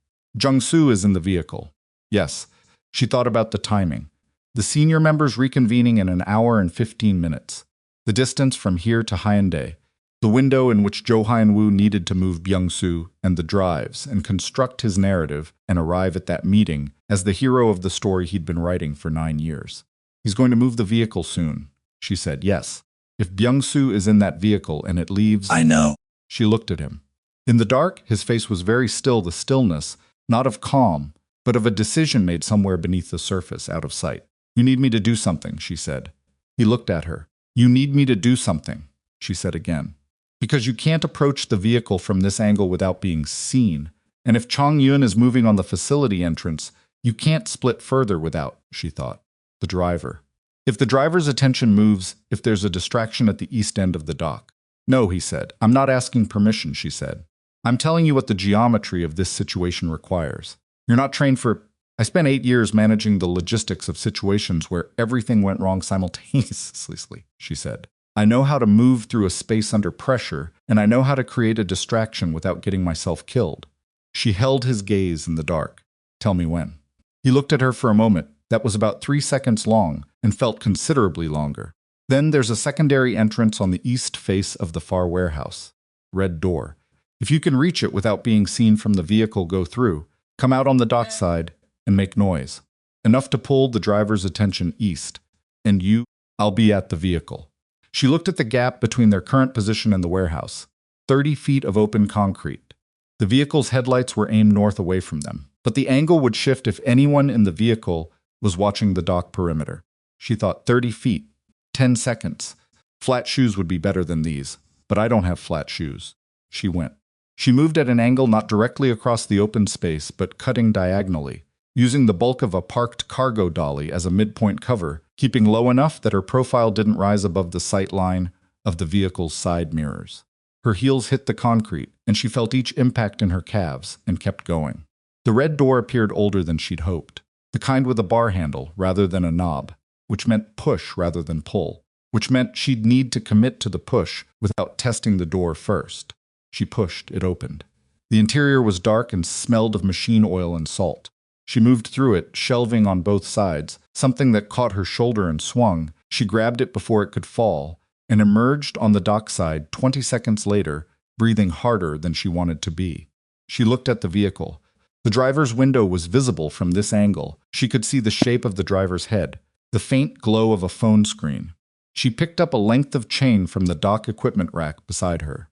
Jung-soo is in the vehicle. Yes. She thought about the timing. The senior members reconvening in an hour and 15 minutes. The distance from here to Hyundai. The window in which Jo Hyun-woo needed to move Byung-soo and the drives and construct his narrative and arrive at that meeting as the hero of the story he'd been writing for 9 years. He's going to move the vehicle soon, she said. Yes. If Byung-soo is in that vehicle and it leaves... I know. She looked at him. In the dark, his face was very still, the stillness, not of calm, but of a decision made somewhere beneath the surface, out of sight. You need me to do something, she said. He looked at her. You need me to do something, she said again. Because you can't approach the vehicle from this angle without being seen. And if Chang-yun is moving on the facility entrance, you can't split further without, she thought, the driver. If the driver's attention moves, if there's a distraction at the east end of the dock. No, he said. I'm not asking permission, she said. I'm telling you what the geometry of this situation requires. You're not trained for... I spent 8 years managing the logistics of situations where everything went wrong simultaneously, she said. I know how to move through a space under pressure, and I know how to create a distraction without getting myself killed. She held his gaze in the dark. Tell me when. He looked at her for a moment. That was about 3 seconds long, and felt considerably longer. Then there's a secondary entrance on the east face of the far warehouse. Red door. If you can reach it without being seen from the vehicle, go through, come out on the dock side, and make noise. Enough to pull the driver's attention east. And you, I'll be at the vehicle. She looked at the gap between their current position and the warehouse. 30 feet of open concrete. The vehicle's headlights were aimed north away from them, but the angle would shift if anyone in the vehicle was watching the dock perimeter. She thought 30 feet, 10 seconds. Flat shoes would be better than these, but I don't have flat shoes. She went. She moved at an angle not directly across the open space, but cutting diagonally, using the bulk of a parked cargo dolly as a midpoint cover, keeping low enough that her profile didn't rise above the sight line of the vehicle's side mirrors. Her heels hit the concrete, and she felt each impact in her calves, and kept going. The red door appeared older than she'd hoped, the kind with a bar handle rather than a knob, which meant push rather than pull, which meant she'd need to commit to the push without testing the door first. She pushed, it opened. The interior was dark and smelled of machine oil and salt. She moved through it, shelving on both sides, something that caught her shoulder and swung. She grabbed it before it could fall, and emerged on the dockside 20 seconds later, breathing harder than she wanted to be. She looked at the vehicle. The driver's window was visible from this angle. She could see the shape of the driver's head, the faint glow of a phone screen. She picked up a length of chain from the dock equipment rack beside her.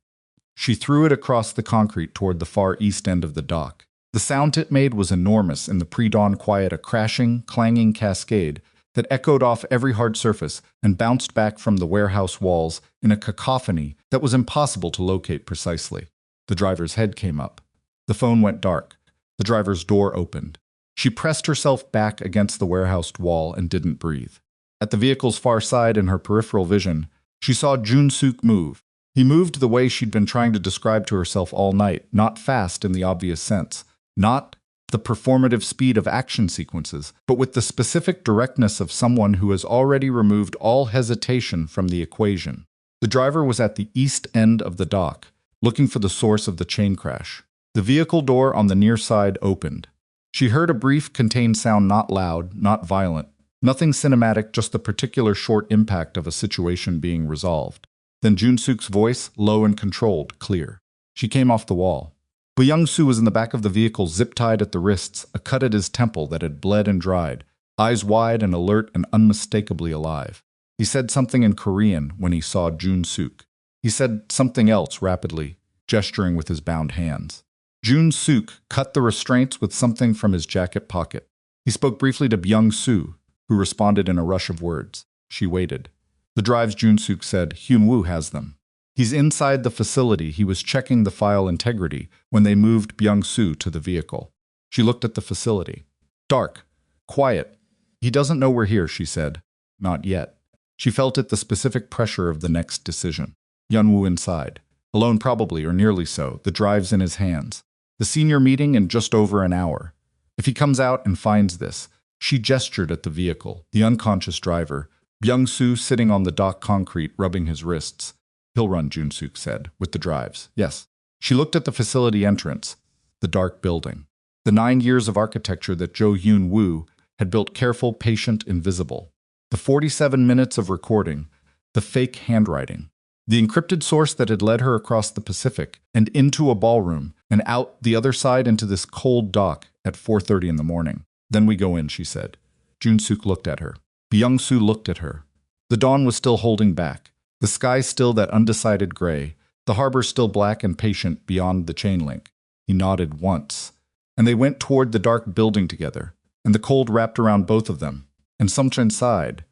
She threw it across the concrete toward the far east end of the dock. The sound it made was enormous in the pre-dawn quiet, a crashing, clanging cascade that echoed off every hard surface and bounced back from the warehouse walls in a cacophony that was impossible to locate precisely. The driver's head came up. The phone went dark. The driver's door opened. She pressed herself back against the warehouse wall and didn't breathe. At the vehicle's far side, in her peripheral vision, she saw Jun-Suk move. He moved the way she'd been trying to describe to herself all night, not fast in the obvious sense, not the performative speed of action sequences, but with the specific directness of someone who has already removed all hesitation from the equation. The driver was at the east end of the dock, looking for the source of the chain crash. The vehicle door on the near side opened. She heard a brief, contained sound, not loud, not violent, nothing cinematic, just the particular short impact of a situation being resolved. Then Jun-Suk's voice, low and controlled, clear. She came off the wall. Byung-Soo was in the back of the vehicle, zip-tied at the wrists, a cut at his temple that had bled and dried, eyes wide and alert and unmistakably alive. He said something in Korean when he saw Jun-Suk. He said something else rapidly, gesturing with his bound hands. Jun-Suk cut the restraints with something from his jacket pocket. He spoke briefly to Byung-Soo, who responded in a rush of words. She waited. The drives, Jun-Suk said. Hyun-woo has them. He's inside the facility. He was checking the file integrity when they moved Byung-Soo to the vehicle. She looked at the facility. Dark. Quiet. He doesn't know we're here, she said. Not yet. She felt it, the specific pressure of the next decision. Hyun-woo inside. Alone probably, or nearly so, the drives in his hands. The senior meeting in just over an hour. If he comes out and finds this, she gestured at the vehicle, the unconscious driver, Byung-Soo sitting on the dock concrete, rubbing his wrists. He'll run, Jun-Suk said, with the drives. Yes. She looked at the facility entrance, the dark building. The 9 years of architecture that Jo Hyun-woo had built, careful, patient, invisible. The 47 minutes of recording, the fake handwriting. The encrypted source that had led her across the Pacific and into a ballroom and out the other side into this cold dock at 4:30 in the morning. Then we go in, she said. Jun-Suk looked at her. Byung-Soo looked at her. The dawn was still holding back. The sky still that undecided gray. The harbor still black and patient beyond the chain link. He nodded once. And they went toward the dark building together. And the cold wrapped around both of them. And something inside.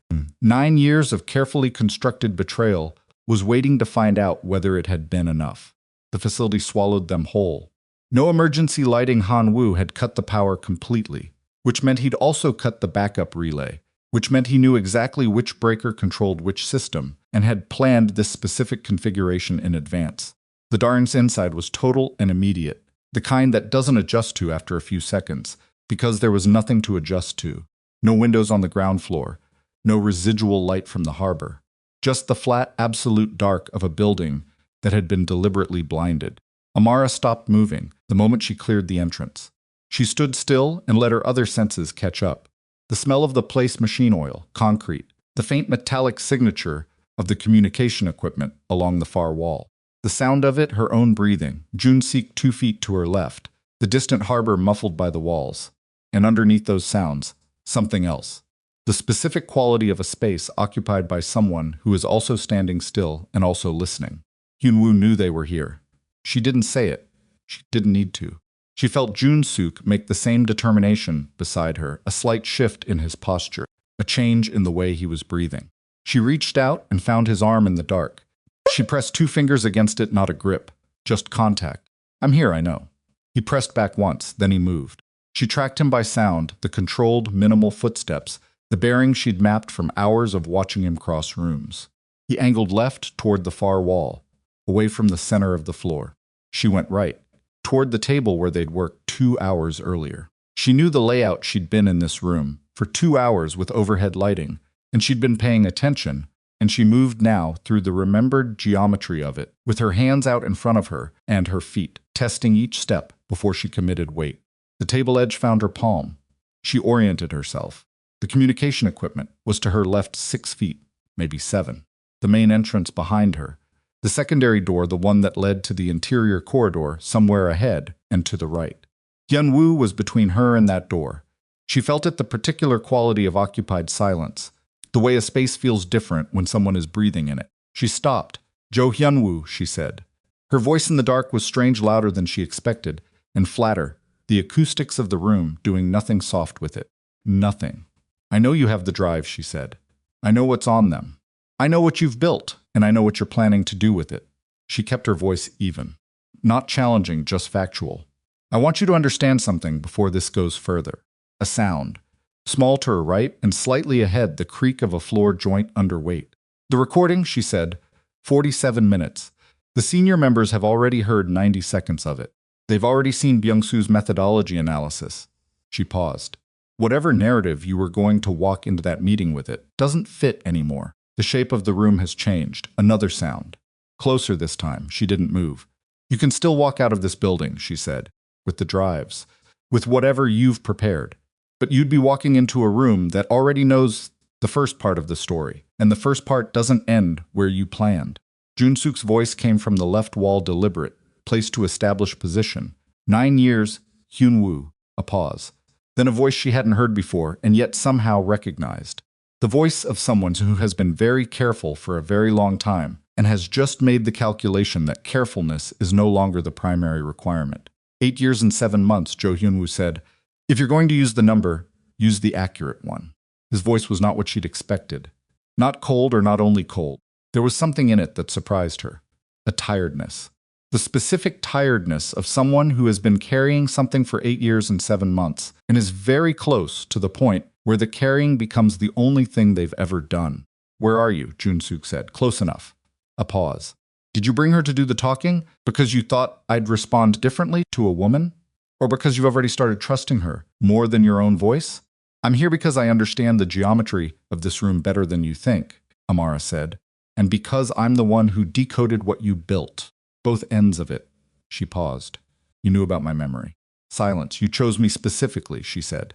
9 years of carefully constructed betrayal was waiting to find out whether it had been enough. The facility swallowed them whole. No emergency lighting. Han-woo had cut the power completely, which meant he'd also cut the backup relay, which meant he knew exactly which breaker controlled which system, and had planned this specific configuration in advance. The darn's inside was total and immediate, the kind that doesn't adjust to after a few seconds, because there was nothing to adjust to. No windows on the ground floor, no residual light from the harbor. Just the flat, absolute dark of a building that had been deliberately blinded. Amara stopped moving the moment she cleared the entrance. She stood still and let her other senses catch up. The smell of the place, machine oil, concrete, the faint metallic signature of the communication equipment along the far wall. The sound of it, her own breathing, Jun-seek 2 feet to her left, the distant harbor muffled by the walls. And underneath those sounds, something else. The specific quality of a space occupied by someone who is also standing still and also listening. Hyun-woo knew they were here. She didn't say it. She didn't need to. She felt Jun-seok make the same determination beside her, a slight shift in his posture, a change in the way he was breathing. She reached out and found his arm in the dark. She pressed 2 fingers against it, not a grip, just contact. "I'm here, I know." He pressed back once, then he moved. She tracked him by sound, the controlled, minimal footsteps, the bearing she'd mapped from hours of watching him cross rooms. He angled left toward the far wall, away from the center of the floor. She went right, toward the table where they'd worked 2 hours earlier. She knew the layout. She'd been in this room for 2 hours with overhead lighting, and she'd been paying attention, and she moved now through the remembered geometry of it, with her hands out in front of her and her feet, testing each step before she committed weight. The table edge found her palm. She oriented herself. The communication equipment was to her left 6 feet, maybe 7. The main entrance behind her. The secondary door, the one that led to the interior corridor, somewhere ahead and to the right. Hyun-woo was between her and that door. She felt it, the particular quality of occupied silence, the way a space feels different when someone is breathing in it. She stopped. "Jo Hyun-woo," she said. Her voice in the dark was strange, louder than she expected, and flatter, the acoustics of the room doing nothing soft with it. Nothing. "I know you have the drive," she said. "I know what's on them. I know what you've built, and I know what you're planning to do with it." She kept her voice even. Not challenging, just factual. "I want you to understand something before this goes further." A sound. Small to her right, and slightly ahead, the creak of a floor joint under weight. "The recording," she said, 47 minutes. "The senior members have already heard 90 seconds of it. They've already seen Byung-soo's methodology analysis." She paused. "Whatever narrative you were going to walk into that meeting with, it doesn't fit anymore. The shape of the room has changed." Another sound. Closer this time. She didn't move. "You can still walk out of this building," she said, "with the drives, with whatever you've prepared. But you'd be walking into a room that already knows the first part of the story, and the first part doesn't end where you planned." Jun-seok's voice came from the left wall, deliberate, placed to establish position. 9 years, Hyun-woo. A pause. Then a voice she hadn't heard before, and yet somehow recognized. The voice of someone who has been very careful for a very long time, and has just made the calculation that carefulness is no longer the primary requirement. 8 years and 7 months, Jo Hyun-woo said. "If you're going to use the number, use the accurate one." His voice was not what she'd expected. Not cold, or not only cold. There was something in it that surprised her. A tiredness. The specific tiredness of someone who has been carrying something for 8 years and 7 months, and is very close to the point where the carrying becomes the only thing they've ever done. "Where are you?" Jun-seok said. "Close enough." A pause. "Did you bring her to do the talking because you thought I'd respond differently to a woman? Or because you've already started trusting her more than your own voice?" "I'm here because I understand the geometry of this room better than you think," Amara said. "And because I'm the one who decoded what you built. Both ends of it." She paused. "You knew about my memory." Silence. "You chose me specifically," she said.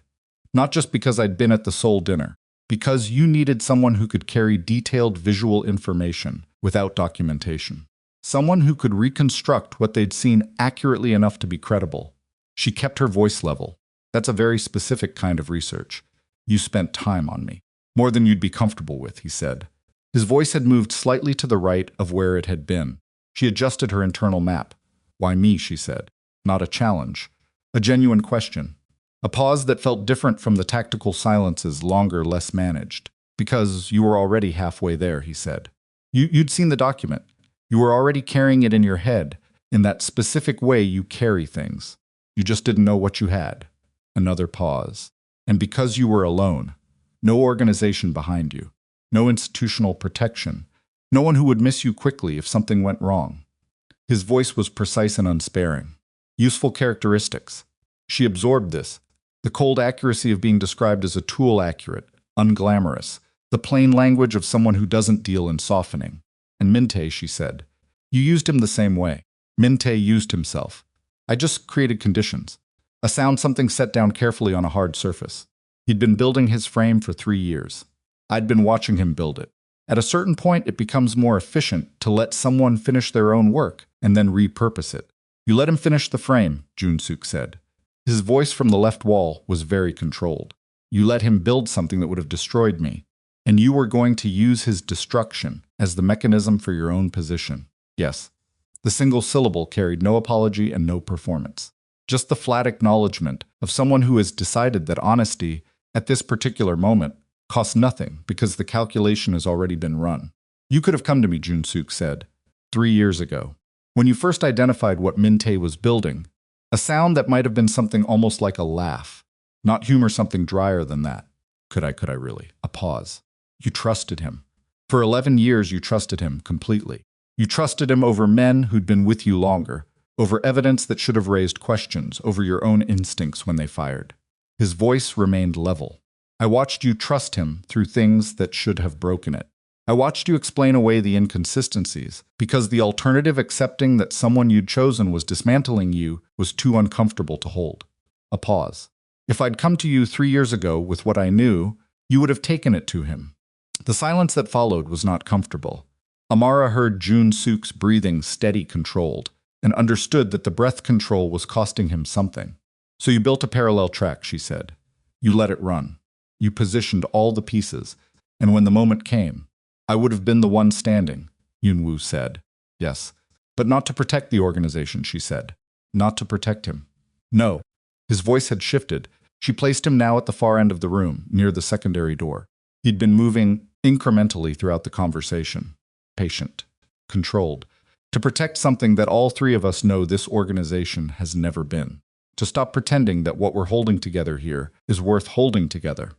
"Not just because I'd been at the Seoul dinner. Because you needed someone who could carry detailed visual information without documentation. Someone who could reconstruct what they'd seen accurately enough to be credible." She kept her voice level. "That's a very specific kind of research. You spent time on me. More than you'd be comfortable with," he said. His voice had moved slightly to the right of where it had been. She adjusted her internal map. "Why me?" she said. Not a challenge. A genuine question. A pause that felt different from the tactical silences, longer, less managed. "Because you were already halfway there," he said. You'd seen the document. You were already carrying it in your head, in that specific way you carry things. You just didn't know what you had." Another pause. "And because you were alone. No organization behind you. No institutional protection. No one who would miss you quickly if something went wrong." His voice was precise and unsparing. Useful characteristics. She absorbed this. The cold accuracy of being described as a tool, accurate, unglamorous. The plain language of someone who doesn't deal in softening. "And Minte," she said. "You used him the same way." Minte used himself. "I just created conditions." A sound, something set down carefully on a hard surface. He'd been building his frame for 3 years. I'd been watching him build it. At a certain point, it becomes more efficient to let someone finish their own work and then repurpose it. You let him finish the frame, Jun-suk said. His voice from the left wall was very controlled. You let him build something that would have destroyed me, and you were going to use his destruction as the mechanism for your own position. Yes. The single syllable carried no apology and no performance. Just the flat acknowledgement of someone who has decided that honesty, at this particular moment, costs nothing because the calculation has already been run. You could have come to me, Jun-suk said, 3 years ago, when you first identified what Min-tae was building, a sound that might have been something almost like a laugh, not humor, something drier than that. Could I really? A pause. You trusted him. For 11 years, you trusted him completely. You trusted him over men who'd been with you longer, over evidence that should have raised questions, over your own instincts when they fired. His voice remained level. I watched you trust him through things that should have broken it. I watched you explain away the inconsistencies, because the alternative, accepting that someone you'd chosen was dismantling you, was too uncomfortable to hold. A pause. If I'd come to you 3 years ago with what I knew, you would have taken it to him. The silence that followed was not comfortable. Amara heard Jun-suk's breathing steady, controlled, and understood that the breath control was costing him something. So you built a parallel track, she said. You let it run. You positioned all the pieces, and when the moment came, I would have been the one standing, Yun-woo said. Yes, but not to protect the organization, she said. Not to protect him. No. His voice had shifted. She placed him now at the far end of the room, near the secondary door. He'd been moving incrementally throughout the conversation. Patient. Controlled. To protect something that all three of us know this organization has never been. To stop pretending that what we're holding together here is worth holding together.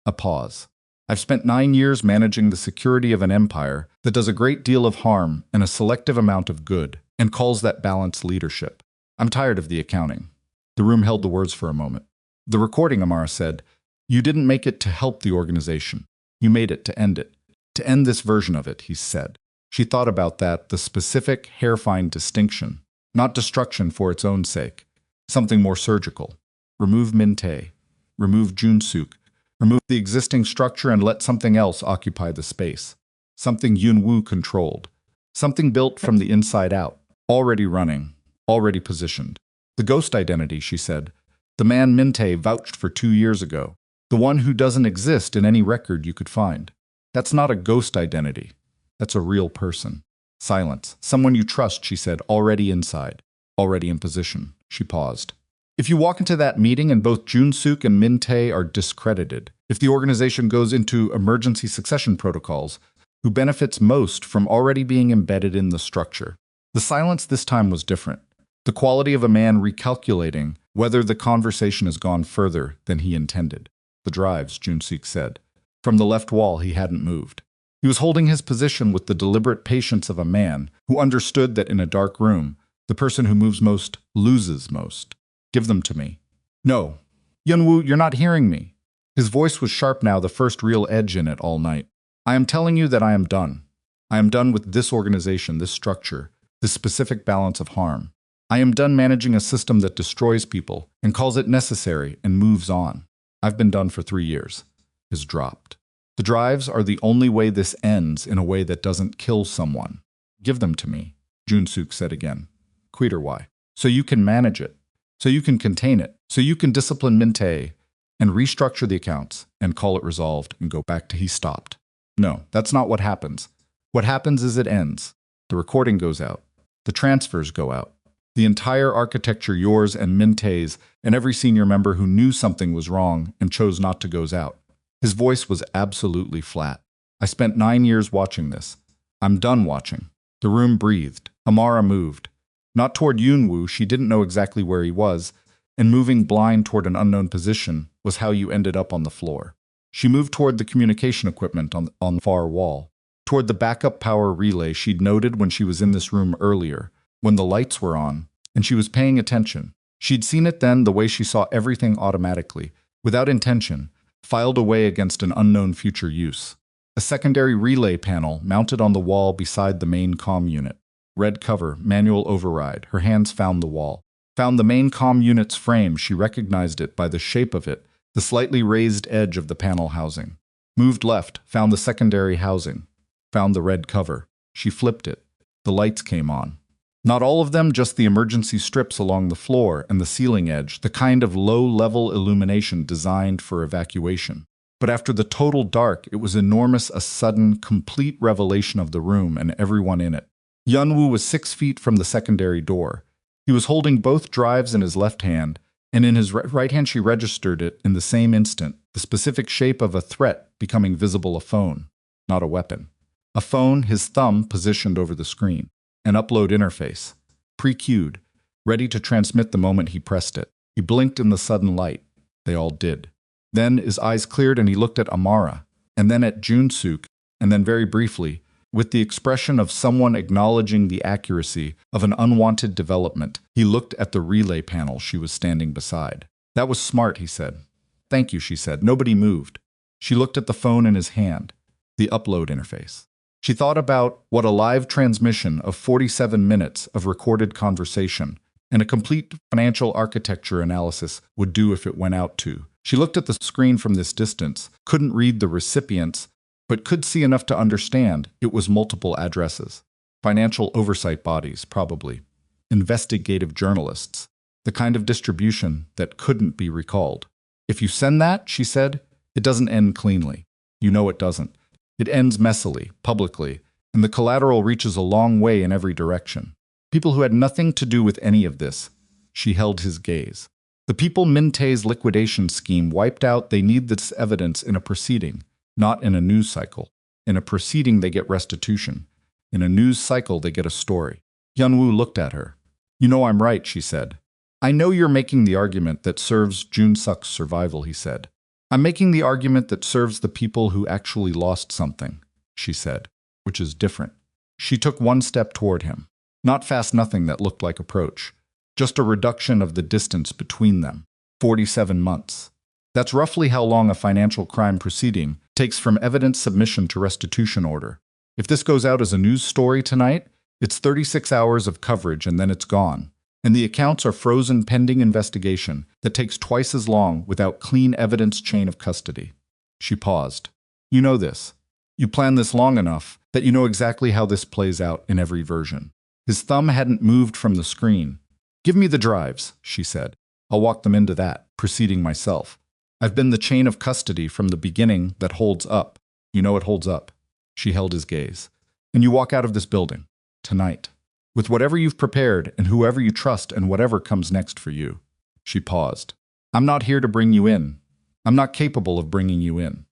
A pause. I've spent 9 years managing the security of an empire that does a great deal of harm and a selective amount of good, and calls that balance leadership. I'm tired of the accounting. The room held the words for a moment. The recording, Amara said, you didn't make it to help the organization. You made it to end it. To end this version of it, he said. She thought about that, the specific, hair-fine distinction. Not destruction for its own sake. Something more surgical. Remove Min-tae. Remove Jun-suk. Remove the existing structure and let something else occupy the space. Something Yun-woo controlled. Something built from the inside out. Already running. Already positioned. The ghost identity, she said. The man Min-tae vouched for 2 years ago. The one who doesn't exist in any record you could find. That's not a ghost identity. That's a real person. Silence. Someone you trust, she said, already inside. Already in position. She paused. If you walk into that meeting and both Jun-suk and Min-tae are discredited, if the organization goes into emergency succession protocols, who benefits most from already being embedded in the structure? The silence this time was different. The quality of a man recalculating whether the conversation has gone further than he intended. The drives, Jun-suk said. From the left wall, he hadn't moved. He was holding his position with the deliberate patience of a man who understood that in a dark room, the person who moves most loses most. Give them to me. No. Yun-woo, you're not hearing me. His voice was sharp now, the first real edge in it all night. I am telling you that I am done. I am done with this organization, this structure, this specific balance of harm. I am done managing a system that destroys people and calls it necessary and moves on. I've been done for 3 years. His dropped. The drives are the only way this ends in a way that doesn't kill someone. Give them to me, Jun-suk said again. Queter, why? So you can manage it. So you can contain it. So you can discipline Min-tae and restructure the accounts and call it resolved and go back to he stopped. No, that's not what happens. What happens is it ends. The recording goes out. The transfers go out. The entire architecture, yours and Min-tae's, and every senior member who knew something was wrong and chose not to goes out. His voice was absolutely flat. I spent 9 years watching this. I'm done watching. The room breathed. Amara moved. Not toward Yun-woo, she didn't know exactly where he was, and moving blind toward an unknown position was how you ended up on the floor. She moved toward the communication equipment on the far wall, toward the backup power relay she'd noted when she was in this room earlier, when the lights were on, and she was paying attention. She'd seen it then the way she saw everything automatically, without intention, filed away against an unknown future use. A secondary relay panel mounted on the wall beside the main comm unit. Red cover, manual override. Her hands found the wall. Found the main comm unit's frame. She recognized it by the shape of it, the slightly raised edge of the panel housing. Moved left, found the secondary housing, found the red cover. She flipped it. The lights came on. Not all of them, just the emergency strips along the floor and the ceiling edge, the kind of low-level illumination designed for evacuation. But after the total dark, it was enormous, a sudden, complete revelation of the room and everyone in it. Hyun-woo was 6 feet from the secondary door. He was holding both drives in his left hand, and in his right hand she registered it in the same instant, the specific shape of a threat becoming visible, a phone, not a weapon. A phone, his thumb positioned over the screen. An upload interface, pre-queued, ready to transmit the moment he pressed it. He blinked in the sudden light. They all did. Then his eyes cleared and he looked at Amara, and then at Jun-suk, and then very briefly, with the expression of someone acknowledging the accuracy of an unwanted development, he looked at the relay panel she was standing beside. "That was smart," he said. "Thank you," she said. Nobody moved. She looked at the phone in his hand, the upload interface. She thought about what a live transmission of 47 minutes of recorded conversation and a complete financial architecture analysis would do if it went out to. She looked at the screen from this distance, couldn't read the recipients, but could see enough to understand it was multiple addresses. Financial oversight bodies, probably. Investigative journalists. The kind of distribution that couldn't be recalled. "If you send that," she said, "it doesn't end cleanly. You know it doesn't. It ends messily, publicly, and the collateral reaches a long way in every direction. People who had nothing to do with any of this." She held his gaze. "The people Min-tae's liquidation scheme wiped out, they need this evidence in a proceeding, not in a news cycle. In a proceeding, they get restitution. In a news cycle, they get a story." Hyun-woo looked at her. "You know I'm right," she said. "I know you're making the argument that serves Jun-suk's survival," he said. "I'm making the argument that serves the people who actually lost something," she said, "which is different." She took one step toward him. Not fast nothing that looked like approach. Just a reduction of the distance between them. 47 months. That's roughly how long a financial crime proceeding takes from evidence submission to restitution order. If this goes out as a news story tonight, it's 36 hours of coverage and then it's gone. And the accounts are frozen pending investigation that takes twice as long without clean evidence chain of custody. She paused. "You know this. You plan this long enough that you know exactly how this plays out in every version." His thumb hadn't moved from the screen. "Give me the drives," she said. "I'll walk them into that, proceeding myself. I've been the chain of custody from the beginning that holds up. You know it holds up." She held his gaze. "And you walk out of this building. Tonight. With whatever you've prepared and whoever you trust and whatever comes next for you." She paused. "I'm not here to bring you in. I'm not capable of bringing you in.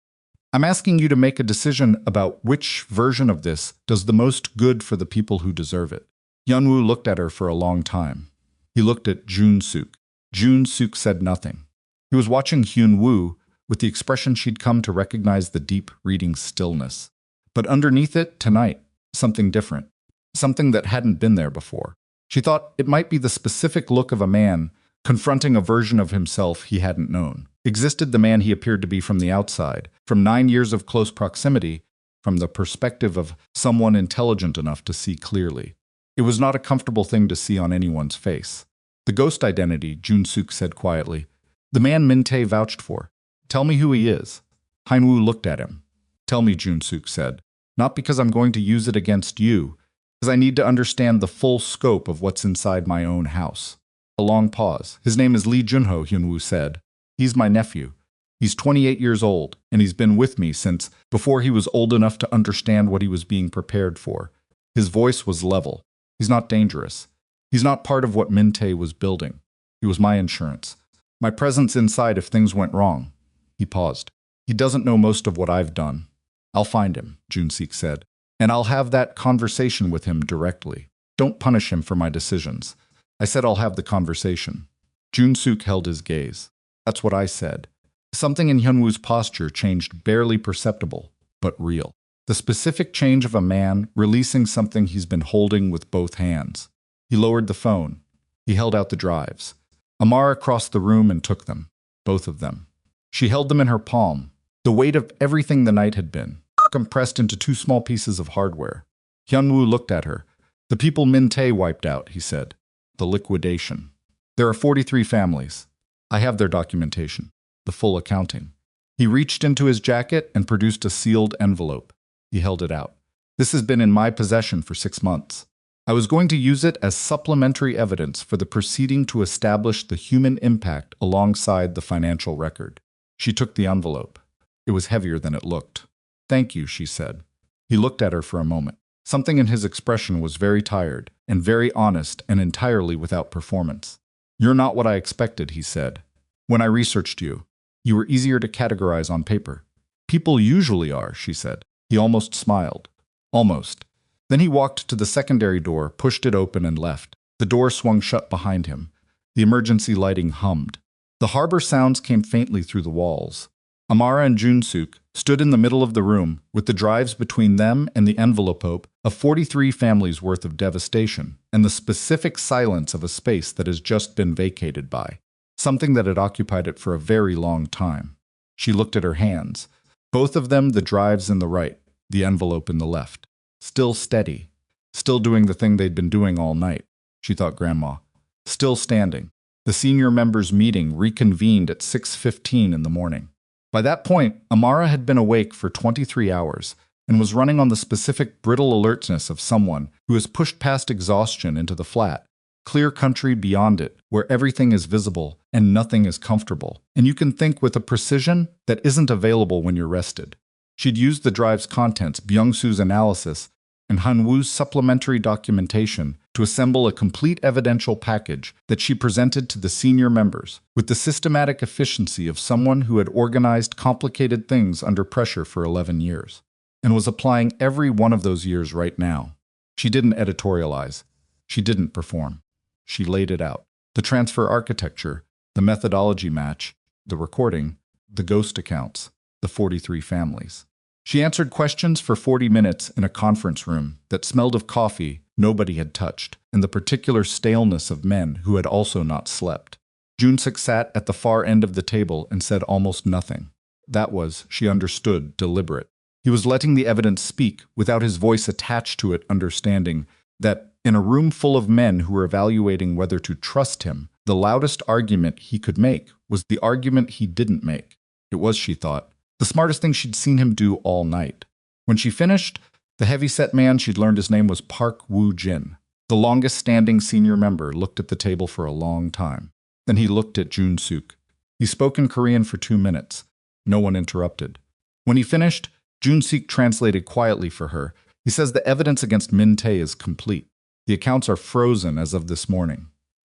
I'm asking you to make a decision about which version of this does the most good for the people who deserve it." Hyun-woo looked at her for a long time. He looked at Jun-suk. Jun-suk said nothing. He was watching Hyun-woo with the expression she'd come to recognize, the deep, reading stillness. But underneath it, tonight, something different. Something that hadn't been there before. She thought it might be the specific look of a man confronting a version of himself he hadn't known. Existed the man he appeared to be from the outside, from 9 years of close proximity, from the perspective of someone intelligent enough to see clearly. It was not a comfortable thing to see on anyone's face. "The ghost identity," Jun-suk said quietly. "The man Min-tae vouched for. Tell me who he is." Hyun-woo looked at him. "Tell me," Jun-suk said. "Not because I'm going to use it against you, because I need to understand the full scope of what's inside my own house." A long pause. "His name is Lee Junho," Hyun-woo said. "He's my nephew. He's 28 years old, and he's been with me since before he was old enough to understand what he was being prepared for." His voice was level. "He's not dangerous. He's not part of what Min-tae was building. He was my insurance. My presence inside if things went wrong." He paused. "He doesn't know most of what I've done. I'll find him," Jun-suk said. "And I'll have that conversation with him directly. Don't punish him for my decisions. I said I'll have the conversation." Jun-suk held his gaze. "That's what I said." Something in Hyun-woo's posture changed, barely perceptible, but real. The specific change of a man releasing something he's been holding with both hands. He lowered the phone. He held out the drives. Amara crossed the room and took them. Both of them. She held them in her palm. The weight of everything the night had been, compressed into 2 small pieces of hardware. Hyun-woo looked at her. "The people Min-tae wiped out," he said. "The liquidation. There are 43 families. I have their documentation. The full accounting. He reached into his jacket and produced a sealed envelope. He held it out. This has been in my possession for 6 months. I was going to use it as supplementary evidence for the proceeding to establish the human impact alongside the financial record. She took the envelope. It was heavier than it looked. Thank you, she said. He looked at her for a moment. Something in his expression was very tired, and very honest, and entirely without performance. You're not what I expected, he said. When I researched you, you were easier to categorize on paper. People usually are, she said. He almost smiled. Almost. Then he walked to the secondary door, pushed it open, and left. The door swung shut behind him. The emergency lighting hummed. The harbor sounds came faintly through the walls. Amara and Junsuk stood in the middle of the room, with the drives between them and the envelope of 43 families' worth of devastation, and the specific silence of a space that has just been vacated by something that had occupied it for a very long time. She looked at her hands. Both of them, the drives in the right, the envelope in the left. Still steady. Still doing the thing they'd been doing all night, she thought Grandma. Still standing. The senior members' meeting reconvened at 6:15 in the morning. By that point, Amara had been awake for 23 hours and was running on the specific brittle alertness of someone who has pushed past exhaustion into the flat, clear country beyond it, where everything is visible and nothing is comfortable, and you can think with a precision that isn't available when you're rested. She'd used the drive's contents, Byung-Soo's analysis, and Han-Woo's supplementary documentation to assemble a complete evidential package that she presented to the senior members with the systematic efficiency of someone who had organized complicated things under pressure for 11 years, and was applying every one of those years right now. She didn't editorialize. She didn't perform. She laid it out. The transfer architecture, the methodology match, the recording, the ghost accounts, the 43 families. She answered questions for 40 minutes in a conference room that smelled of coffee nobody had touched, and the particular staleness of men who had also not slept. Junsuk sat at the far end of the table and said almost nothing. That was, she understood, deliberate. He was letting the evidence speak without his voice attached to it, understanding that, in a room full of men who were evaluating whether to trust him, the loudest argument he could make was the argument he didn't make. It was, she thought, the smartest thing she'd seen him do all night. When she finished, the heavy-set man she'd learned his name was Park Woo-jin. The longest-standing senior member looked at the table for a long time. Then he looked at Junsuk. He spoke in Korean for 2 minutes. No one interrupted. When he finished, Junsuk translated quietly for her. He says the evidence against Min Tae is complete. The accounts are frozen as of this morning.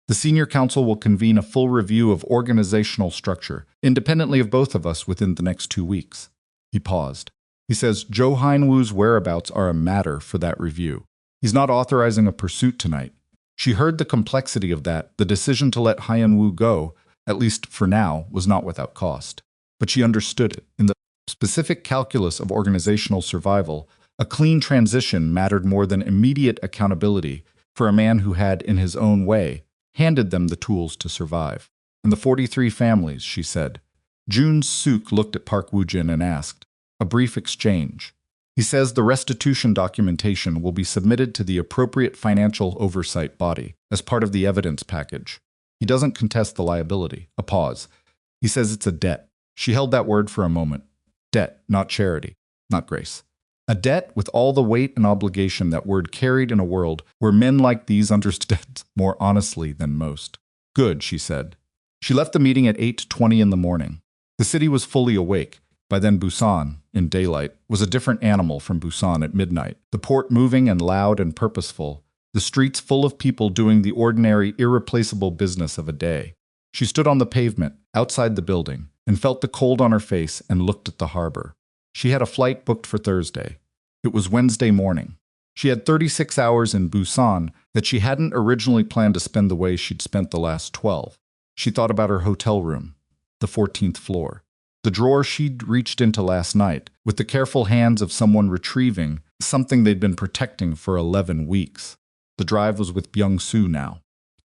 The senior council will convene a full review of organizational structure, independently of both of us, within the next 2 weeks. He paused. He says Jo Han-woo's whereabouts are a matter for that review. He's not authorizing a pursuit tonight. She heard the complexity of that. The decision to let Hyun-woo go, at least for now, was not without cost. But she understood it. In the specific calculus of organizational survival, a clean transition mattered more than immediate accountability for a man who had, in his own way, handed them the tools to survive. And the 43 families, she said. Junsuk looked at Park Woo-jin and asked. A brief exchange. He says the restitution documentation will be submitted to the appropriate financial oversight body as part of the evidence package. He doesn't contest the liability. A pause. He says it's a debt. She held that word for a moment. Debt, not charity, not grace. A debt with all the weight and obligation that word carried in a world where men like these understood more honestly than most. Good, she said. She left the meeting at 8:20 in the morning. The city was fully awake. By then Busan, in daylight, was a different animal from Busan at midnight. The port moving and loud and purposeful. The streets full of people doing the ordinary, irreplaceable business of a day. She stood on the pavement, outside the building, and felt the cold on her face and looked at the harbor. She had a flight booked for Thursday. It was Wednesday morning. She had 36 hours in Busan that she hadn't originally planned to spend the way she'd spent the last 12. She thought about her hotel room, the 14th floor. The drawer she'd reached into last night, with the careful hands of someone retrieving something they'd been protecting for 11 weeks. The drive was with Byung-Soo now.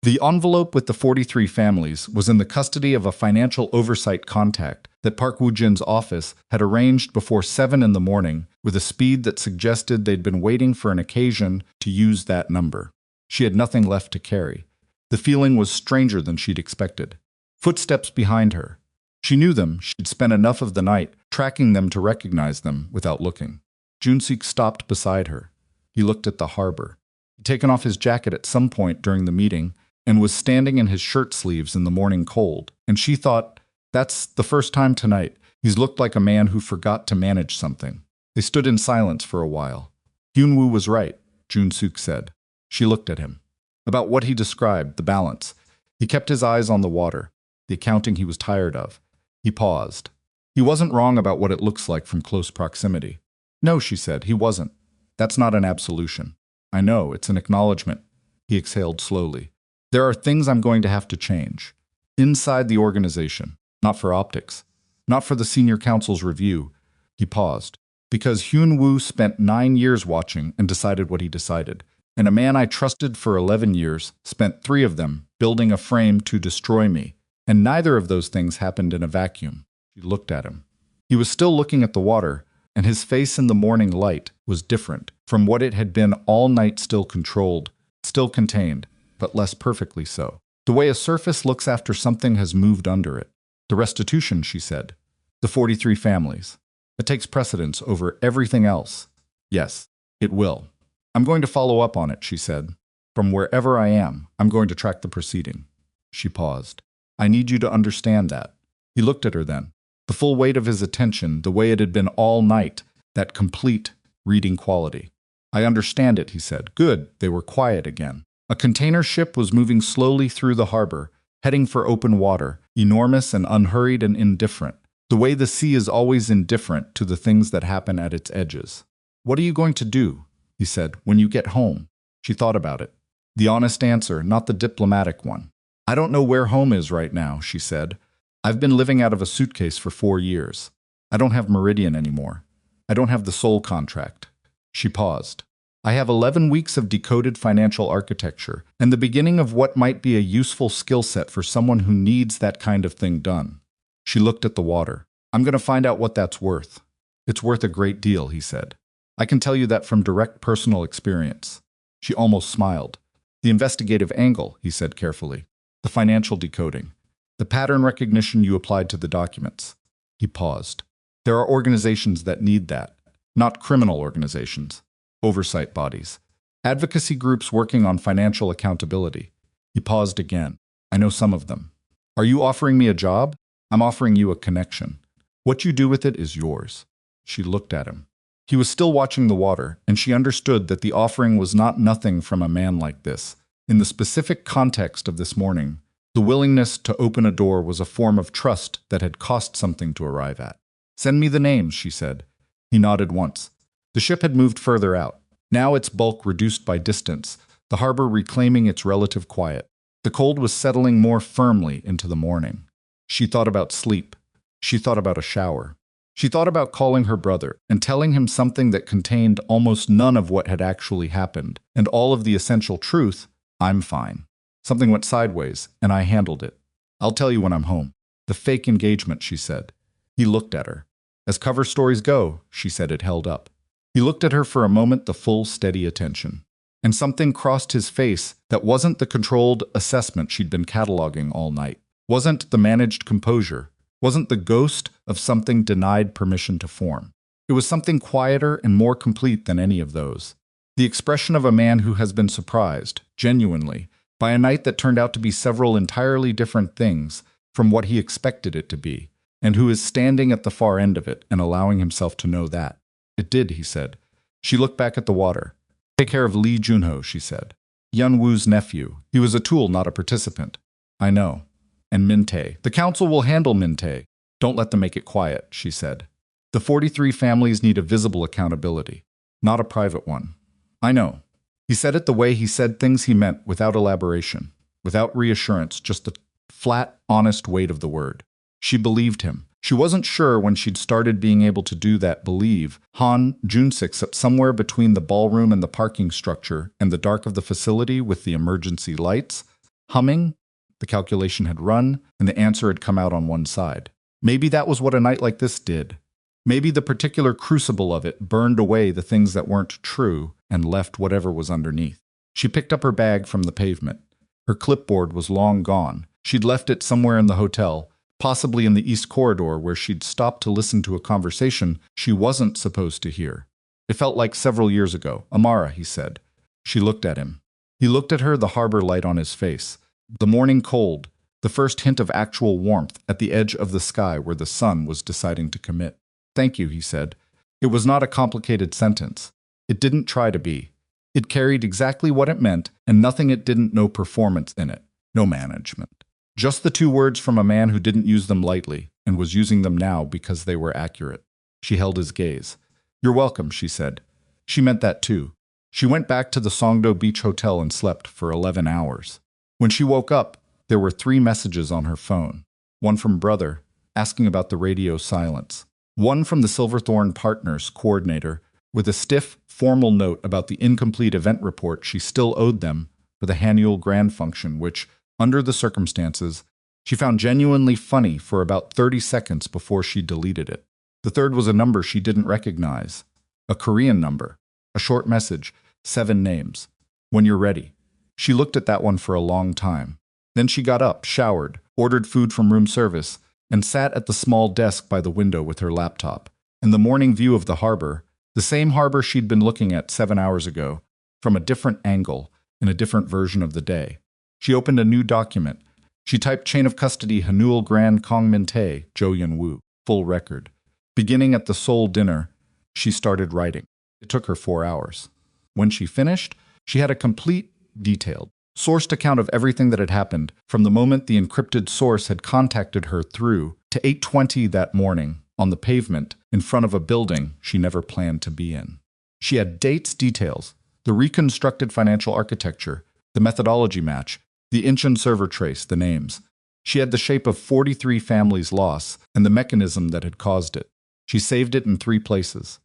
The envelope with the 43 families was in the custody of a financial oversight contact that Park Woo-jin's office had arranged before 7 in the morning with a speed that suggested they'd been waiting for an occasion to use that number. She had nothing left to carry. The feeling was stranger than she'd expected. Footsteps behind her. She knew them. She'd spent enough of the night tracking them to recognize them without looking. Junseok stopped beside her. He looked at the harbor. He'd taken off his jacket at some point during the meeting and was standing in his shirt sleeves in the morning cold, and she thought, that's the first time tonight he's looked like a man who forgot to manage something. They stood in silence for a while. Hyun-woo was right, Junseok said. She looked at him. About what he described, the balance. He kept his eyes on the water, the accounting he was tired of. He paused. He wasn't wrong about what it looks like from close proximity. No, she said, he wasn't. That's not an absolution. I know, it's an acknowledgement. He exhaled slowly. There are things I'm going to have to change. Inside the organization, not for optics, not for the senior counsel's review. He paused. Because Hyun-woo spent 9 years watching and decided what he decided. And a man I trusted for 11 years spent 3 of them building a frame to destroy me. And neither of those things happened in a vacuum. She looked at him. He was still looking at the water, and his face in the morning light was different from what it had been all night, still controlled, still contained, but less perfectly so. The way a surface looks after something has moved under it. The restitution, she said. The 43 families. It takes precedence over everything else. Yes, it will. I'm going to follow up on it, she said. From wherever I am, I'm going to track the proceeding. She paused. I need you to understand that. He looked at her then. The full weight of his attention, the way it had been all night, that complete reading quality. I understand it, he said. Good, they were quiet again. A container ship was moving slowly through the harbor, heading for open water, enormous and unhurried and indifferent. The way the sea is always indifferent to the things that happen at its edges. What are you going to do, he said, when you get home? She thought about it. The honest answer, not the diplomatic one. I don't know where home is right now, she said. I've been living out of a suitcase for 4 years. I don't have Meridian anymore. I don't have the Seoul contract. She paused. I have 11 weeks of decoded financial architecture and the beginning of what might be a useful skill set for someone who needs that kind of thing done. She looked at the water. I'm going to find out what that's worth. It's worth a great deal, he said. I can tell you that from direct personal experience. She almost smiled. The investigative angle, he said carefully. The financial decoding. The pattern recognition you applied to the documents. He paused. There are organizations that need that. Not criminal organizations. Oversight bodies. Advocacy groups working on financial accountability. He paused again. I know some of them. Are you offering me a job? I'm offering you a connection. What you do with it is yours. She looked at him. He was still watching the water, and she understood that the offering was not nothing from a man like this. In the specific context of this morning, the willingness to open a door was a form of trust that had cost something to arrive at. Send me the names, she said. He nodded once. The ship had moved further out. Now its bulk reduced by distance, the harbor reclaiming its relative quiet. The cold was settling more firmly into the morning. She thought about sleep. She thought about a shower. She thought about calling her brother and telling him something that contained almost none of what had actually happened, and all of the essential truth, I'm fine. Something went sideways, and I handled it. I'll tell you when I'm home. The fake engagement, she said. He looked at her. As cover stories go, she said it held up. He looked at her for a moment, the full, steady attention. And something crossed his face that wasn't the controlled assessment she'd been cataloging all night. Wasn't the managed composure. Wasn't the ghost of something denied permission to form. It was something quieter and more complete than any of those. The expression of a man who has been surprised, genuinely, by a night that turned out to be several entirely different things from what he expected it to be, and who is standing at the far end of it and allowing himself to know that. It did, he said. She looked back at the water. Take care of Lee Junho, she said. Hyun-woo's nephew. He was a tool, not a participant. I know. And Min-tae. The council will handle Min-tae. Don't let them make it quiet, she said. The 43 families need a visible accountability, not a private one. I know. He said it the way he said things he meant, without elaboration, without reassurance, just the flat, honest weight of the word. She believed him. She wasn't sure when she'd started being able to do that believe. Han Junseok sat somewhere between the ballroom and the parking structure and the dark of the facility with the emergency lights, humming. The calculation had run, and the answer had come out on one side. Maybe that was what a night like this did. Maybe the particular crucible of it burned away the things that weren't true and left whatever was underneath. She picked up her bag from the pavement. Her clipboard was long gone. She'd left it somewhere in the hotel, possibly in the East Corridor where she'd stopped to listen to a conversation she wasn't supposed to hear. It felt like several years ago. Amara, he said. She looked at him. He looked at her, the harbor light on his face. The morning cold, the first hint of actual warmth at the edge of the sky where the sun was deciding to commit. Thank you, he said. It was not a complicated sentence. It didn't try to be. It carried exactly what it meant, and nothing it didn't, no performance in it, no management. Just the two words from a man who didn't use them lightly, and was using them now because they were accurate. She held his gaze. You're welcome, she said. She meant that too. She went back to the Songdo Beach Hotel and slept for 11 hours. When she woke up, there were 3 messages on her phone. One from brother, asking about the radio silence. One from the Silverthorne Partners coordinator, with a stiff, formal note about the incomplete event report she still owed them for the annual grand function, which, under the circumstances, she found genuinely funny for about 30 seconds before she deleted it. The third was a number she didn't recognize. A Korean number. A short message. 7 names. When you're ready. She looked at that one for a long time. Then she got up, showered, ordered food from room service, and sat at the small desk by the window with her laptop. And the morning view of the harbor, the same harbor she'd been looking at 7 hours ago, from a different angle, in a different version of the day. She opened a new document. She typed chain of custody Hanul Grand Kong Min Tae, Jo Yun Woo, full record. Beginning at the Seoul dinner, she started writing. It took her 4 hours. When she finished, she had a complete, detailed, sourced account of everything that had happened from the moment the encrypted source had contacted her through to 8:20 that morning on the pavement in front of a building she never planned to be in. She had dates, details, the reconstructed financial architecture, the methodology match, the Incheon server trace, the names. She had the shape of 43 families' loss and the mechanism that had caused it. She saved it in 3 places.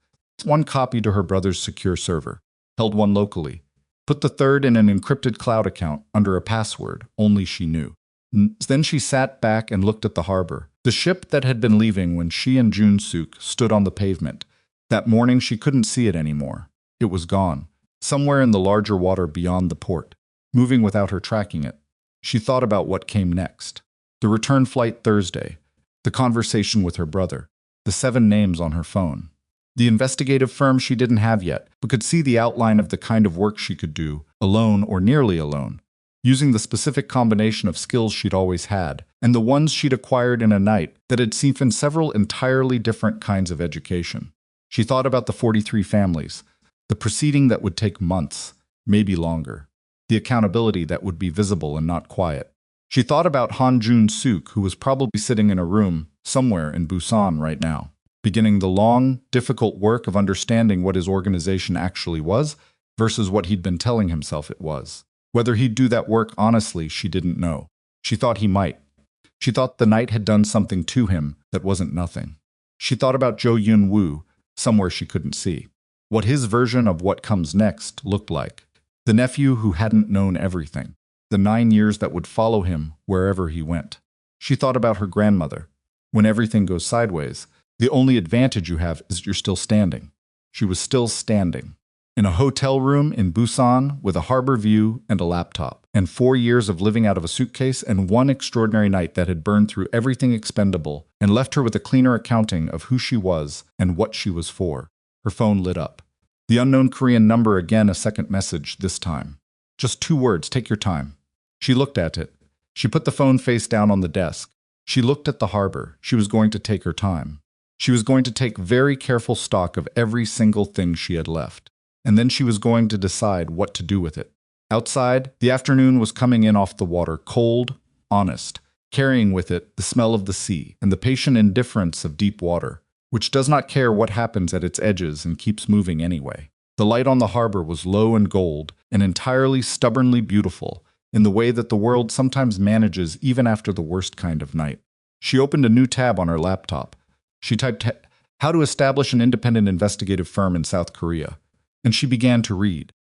1 copy to her brother's secure server, held 1 locally, put the 3rd in an encrypted cloud account under a password only she knew. Then she sat back and looked at the harbor, the ship that had been leaving when she and Jun Suk stood on the pavement. That morning she couldn't see it anymore. It was gone, somewhere in the larger water beyond the port, moving without her tracking it. She thought about what came next. The return flight Thursday, the conversation with her brother, the 7 names on her phone. The investigative firm she didn't have yet, but could see the outline of the kind of work she could do, alone or nearly alone, using the specific combination of skills she'd always had, and the ones she'd acquired in a night that had seen from several entirely different kinds of education. She thought about the 43 families, the proceeding that would take months, maybe longer, the accountability that would be visible and not quiet. She thought about Han Jun Suk, who was probably sitting in a room somewhere in Busan right now, beginning the long, difficult work of understanding what his organization actually was versus what he'd been telling himself it was. Whether he'd do that work honestly, she didn't know. She thought he might. She thought the night had done something to him that wasn't nothing. She thought about Jo Yun Woo, somewhere she couldn't see. What his version of what comes next looked like. The nephew who hadn't known everything. The 9 years that would follow him wherever he went. She thought about her grandmother. When everything goes sideways, the only advantage you have is you're still standing. She was still standing. In a hotel room in Busan with a harbor view and a laptop, and 4 years of living out of a suitcase and 1 extraordinary night that had burned through everything expendable and left her with a cleaner accounting of who she was and what she was for. Her phone lit up. The unknown Korean number again, a second message this time. Just 2 words, take your time. She looked at it. She put the phone face down on the desk. She looked at the harbor. She was going to take her time. She was going to take very careful stock of every single thing she had left. And then she was going to decide what to do with it. Outside, the afternoon was coming in off the water, cold, honest, carrying with it the smell of the sea and the patient indifference of deep water, which does not care what happens at its edges and keeps moving anyway. The light on the harbor was low and gold and entirely stubbornly beautiful in the way that the world sometimes manages even after the worst kind of night. She opened a new tab on her laptop. She typed, "How to establish an independent investigative firm in South Korea," and she began to read.